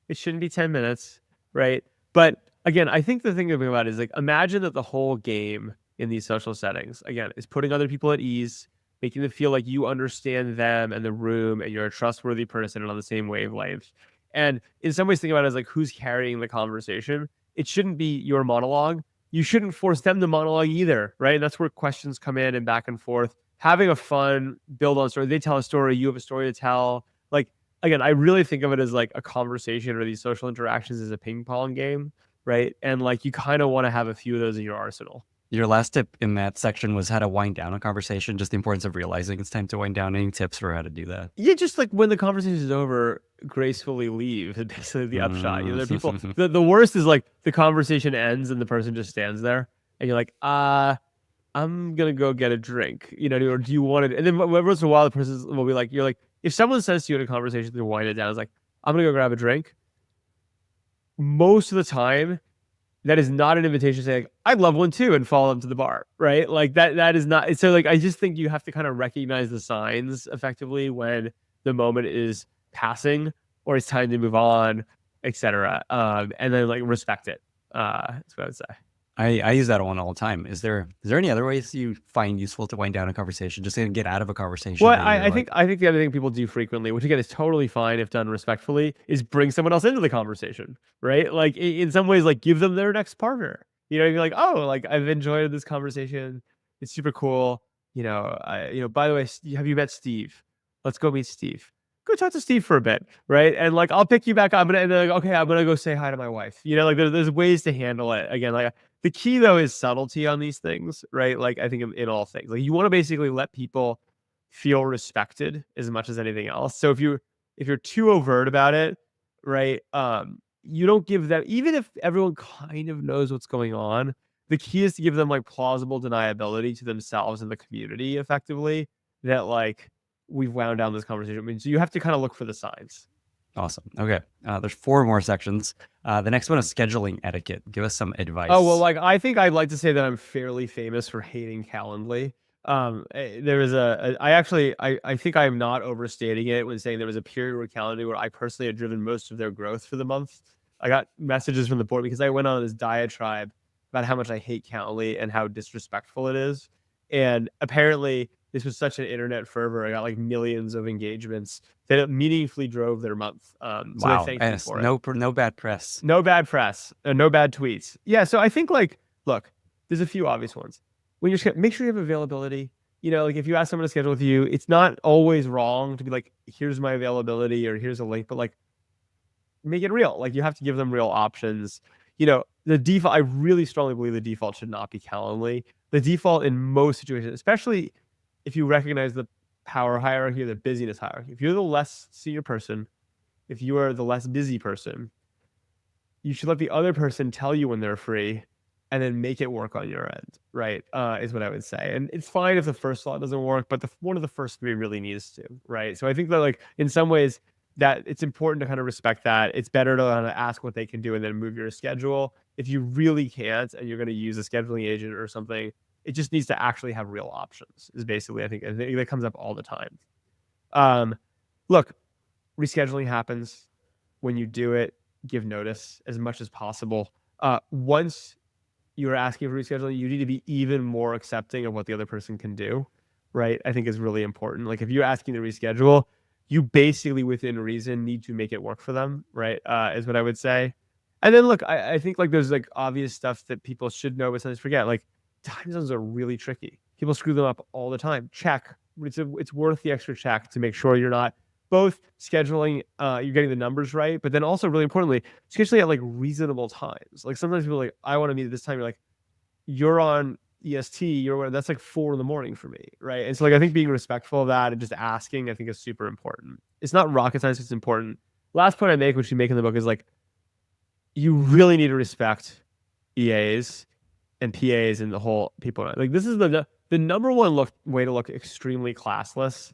it shouldn't be 10 minutes, right? But again, I think the thing about it is, like, imagine that the whole game in these social settings, again, is putting other people at ease, making them feel like you understand them and the room and you're a trustworthy person and on the same wavelength. And in some ways, think about it as like, who's carrying the conversation. It shouldn't be your monologue. You shouldn't force them to monologue either, right? And that's where questions come in and back and forth. Having a fun build on story. They tell a story, you have a story to tell. Like, again, I really think of it as like a conversation, or these social interactions as a ping pong game, right? And like, you kind of want to have a few of those in your arsenal. Your last tip in that section was how to wind down a conversation, just the importance of realizing it's time to wind down. Any tips for how to do that? Yeah, just like when the conversation is over, gracefully leave. It's basically the upshot. You know, there are people, the worst is like the conversation ends and the person just stands there and you're like, I'm going to go get a drink, you know, or do you want it? And then every once in a while, the person will be like, you're like, if someone says to you in a conversation, they wind it down, it's like, I'm going to go grab a drink. Most of the time, that is not an invitation to say, like, I'd love one too, and follow them to the bar, right? Like that is not. So like, I just think you have to kind of recognize the signs effectively when the moment is passing or it's time to move on, etc. And then like respect it. That's what I would say. I use that one all the time. Is there any other ways you find useful to wind down a conversation, just to get out of a conversation? Well, I think the other thing people do frequently, which again is totally fine if done respectfully, is bring someone else into the conversation, right? Like in some ways, like give them their next partner. You know, you're like, oh, like I've enjoyed this conversation. It's super cool. You know, by the way, have you met Steve? Let's go meet Steve. Go talk to Steve for a bit, right? And like, I'll pick you back up. And then like, okay, I'm gonna go say hi to my wife. You know, like there's ways to handle it. Again, like the key though is subtlety on these things, right? Like I think in all things, like you want to basically let people feel respected as much as anything else. So if you're too overt about it, right? You don't give them, even if everyone kind of knows what's going on, the key is to give them like plausible deniability to themselves and the community effectively that like, we've wound down this conversation. I mean, so you have to kind of look for the signs. Awesome. Okay. There's 4 more sections. The next one is scheduling etiquette. Give us some advice. Oh, well, like, I think I'd like to say that I'm fairly famous for hating Calendly. There was I think I'm not overstating it when saying there was a period where Calendly where I personally had driven most of their growth for the month. I got messages from the board because I went on this diatribe about how much I hate Calendly and how disrespectful it is. And apparently this was such an internet fervor. I got like millions of engagements that it meaningfully drove their month. So wow. they thanked me for it. No bad press. No bad press. No bad tweets. Yeah. So I think like, look, there's a few obvious ones. When you're make sure you have availability. You know, like if you ask someone to schedule with you, it's not always wrong to be like, here's my availability or here's a link, but like make it real. Like you have to give them real options. You know, the default, I really strongly believe the default should not be Calendly. The default in most situations, especially if you recognize the power hierarchy or the busyness hierarchy, if you're the less senior person, if you are the less busy person, you should let the other person tell you when they're free and then make it work on your end, right? Is what I would say. And it's fine if the first slot doesn't work, but one of the first 3 really needs to, right? So I think that like in some ways that it's important to kind of respect that. It's better to kind of ask what they can do and then move your schedule. If you really can't and you're going to use a scheduling agent or something, it just needs to actually have real options is basically, I think that comes up all the time. Look, rescheduling happens. When you do it, give notice as much as possible. Once you're asking for rescheduling, you need to be even more accepting of what the other person can do, right? I think is really important. Like if you're asking to reschedule, you basically within reason need to make it work for them, right? Is what I would say. And then look, I think like there's like obvious stuff that people should know but sometimes forget. Like time zones are really tricky. People screw them up all the time. Check. It's worth the extra check to make sure you're not both scheduling, you're getting the numbers right, but then also really importantly, scheduling at like reasonable times. Like sometimes people are like, I want to meet at this time. You're like, you're on EST, that's like 4 a.m. for me, right? And so like I think being respectful of that and just asking, I think is super important. It's not rocket science, it's important. Last point I make, which we make in the book, is like you really need to respect EAs and PAs and the whole people. Like this is the number one way to look extremely classless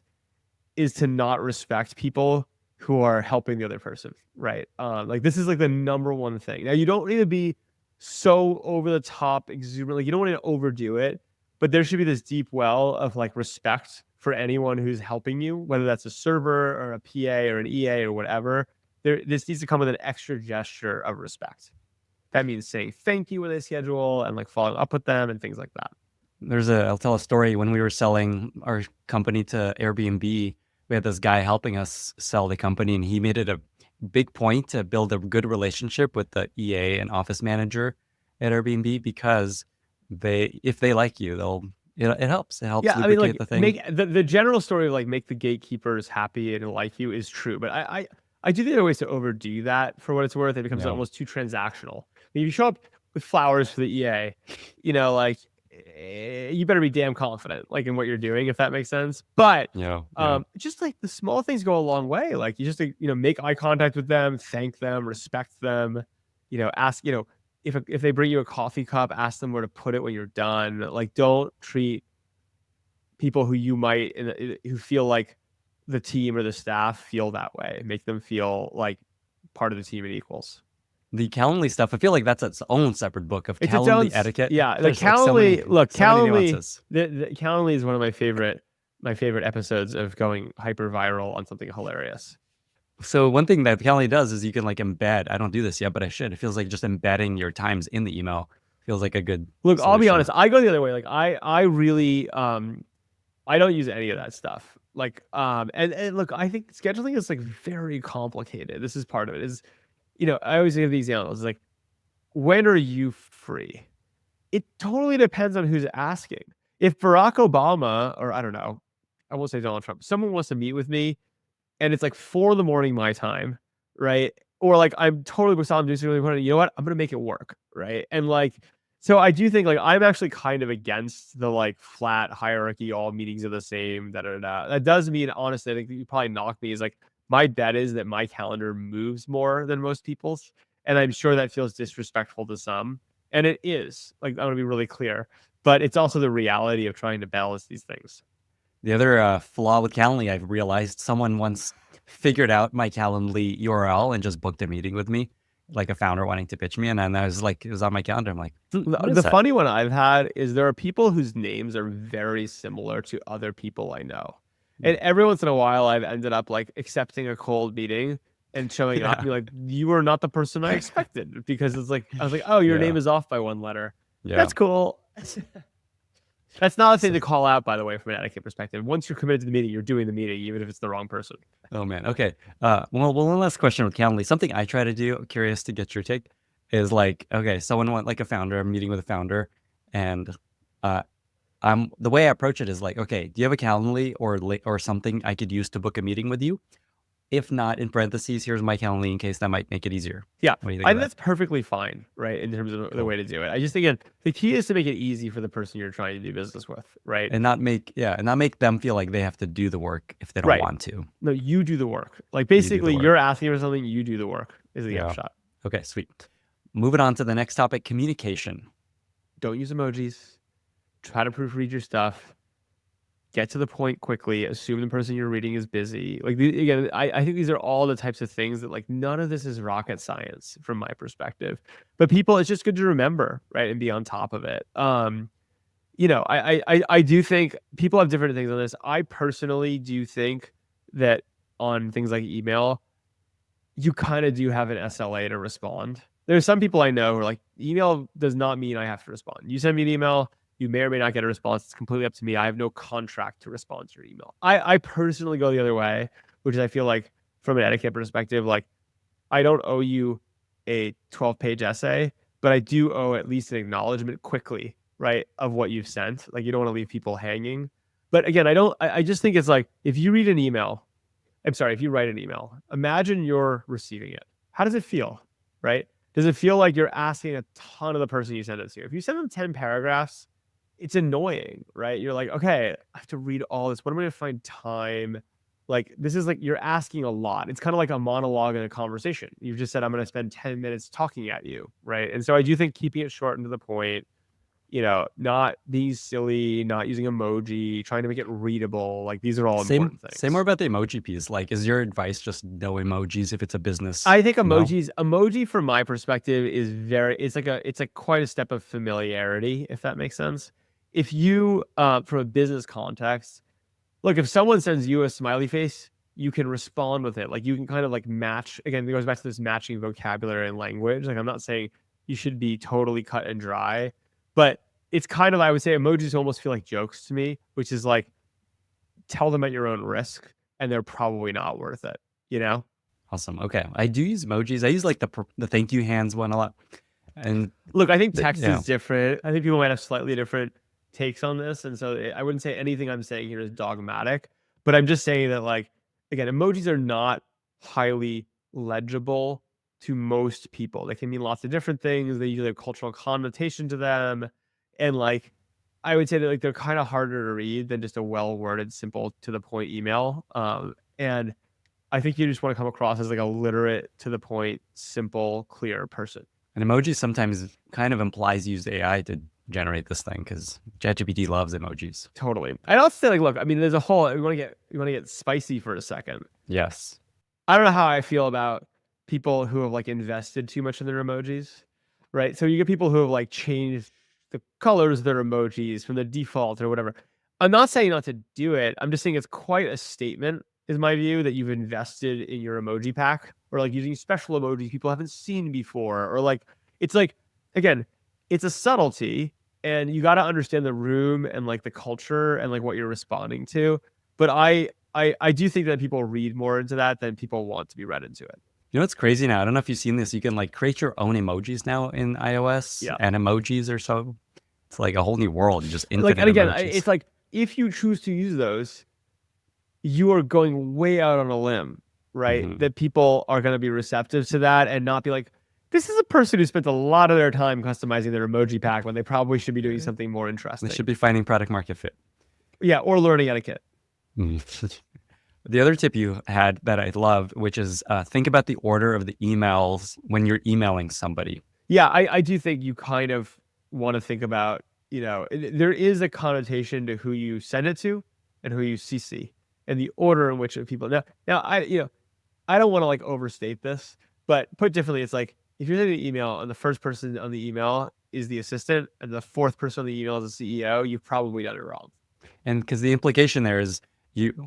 is to not respect people who are helping the other person, right? Like this is like the number one thing. Now you don't need to be so over the top, exuberant. Like you don't want to overdo it, but there should be this deep well of like respect for anyone who's helping you, whether that's a server or a PA or an EA or whatever. This needs to come with an extra gesture of respect. That means saying thank you when they schedule and like following up with them and things like that. I'll tell a story. When we were selling our company to Airbnb, we had this guy helping us sell the company, and he made it a big point to build a good relationship with the EA and office manager at Airbnb, because if they like you, it helps. It helps lubricate the thing. The general story of like make the gatekeepers happy and like you is true, but I do think there are ways to overdo that for what it's worth. It becomes almost too transactional. If you show up with flowers for the EA, like you better be damn confident like in what you're doing, if that makes sense. But just like the small things go a long way. Like you just make eye contact with them, thank them, respect them, ask, if they bring you a coffee cup, ask them where to put it when you're done. Like don't treat people who feel like the team or the staff feel that way. Make them feel like part of the team and equals. The Calendly stuff, I feel like that's its own separate book of Calendly etiquette. Yeah, the Calendly, the Calendly is one of my favorite episodes of going hyper viral on something hilarious. So one thing that Calendly does is you can like embed. I don't do this yet, but I should. It feels like just embedding your times in the email feels like a good solution. I'll be honest. I go the other way. Like I really I don't use any of that stuff. Like and look, I think scheduling is like very complicated. This is part of it. I always give these examples. Like, when are you free? It totally depends on who's asking. If Barack Obama, or I don't know, I won't say Donald Trump, someone wants to meet with me and it's like 4 a.m. my time, right? Or like I'm totally booked on doing something really important. You know what? I'm gonna make it work, right? And like, so I do think like I'm actually kind of against the like flat hierarchy, all meetings are the same. That does mean, honestly, I think you probably knock me is like, my bet is that my calendar moves more than most people's, and I'm sure that feels disrespectful to some, and it is. Like, I want to be really clear, but it's also the reality of trying to balance these things. The other flaw with Calendly, I've realized, someone once figured out my Calendly URL and just booked a meeting with me, like a founder wanting to pitch me, and then I was like, it was on my calendar. I'm like, the funny one I've had is there are people whose names are very similar to other people I know. And every once in a while, I've ended up like accepting a cold meeting and showing up and be like, you are not the person I expected, because it's like, I was like, oh, your name is off by 1 letter. Yeah. That's cool. That's not a thing to call out, by the way, from an etiquette perspective. Once you're committed to the meeting, you're doing the meeting, even if it's the wrong person. Oh man. Okay. Well, one last question with Calendly. Something I try to do, I'm curious to get your take, is like, okay, someone want like I'm meeting with a founder, and the way I approach it is like, okay, do you have a Calendly or something I could use to book a meeting with you? If not, in parentheses, here's my Calendly in case that might make it easier. Yeah, I think that's perfectly fine, right? In terms of the way to do it. I just think, again, the key is to make it easy for the person you're trying to do business with, right? And not make them feel like they have to do the work if they don't want to. No, you do the work. Like basically, you're asking for something, you do the work is the upshot. Okay, sweet. Moving on to the next topic, communication. Don't use emojis. Try to proofread your stuff. Get to the point quickly. Assume the person you're reading is busy. Like, again, I think these are all the types of things that, like, none of this is rocket science from my perspective. But people, it's just good to remember, right, and be on top of it. I do think people have different things on this. I personally do think that on things like email, you kind of do have an SLA to respond. There's some people I know who are like, email does not mean I have to respond. You send me an email, you may or may not get a response. It's completely up to me. I have no contract to respond to your email. I personally go the other way, which is I feel like from an etiquette perspective, like I don't owe you a 12-page essay, but I do owe at least an acknowledgement quickly, right, of what you've sent. Like you don't want to leave people hanging. But again, I just think it's like, if you write an email, imagine you're receiving it. How does it feel, right? Does it feel like you're asking a ton of the person you send it to? If you send them 10 paragraphs, it's annoying, right? You're like, okay, I have to read all this. When am I going to find time? Like, this is like, you're asking a lot. It's kind of like a monologue in a conversation. You just said, I'm going to spend 10 minutes talking at you, right? And so I do think keeping it short and to the point, not being silly, not using emoji, trying to make it readable. Like, these are all important things. Say more about the emoji piece. Like, is your advice just no emojis if it's a business? I think emoji from my perspective is it's like quite a step of familiarity, if that makes sense. If you, from a business context, look, if someone sends you a smiley face, you can respond with it. Like, you can kind of like match. Again, it goes back to this matching vocabulary and language. Like, I'm not saying you should be totally cut and dry, but it's kind of, I would say emojis almost feel like jokes to me, which is like, tell them at your own risk, and they're probably not worth it, Awesome. Okay. I do use emojis. I use like the thank you hands one a lot. And look, I think text is different. I think people might have slightly different takes on this. And so I wouldn't say anything I'm saying here is dogmatic, but I'm just saying that, like, again, emojis are not highly legible to most people. They can mean lots of different things. They usually have cultural connotation to them. And like, I would say that like they're kind of harder to read than just a well-worded, simple, to the point email. And I think you just want to come across as like a literate, to the point, simple, clear person. And emoji sometimes kind of implies use AI to generate this thing, because ChatGPT loves emojis. Totally. I'd also say, like, look, I mean, there's a whole, you want to get spicy for a second. Yes. I don't know how I feel about people who have like invested too much in their emojis, right? So you get people who have like changed the colors of their emojis from the default or whatever. I'm not saying not to do it. I'm just saying it's quite a statement, is my view, that you've invested in your emoji pack, or like using special emojis people haven't seen before, or like, it's like, again, it's a subtlety, and you got to understand the room and like the culture and like what you're responding to. But I do think that people read more into that than people want to be read into it. You know what's crazy now? I don't know if you've seen this. You can like create your own emojis now in iOS, and emojis or so. It's like a whole new world. You just infinite and again, emojis. it's like, if you choose to use those, you are going way out on a limb, right? Mm-hmm. That people are going to be receptive to that and not be like, this is a person who spent a lot of their time customizing their emoji pack when they probably should be doing something more interesting. They should be finding product market fit. Yeah, or learning etiquette. The other tip you had that I love, which is think about the order of the emails when you're emailing somebody. Yeah, I do think you kind of want to think about, there is a connotation to who you send it to and who you CC, and the order in which people. Now I don't want to like overstate this, but put differently, it's like, if you're sending an email and the first person on the email is the assistant and the fourth person on the email is the CEO, you've probably done it wrong. And because the implication there is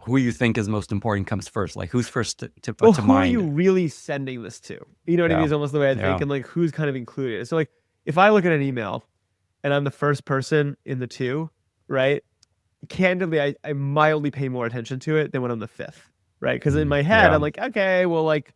who you think is most important comes first. Like, who's first to who mind? Are you really sending this to? You know what I mean? Is almost the way I think, and like who's kind of included. So like, if I look at an email and I'm the first person in the two, right? Candidly, I mildly pay more attention to it than when I'm the fifth, right? Because in my head, I'm like, okay, well, like,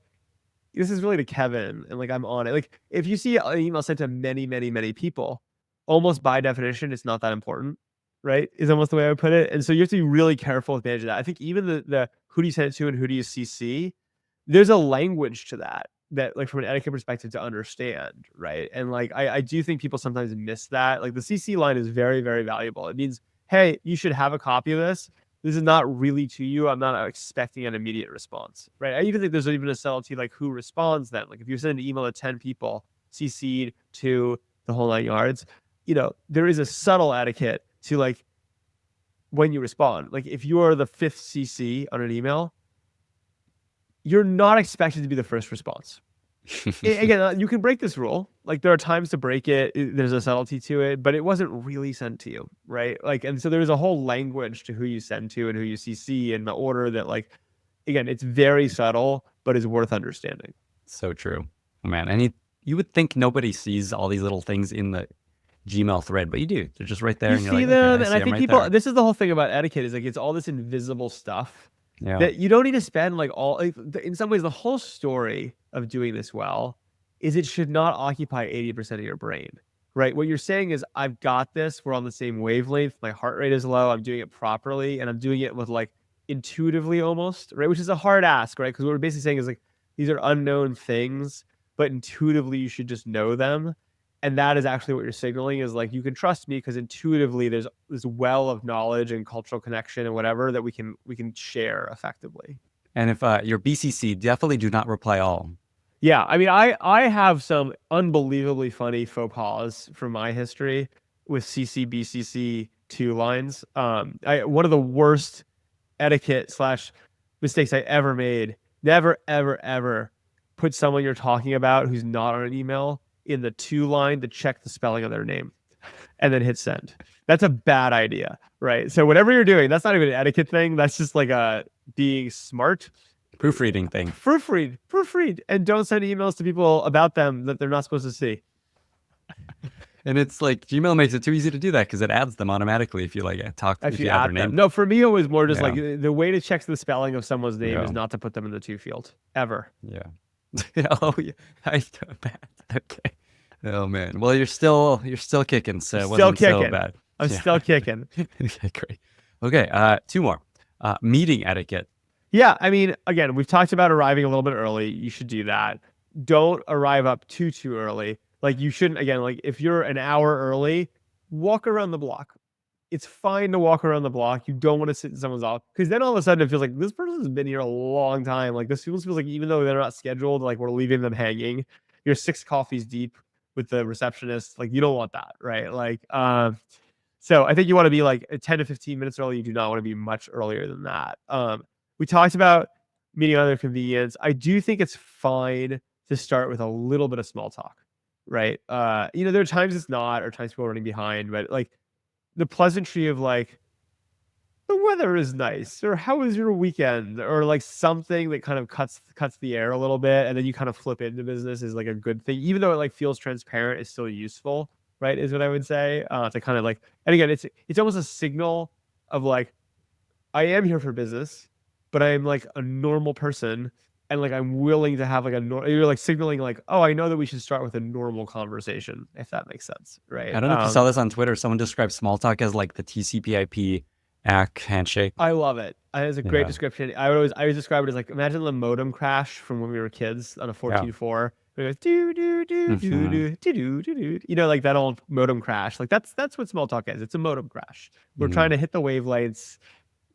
this is really to Kevin, and like, I'm on it. Like, if you see an email sent to many, many, many people, almost by definition, it's not that important, right? Is almost the way I would put it. And so you have to be really careful with managing that. I think even the who do you send it to and who do you CC, there's a language to that like from an etiquette perspective to understand, right? And like, I do think people sometimes miss that. Like, the CC line is very, very valuable. It means, hey, you should have a copy of this. This is not really to you. I'm not expecting an immediate response, right? I even think there's even a subtlety like who responds then. Like, if you're sending an email to 10 people, CC'd to the whole 9 yards, there is a subtle etiquette to like when you respond. Like, if you are the fifth CC on an email, you're not expected to be the first response. Again, you can break this rule. Like, there are times to break it. There's a subtlety to it, but it wasn't really sent to you, right? Like, and so there's a whole language to who you send to and who you CC and the order that, like, again, it's very subtle, but is worth understanding. So true, man. And you would think nobody sees all these little things in the Gmail thread, but you do. They're just right there. You see them, and I think people. This is the whole thing about etiquette, is like, it's all this invisible stuff that you don't need to spend like all. Like, in some ways, the whole story of doing this well is it should not occupy 80% of your brain, right? What you're saying is, I've got this. We're on the same wavelength. My heart rate is low. I'm doing it properly, and I'm doing it with like intuitively almost, right? Which is a hard ask, right? Because what we're basically saying is like, these are unknown things, but intuitively you should just know them. And that is actually what you're signaling is like, you can trust me because intuitively there's this well of knowledge and cultural connection and whatever that we can share effectively. And if you're BCC, definitely do not reply all. Yeah, I mean, I have some unbelievably funny faux pas from my history with CC, BCC 2 lines. One of the worst etiquette / mistakes I ever made. Never, ever, ever put someone you're talking about who's not on an email in the 2 line to check the spelling of their name and then hit send. That's a bad idea, right? So whatever you're doing, that's not even an etiquette thing. That's just like a being smart. Proofreading thing. Proofread, and don't send emails to people about them that they're not supposed to see. And it's like Gmail makes it too easy to do that because it adds them automatically if you like if you add their name. No, for me it was more just like the way to check the spelling of someone's name is not to put them in the 2 field ever. Yeah. Oh yeah. Okay. Oh man. Well, you're still kicking, so it wasn't so bad. I'm still kicking. Okay, great. Okay, 2 more. Meeting etiquette. Yeah, I mean, again, we've talked about arriving a little bit early. You should do that. Don't arrive up too early. Like you shouldn't, again, like if you're an hour early, walk around the block. It's fine to walk around the block. You don't want to sit in someone's office because then all of a sudden it feels like this person's been here a long time. Like this feels like even though they're not scheduled, like we're leaving them hanging. You're 6 coffees deep with the receptionist. Like you don't want that, right? Like, so I think you want to be like 10 to 15 minutes early. You do not want to be much earlier than that. We talked about meeting on their convenience. I do think it's fine to start with a little bit of small talk, right? There are times it's not, or times people are running behind, but like the pleasantry of like, the weather is nice, or how was your weekend, or like something that kind of cuts the air a little bit, and then you kind of flip into business is like a good thing, even though it like feels transparent, it's still useful, right? Is what I would say to kind of like, and again, it's almost a signal of like, I am here for business, but I'm like a normal person, and like I'm willing to have like you're like signaling like, oh, I know that we should start with a normal conversation, if that makes sense, right? I don't know if you saw this on Twitter. Someone described small talk as like the TCP/IP ACK handshake. I love it. It's a great description. I always describe it as like, imagine the modem crash from when we were kids on a 14.4. It goes do do do do do do do do. Like that old modem crash. Like that's what small talk is. It's a modem crash. We're trying to hit the wavelengths,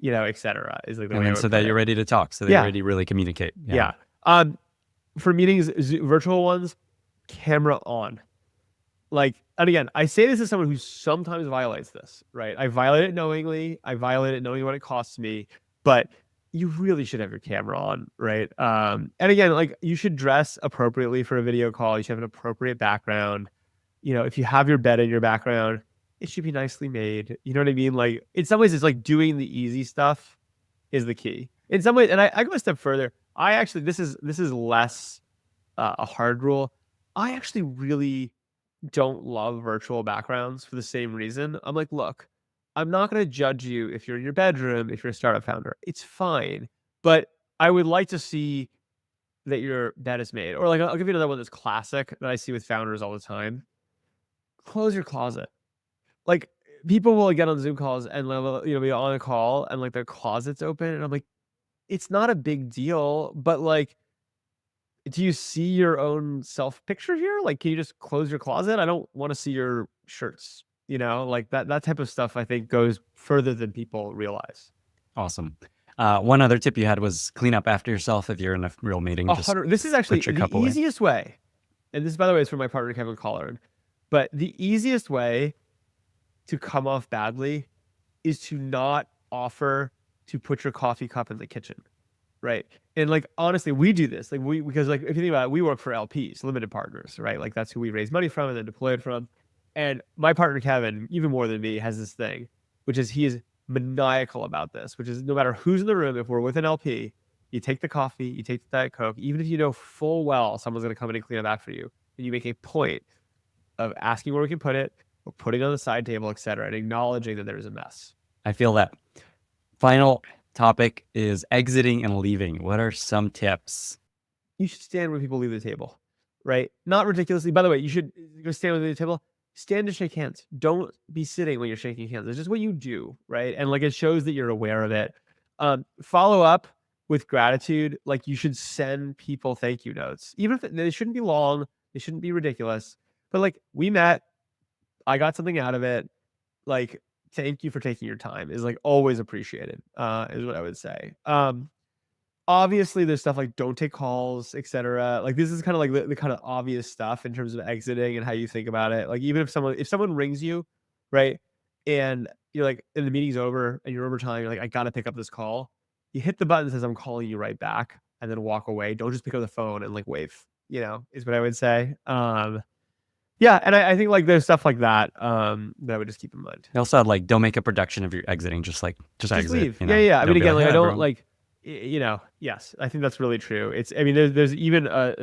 etc. Is like the way. So that you're ready to talk. So that you're ready to really communicate. Yeah. For meetings, virtual ones, camera on. Like, and again, I say this as someone who sometimes violates this, right? I violate it knowingly. I violate it knowing what it costs me, but you really should have your camera on, right? And again, like you should dress appropriately for a video call. You should have an appropriate background. If you have your bed in your background, it should be nicely made. You know what I mean? Like in some ways, it's like doing the easy stuff is the key. In some ways, and I go a step further. I actually, this is less a hard rule. I actually really don't love virtual backgrounds for the same reason. I'm like, look, I'm not going to judge you if you're in your bedroom, if you're a startup founder. It's fine. But I would like to see that your bed is made. Or like, I'll give you another one that's classic that I see with founders all the time. Close your closet. Like people will get on Zoom calls and be on a call and like their closet's open. And I'm like, it's not a big deal, but like, do you see your own self picture here? Like, can you just close your closet? I don't want to see your shirts, like that type of stuff I think goes further than people realize. Awesome. One other tip you had was clean up after yourself if you're in a real meeting. This is actually the easiest way. And this, by the way, is from my partner, Kevin Collard. But the easiest way to come off badly is to not offer to put your coffee cup in the kitchen. Right. And like, honestly, we do this because like, if you think about it, we work for LPs, limited partners, right? Like that's who we raise money from and then deploy it from. And my partner, Kevin, even more than me, has this thing, which is he is maniacal about this, which is no matter who's in the room, if we're with an LP, you take the coffee, you take the Diet Coke, even if you know full well someone's going to come in and clean it after you, and you make a point of asking where we can put it or putting it on the side table, et cetera, and acknowledging that there's a mess. I feel that. Final topic is exiting and leaving. What are some tips? You should stand when people leave the table, right? Not ridiculously. By the way, you should go stand when they leave the table. Stand to shake hands. Don't be sitting when you're shaking hands. It's just what you do, right? And like it shows that you're aware of it. Follow up with gratitude. Like you should send people thank you notes, even if they shouldn't be long. They shouldn't be ridiculous. But like we met, I got something out of it. Like, thank you for taking your time is like always appreciated, is what I would say. Obviously there's stuff like don't take calls, etc. Like this is kind of like the kind of obvious stuff in terms of exiting and how you think about it. Like even if someone rings you, right, and you're like, and the meeting's over and you're over time, you're like, I gotta pick up this call. You hit the button that says I'm calling you right back, and then walk away. Don't just pick up the phone and like wave. Is what I would say. Yeah, and I think like there's stuff like that that I would just keep in mind. You also had like, don't make a production of your exiting. Just exit. Leave. You know? Yeah. I Don't mean, be again, like I don't everyone. like, yes, I think that's really true. I mean, there's even a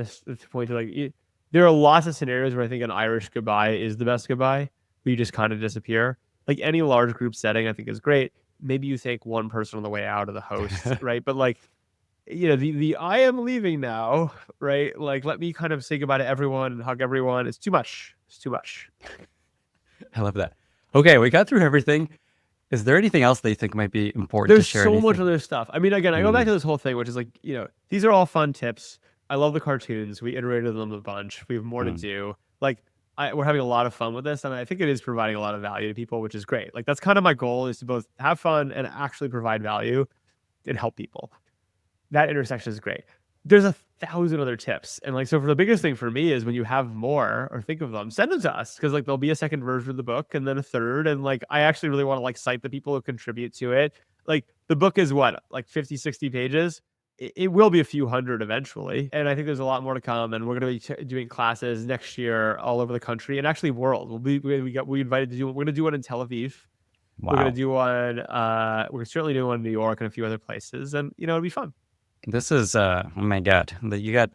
point to like, there are lots of scenarios where I think an Irish goodbye is the best goodbye, where you just kind of disappear. Like any large group setting, I think is great. Maybe you thank one person on the way out of the host, right? But like, the I am leaving now, right? Like, let me kind of say goodbye to everyone and hug everyone. It's too much. It's too much. I love that. Okay, we got through everything. Is there anything else that you think might be important There's to share? so much other stuff. I mean, again, I go back to this whole thing, which is like, these are all fun tips. I love the cartoons. We iterated them a bunch. We have more to do. Like, we're having a lot of fun with this, and I think it is providing a lot of value to people, which is great. Like, that's kind of my goal, is to both have fun and actually provide value and help people. That intersection is great. There's 1,000 other tips. And like, so for the biggest thing for me is when you have more or think of them, send them to us. Cause like there'll be a second version of the book and then a third. And like, I actually really want to like cite the people who contribute to it. Like the book is what, like 50, 60 pages. It will be a few hundred eventually. And I think there's a lot more to come. And we're going to be doing classes next year all over the country and actually world. We invited to do, we're going to do one in Tel Aviv. Wow. We're going to do one, we're certainly doing one in New York and a few other places. And it'll be fun. This is, oh my God, you got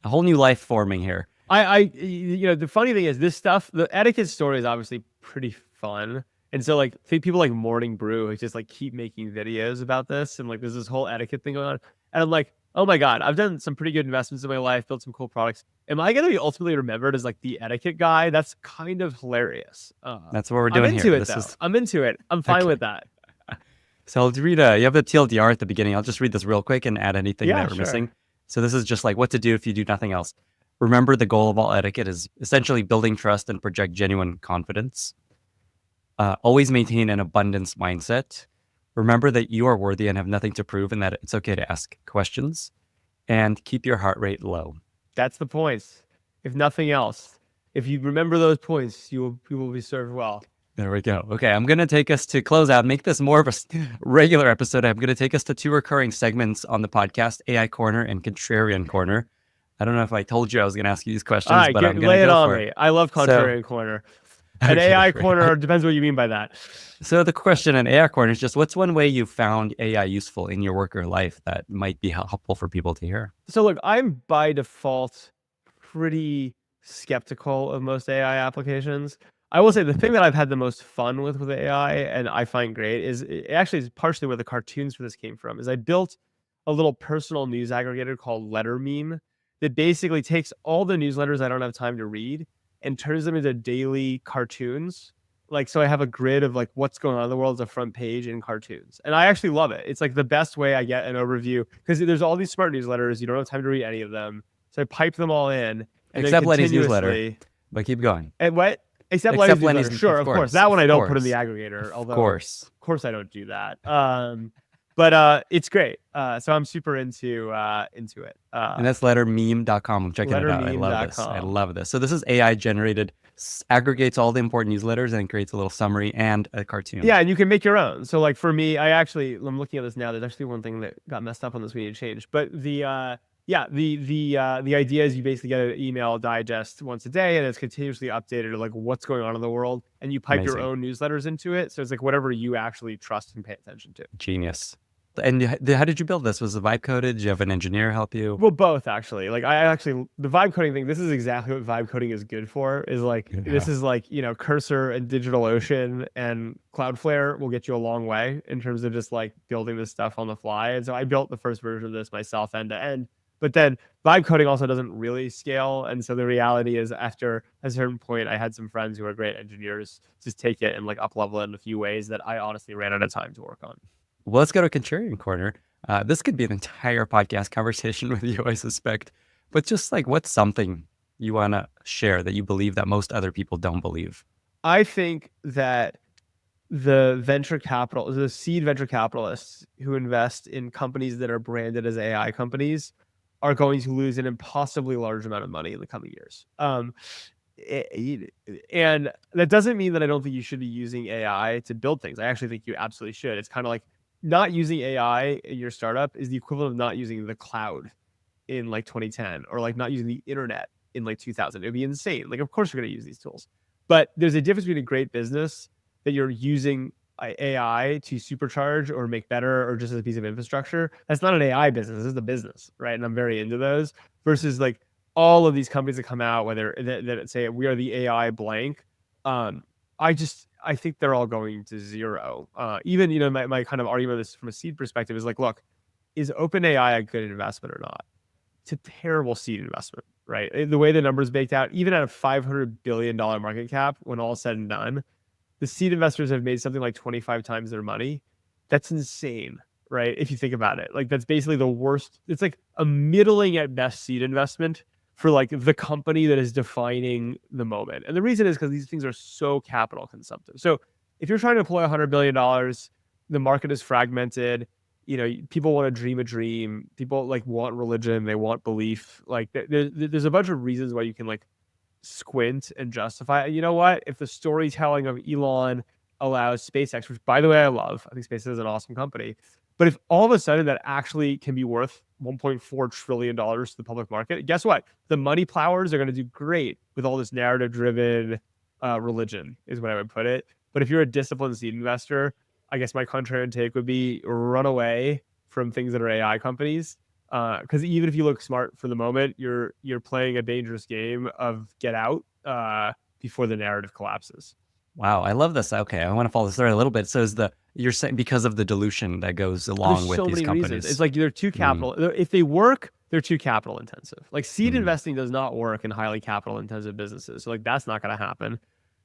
a whole new life forming here. The funny thing is this stuff, the etiquette story is obviously pretty fun. And so like people like Morning Brew, who just like keep making videos about this. And like, there's this whole etiquette thing going on. And I'm like, oh my God, I've done some pretty good investments in my life, built some cool products. Am I going to be ultimately remembered as like the etiquette guy? That's kind of hilarious. That's what we're doing here. I'm into it. I'm fine with that. So I'll read, you have the TLDR at the beginning. I'll just read this real quick and add anything that we're missing. So this is just like what to do if you do nothing else. Remember, the goal of all etiquette is essentially building trust and project genuine confidence. Always maintain an abundance mindset. Remember that you are worthy and have nothing to prove, and that it's okay to ask questions. And keep your heart rate low. That's the points. If nothing else, if you remember those points, you will be served well. There we go. Okay, I'm going to take us to close out, make this more of a regular episode. I'm going to take us to 2 recurring segments on the podcast, AI Corner and Contrarian Corner. I don't know if I told you I was going to ask you these questions, all right, but I'm going to lay it go on for me. it. I love Contrarian Corner. An Okay, AI great. Corner, depends what you mean by that. So the question in AI Corner is just, what's one way you found AI useful in your work or life that might be helpful for people to hear? So look, I'm by default pretty skeptical of most AI applications. I will say the thing that I've had the most fun with AI and I find great is partially where the cartoons for this came from, is I built a little personal news aggregator called Letter Meme that basically takes all the newsletters I don't have time to read and turns them into daily cartoons. Like, so I have a grid of like what's going on in the world as a front page in cartoons. And I actually love it. It's like the best way I get an overview, because there's all these smart newsletters. You don't have time to read any of them. So I pipe them all in. And Except Lenny's newsletter. But keep going. And what? Except Lenny's newsletter. Sure, of course. That one I don't put in the aggregator. Although, of course I don't do that. But it's great. So I'm super into it. And that's lettermeme.com. I'm checking it out. I love this. I love this. So this is AI generated, aggregates all the important newsletters and creates a little summary and a cartoon. Yeah, and you can make your own. So like for me, I'm looking at this now. There's actually one thing that got messed up on this we need to change. But the idea is you basically get an email digest once a day, and it's continuously updated to like what's going on in the world, and you pipe your own newsletters into it. So it's like whatever you actually trust and pay attention to. Genius. And how did you build this? Was it vibe coded? Did you have an engineer help you? Well, both actually. Like the vibe coding thing, this is exactly what vibe coding is good for, is like, this is like, Cursor and DigitalOcean and Cloudflare will get you a long way in terms of just like building this stuff on the fly. And so I built the first version of this myself end to end. But then vibe coding also doesn't really scale. And so the reality is after a certain point, I had some friends who are great engineers just take it and like up level it in a few ways that I honestly ran out of time to work on. Well, let's go to Contrarian Corner. This could be an entire podcast conversation with you, I suspect. But just like, what's something you want to share that you believe that most other people don't believe? I think that the seed venture capitalists who invest in companies that are branded as AI companies are going to lose an impossibly large amount of money in the coming years. And that doesn't mean that I don't think you should be using AI to build things. I actually think you absolutely should. It's kind of like not using AI in your startup is the equivalent of not using the cloud in like 2010, or like not using the internet in like 2000. It would be insane. Like, of course you're going to use these tools, but there's a difference between a great business that you're using AI to supercharge or make better, or just as a piece of infrastructure. That's not an AI business. This is a business, right? And I'm very into those, versus like all of these companies that come out, whether that say we are the AI blank. I think they're all going to zero. Even, my kind of argument of this from a seed perspective is like, look, is OpenAI a good investment or not? It's a terrible seed investment, right? The way the numbers baked out, even at a $500 billion market cap, when all said and done, the seed investors have made something like 25 times their money. That's insane, right? If you think about it, like that's basically the worst. It's like a middling at best seed investment for like the company that is defining the moment. And the reason is because these things are so capital consumptive. So if you're trying to deploy $100 billion, the market is fragmented. People want to dream a dream. People like want religion. They want belief. Like there's a bunch of reasons why you can like squint and justify it. You know what? If the storytelling of Elon allows SpaceX, which by the way I love, I think SpaceX is an awesome company, but if all of a sudden that actually can be worth $1.4 trillion to the public market, guess what? The money plowers are going to do great with all this narrative-driven religion, is what I would put it. But if you're a disciplined seed investor, I guess my contrarian take would be run away from things that are AI companies. Because even if you look smart for the moment, you're playing a dangerous game of get out before the narrative collapses. Wow, I love this. Okay, I want to follow this thread a little bit. So you're saying because of the dilution that goes along with these companies? Reasons. It's like they're too capital. If they work, they're too capital intensive. Like seed investing does not work in highly capital intensive businesses. So like that's not going to happen.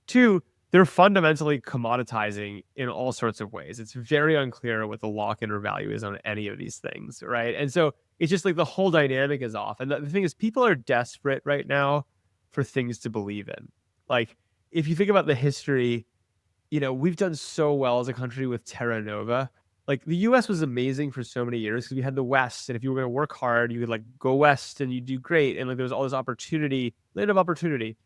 Two, they're fundamentally commoditizing in all sorts of ways. It's very unclear what the lock-in or value is on any of these things, right? And so it's just like the whole dynamic is off. And the thing is, people are desperate right now for things to believe in. Like, if you think about the history, we've done so well as a country with Terra Nova. Like the US was amazing for so many years because we had the West. And if you were going to work hard, you could like go West and you do great. And like there was all this opportunity, land of opportunity.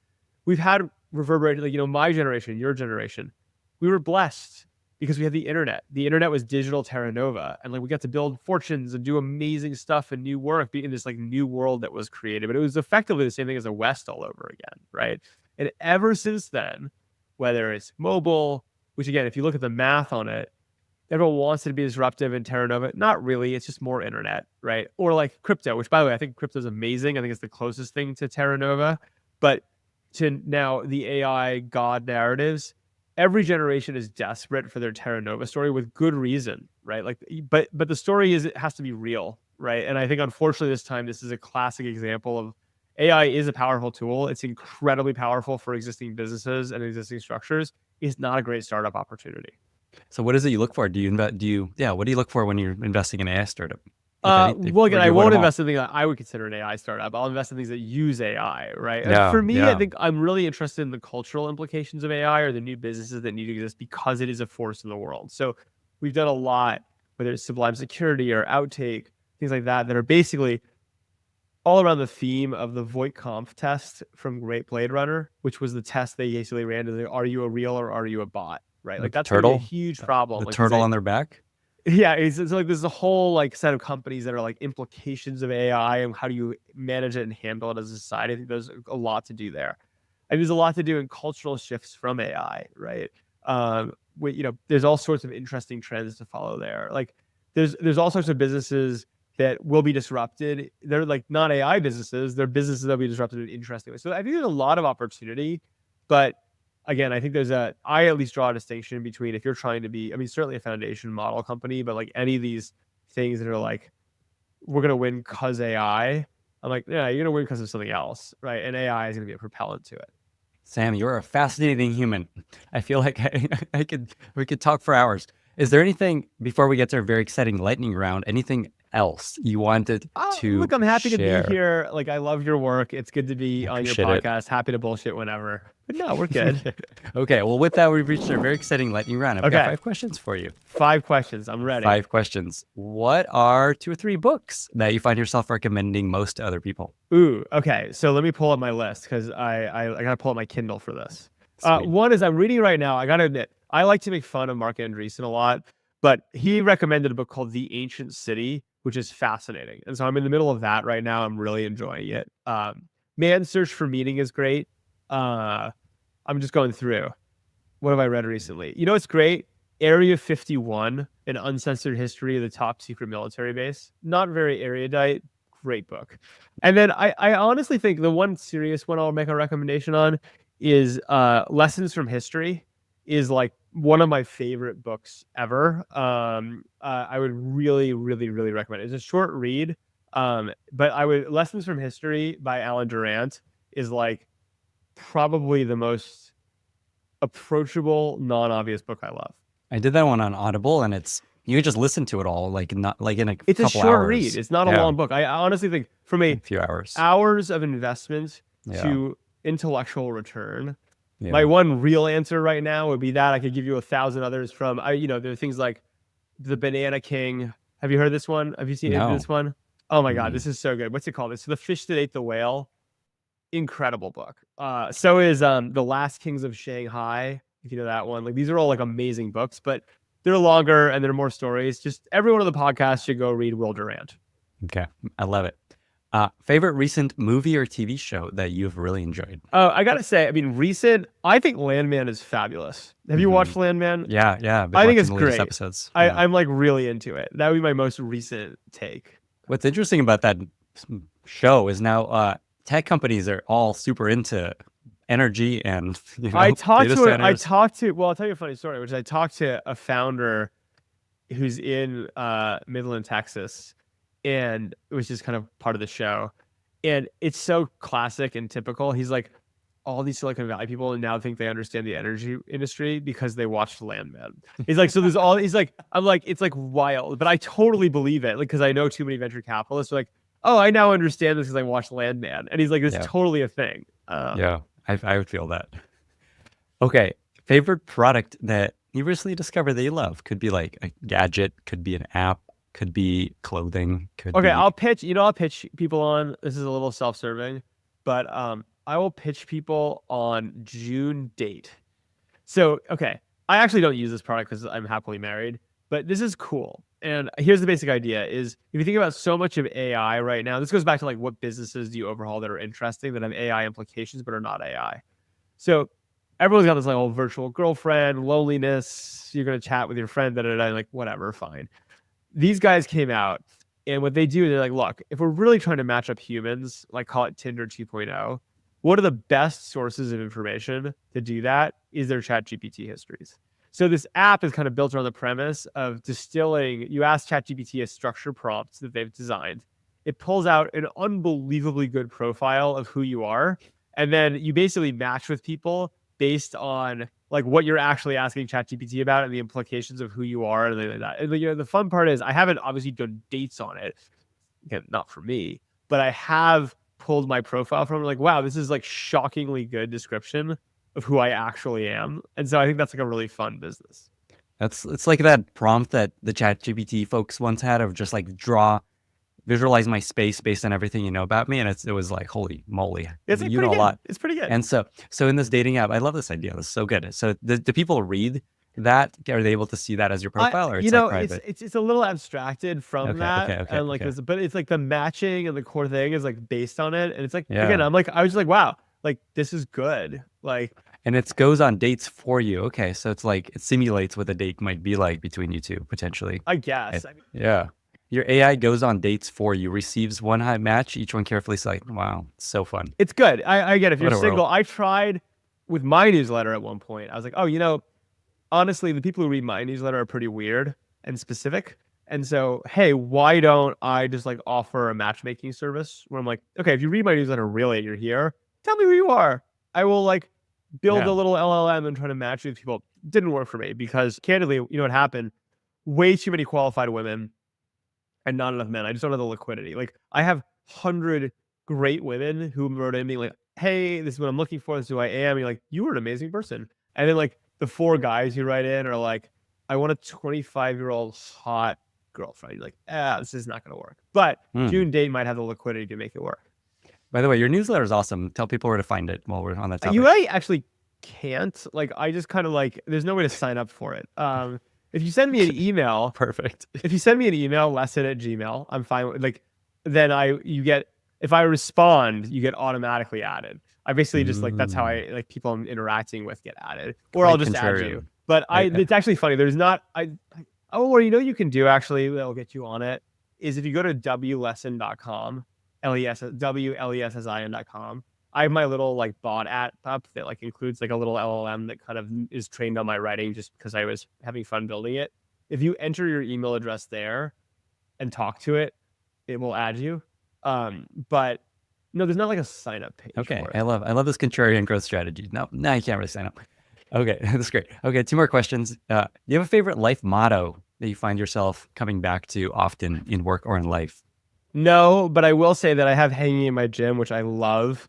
We've had reverberated, like, my generation, your generation, we were blessed because we had the internet. The internet was digital Terra Nova. And like we got to build fortunes and do amazing stuff and new work in this like new world that was created. But it was effectively the same thing as the West all over again, right? And ever since then, whether it's mobile, which again, if you look at the math on it, everyone wants it to be disruptive in Terra Nova. Not really. It's just more internet, right? Or like crypto, which by the way, I think crypto is amazing. I think it's the closest thing to Terra Nova. But to now the AI God narratives, every generation is desperate for their Terra Nova story with good reason, right? Like, but the story it has to be real, right? And I think unfortunately this time, this is a classic example of AI is a powerful tool. It's incredibly powerful for existing businesses and existing structures. It's not a great startup opportunity. So what is it you look for? What do you look for when you're investing in an AI startup? Well, again, I won't invest in things that I would consider an AI startup. I'll invest in things that use AI, right? Yeah, for me, I think I'm really interested in the cultural implications of AI or the new businesses that need to exist because it is a force in the world. So we've done a lot, whether it's Sublime Security or Outtake, things like that are basically all around the theme of the Voight-Kampff test from Great Blade Runner, which was the test they basically ran to the, are you a real or are you a bot, right? Like that's a huge problem. The turtle on their back? Yeah, it's like there's a whole like set of companies that are like implications of AI and how do you manage it and handle it as a society. I think there's a lot to do there. And there's a lot to do in cultural shifts from AI, right? There's all sorts of interesting trends to follow there. Like there's all sorts of businesses that will be disrupted. They're like not AI businesses. They're businesses that will be disrupted in interesting ways. So I think there's a lot of opportunity, but again, I think I at least draw a distinction between if you're trying to be, certainly a foundation model company, but like any of these things that are like, we're going to win because AI, I'm like, yeah, you're going to win because of something else, right? And AI is going to be a propellant to it. Sam, you're a fascinating human. I feel like we could talk for hours. Is there anything, before we get to our very exciting lightning round, anything else you wanted to look, I'm happy share? to be here. Like, I love your work. It's good to be on your Appreciate it. podcast. Happy to bullshit whenever. But no, we're good. Okay, well, with that, we've reached our very exciting lightning round. I've got Okay. 5 questions for you. 5 questions. I'm ready. 5 questions. What are 2 or 3 books that you find yourself recommending most to other people? Ooh, okay. So let me pull up my list because I got to pull up my Kindle for this. Sweet. One is I'm reading right now. I got to admit, I like to make fun of Mark Andreessen a lot, but he recommended a book called The Ancient City, which is fascinating. And so I'm in the middle of that right now. I'm really enjoying it. Man's Search for Meaning is great. I'm just going through. What have I read recently? You know, it's great. Area 51, An Uncensored History of the Top Secret Military Base. Not very erudite. Great book. And then I honestly think the one serious one I'll make a recommendation on is Lessons from History is like one of my favorite books ever. I would really, really, really recommend it. It's a short read, but Lessons from History by Alan Durant is like probably the most approachable, non-obvious book I love. I did that one on Audible, and you can just listen to it all, like not like in a It's couple a short hours. read. It's not a long book. I honestly think from A a few hours. hours of investment Yeah. to intellectual return. Yeah. My one real answer right now would be that. I could give you 1,000 others from, there are things like The Banana King. Have you heard this one? Have you seen No. this one? Oh my God, this is so good. What's it called? It's The Fish That Ate the Whale. Incredible book. So is The Last Kings of Shanghai, if you know that one. Like, these are all like amazing books, but they're longer and they're more stories. Just everyone on the podcast should go read Will Durant. Okay, I love it. Favorite recent movie or TV show that you've really enjoyed? I gotta say, I mean, I think Landman is fabulous. Have you watched Landman? Yeah. I've been I think watching it's the latest great. episodes. Yeah. I'm like really into it. That would be my most recent take. What's interesting about that show is now tech companies are all super into energy and Well, I'll tell you a funny story, which I talked to a founder who's in Midland, Texas, and it was just kind of part of the show. And it's so classic and typical. He's like, all these Silicon Valley people now think they understand the energy industry because they watched Landman. He's like, I'm like, it's like wild, but I totally believe it. Like, cause I know too many venture capitalists are like, oh, I now understand this because I watched Landman. And he's like, it's totally a thing. Yeah, I would feel that. Okay. Favorite product that you recently discovered that you love? Could be like a gadget, could be an app, could be clothing. I'll pitch people on, this is a little self-serving, but I will pitch people on June date. So, okay, I actually don't use this product because I'm happily married, but this is cool. And here's the basic idea is if you think about so much of AI right now, this goes back to like what businesses do you overhaul that are interesting, that have AI implications, but are not AI. So everyone's got this like old virtual girlfriend, loneliness, you're going to chat with your friend, like whatever, fine. These guys came out and what they do, they're like, look, if we're really trying to match up humans, like call it Tinder 2.0, one of the best sources of information to do that is their ChatGPT histories. So this app is kind of built around the premise of distilling, you ask ChatGPT a structured prompt that they've designed. It pulls out an unbelievably good profile of who you are. And then you basically match with people based on like what you're actually asking ChatGPT about and the implications of who you are and like that. And the fun part is I haven't obviously done dates on it. Again, not for me, but I have pulled my profile from like, wow, this is like shockingly good description of who I actually am. And so I think that's like a really fun business. It's like that prompt that the ChatGPT folks once had of just like visualize my space based on everything you know about me, and it was like, holy moly, it's like you know a lot. It's pretty good. And so in this dating app, I love this idea. It's so good. So do people read that? Are they able to see that as your profile, or it's like private? It's a little abstracted from that, and like this, but it's like the matching and the core thing is like based on it, and it's like again, I was just like, wow, like this is good, like. And it goes on dates for you. Okay, so it's like it simulates what a date might be like between you two potentially. I guess. Yeah. Your AI goes on dates for you, receives one high match, each one carefully selected. Wow, it's so fun. It's good. I get it. If you're single, world. I tried with my newsletter at one point. I was like, oh, honestly, the people who read my newsletter are pretty weird and specific. And so, hey, why don't I just like offer a matchmaking service where I'm like, okay, if you read my newsletter, really, you're here, tell me who you are. I will like build a little LLM and try to match with people. Didn't work for me because candidly, you know what happened? Way too many qualified women. and not enough men. I just don't have the liquidity. Like I have 100 great women who wrote in being like, hey, this is what I'm looking for. This is who I am. And you're like, you were an amazing person. And then like the 4 guys who write in are like, I want a 25-year-old hot girlfriend. You're like, this is not going to work. But June date might have the liquidity to make it work. By the way, your newsletter is awesome. Tell people where to find it while we're on that topic. You really actually can't. Like, I just kind of like, there's no way to sign up for it. If you send me an email, perfect. If you send me an email, lesson@gmail, I'm fine with, like, then if I respond, you get automatically added. I basically just like, that's how I like people I'm interacting with get added, or I'll just add you. But it's actually funny. There's not, what you can do actually that'll get you on it is if you go to wlesson.com, WLESSIN.com, I have my little like bot app up that like includes like a little LLM that kind of is trained on my writing just because I was having fun building it. If you enter your email address there and talk to it, it will add you. But no, there's not like a sign up page. Okay. For it. I love this contrarian growth strategy. No, you can't really sign up. Okay. That's great. Okay. 2 more questions. Do you have a favorite life motto that you find yourself coming back to often in work or in life? No, but I will say that I have hanging in my gym, which I love,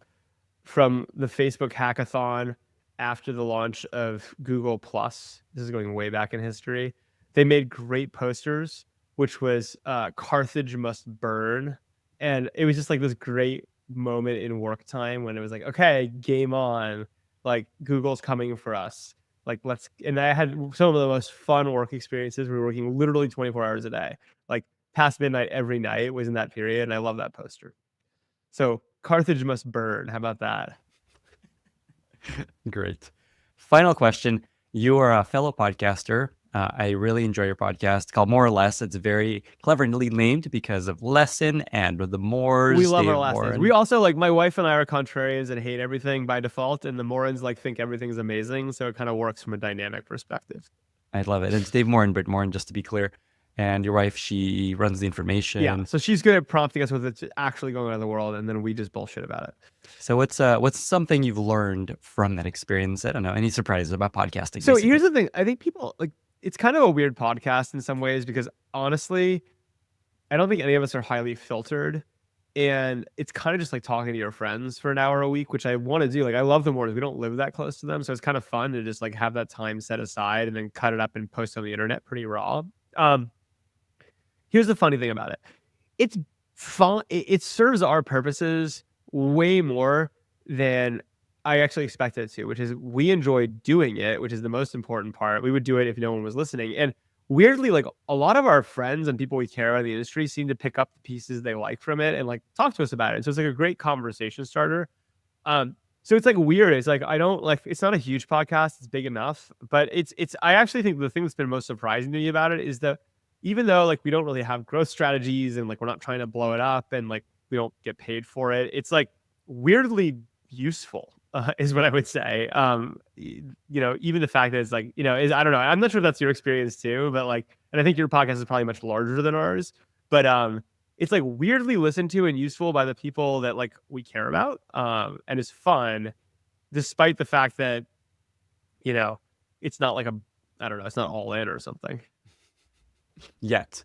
from the Facebook hackathon after the launch of Google Plus. This is going way back in history. They made great posters, which was Carthage must burn. And it was just like this great moment in work time when it was like, okay, game on. Like Google's coming for us. Like and I had some of the most fun work experiences. We were working literally 24 hours a day. Like past midnight every night was in that period. And I love that poster. So Carthage must burn. How about that? Great. Final question. You are a fellow podcaster. I really enjoy your podcast. It's called More or Less. It's very cleverly named because of lesson and the mores. We love our lessons. We also, like, my wife and I are contrarians and hate everything by default, and the Morans like think everything's amazing, so it kind of works from a dynamic perspective. I love it. It's Dave Morin, but Morin, just to be clear. And your wife, she runs the information. Yeah, so she's good at prompting us with what's actually going on in the world, and then we just bullshit about it. So what's something you've learned from that experience? I don't know, any surprises about podcasting? So here's the thing. I think people, like, it's kind of a weird podcast in some ways because honestly, I don't think any of us are highly filtered. And it's kind of just like talking to your friends for an hour a week, which I want to do. Like, I love the mornings. We don't live that close to them. So it's kind of fun to just like have that time set aside and then cut it up and post on the internet pretty raw. Here's the funny thing about it. It's fun. It serves our purposes way more than I actually expected it to, which is we enjoy doing it, which is the most important part. We would do it if no one was listening. And weirdly, like a lot of our friends and people we care about in the industry seem to pick up the pieces they like from it and like talk to us about it. So it's like a great conversation starter. So it's like weird. It's like, I don't like, it's not a huge podcast. It's big enough, but I actually think the thing that's been most surprising to me about it is that even though like we don't really have growth strategies and like we're not trying to blow it up and like we don't get paid for it, it's like weirdly useful. Is what I would say. Even the fact that it's like, I don't know. I'm not sure if that's your experience too, but like, and I think your podcast is probably much larger than ours, but it's like weirdly listened to and useful by the people that like we care about, and it's fun, despite the fact that, it's not like it's not all in or something. Yet.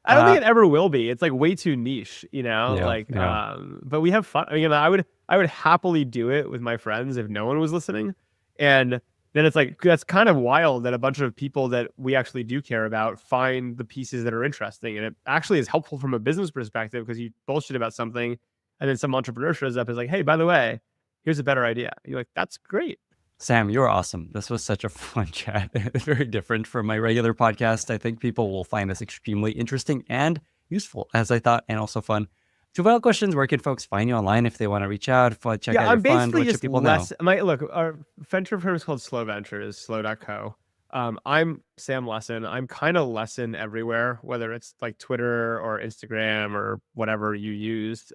I don't think it ever will be. It's like way too niche, but we have fun. I mean, I would happily do it with my friends if no one was listening. And then it's like, that's kind of wild that a bunch of people that we actually do care about find the pieces that are interesting. And it actually is helpful from a business perspective because you bullshit about something and then some entrepreneur shows up and is like, hey, by the way, here's a better idea. You're like, that's great. Sam, you're awesome. This was such a fun chat. Very different from my regular podcast. I think people will find this extremely interesting and useful, as I thought, and also fun. Two final questions. Where can folks find you online if they want to reach out, check out your fund? What should people know? Look, our venture firm is called Slow Ventures, slow.co. I'm Sam Lesson. I'm kind of Lesson everywhere, whether it's like Twitter or Instagram or whatever you used.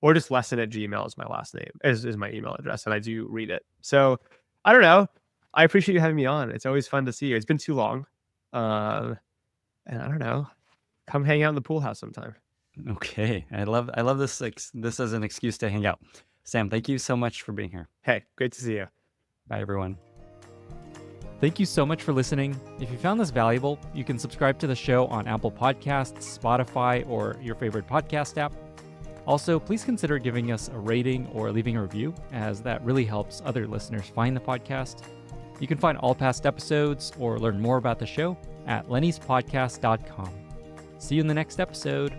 Or just lesson@gmail is my last name, is my email address, and I do read it. So I don't know. I appreciate you having me on. It's always fun to see you. It's been too long. And I don't know. Come hang out in the pool house sometime. Okay. I love this as an excuse to hang out. Sam, thank you so much for being here. Hey, great to see you. Bye, everyone. Thank you so much for listening. If you found this valuable, you can subscribe to the show on Apple Podcasts, Spotify, or your favorite podcast app. Also, please consider giving us a rating or leaving a review, as that really helps other listeners find the podcast. You can find all past episodes or learn more about the show at lennyspodcast.com. See you in the next episode.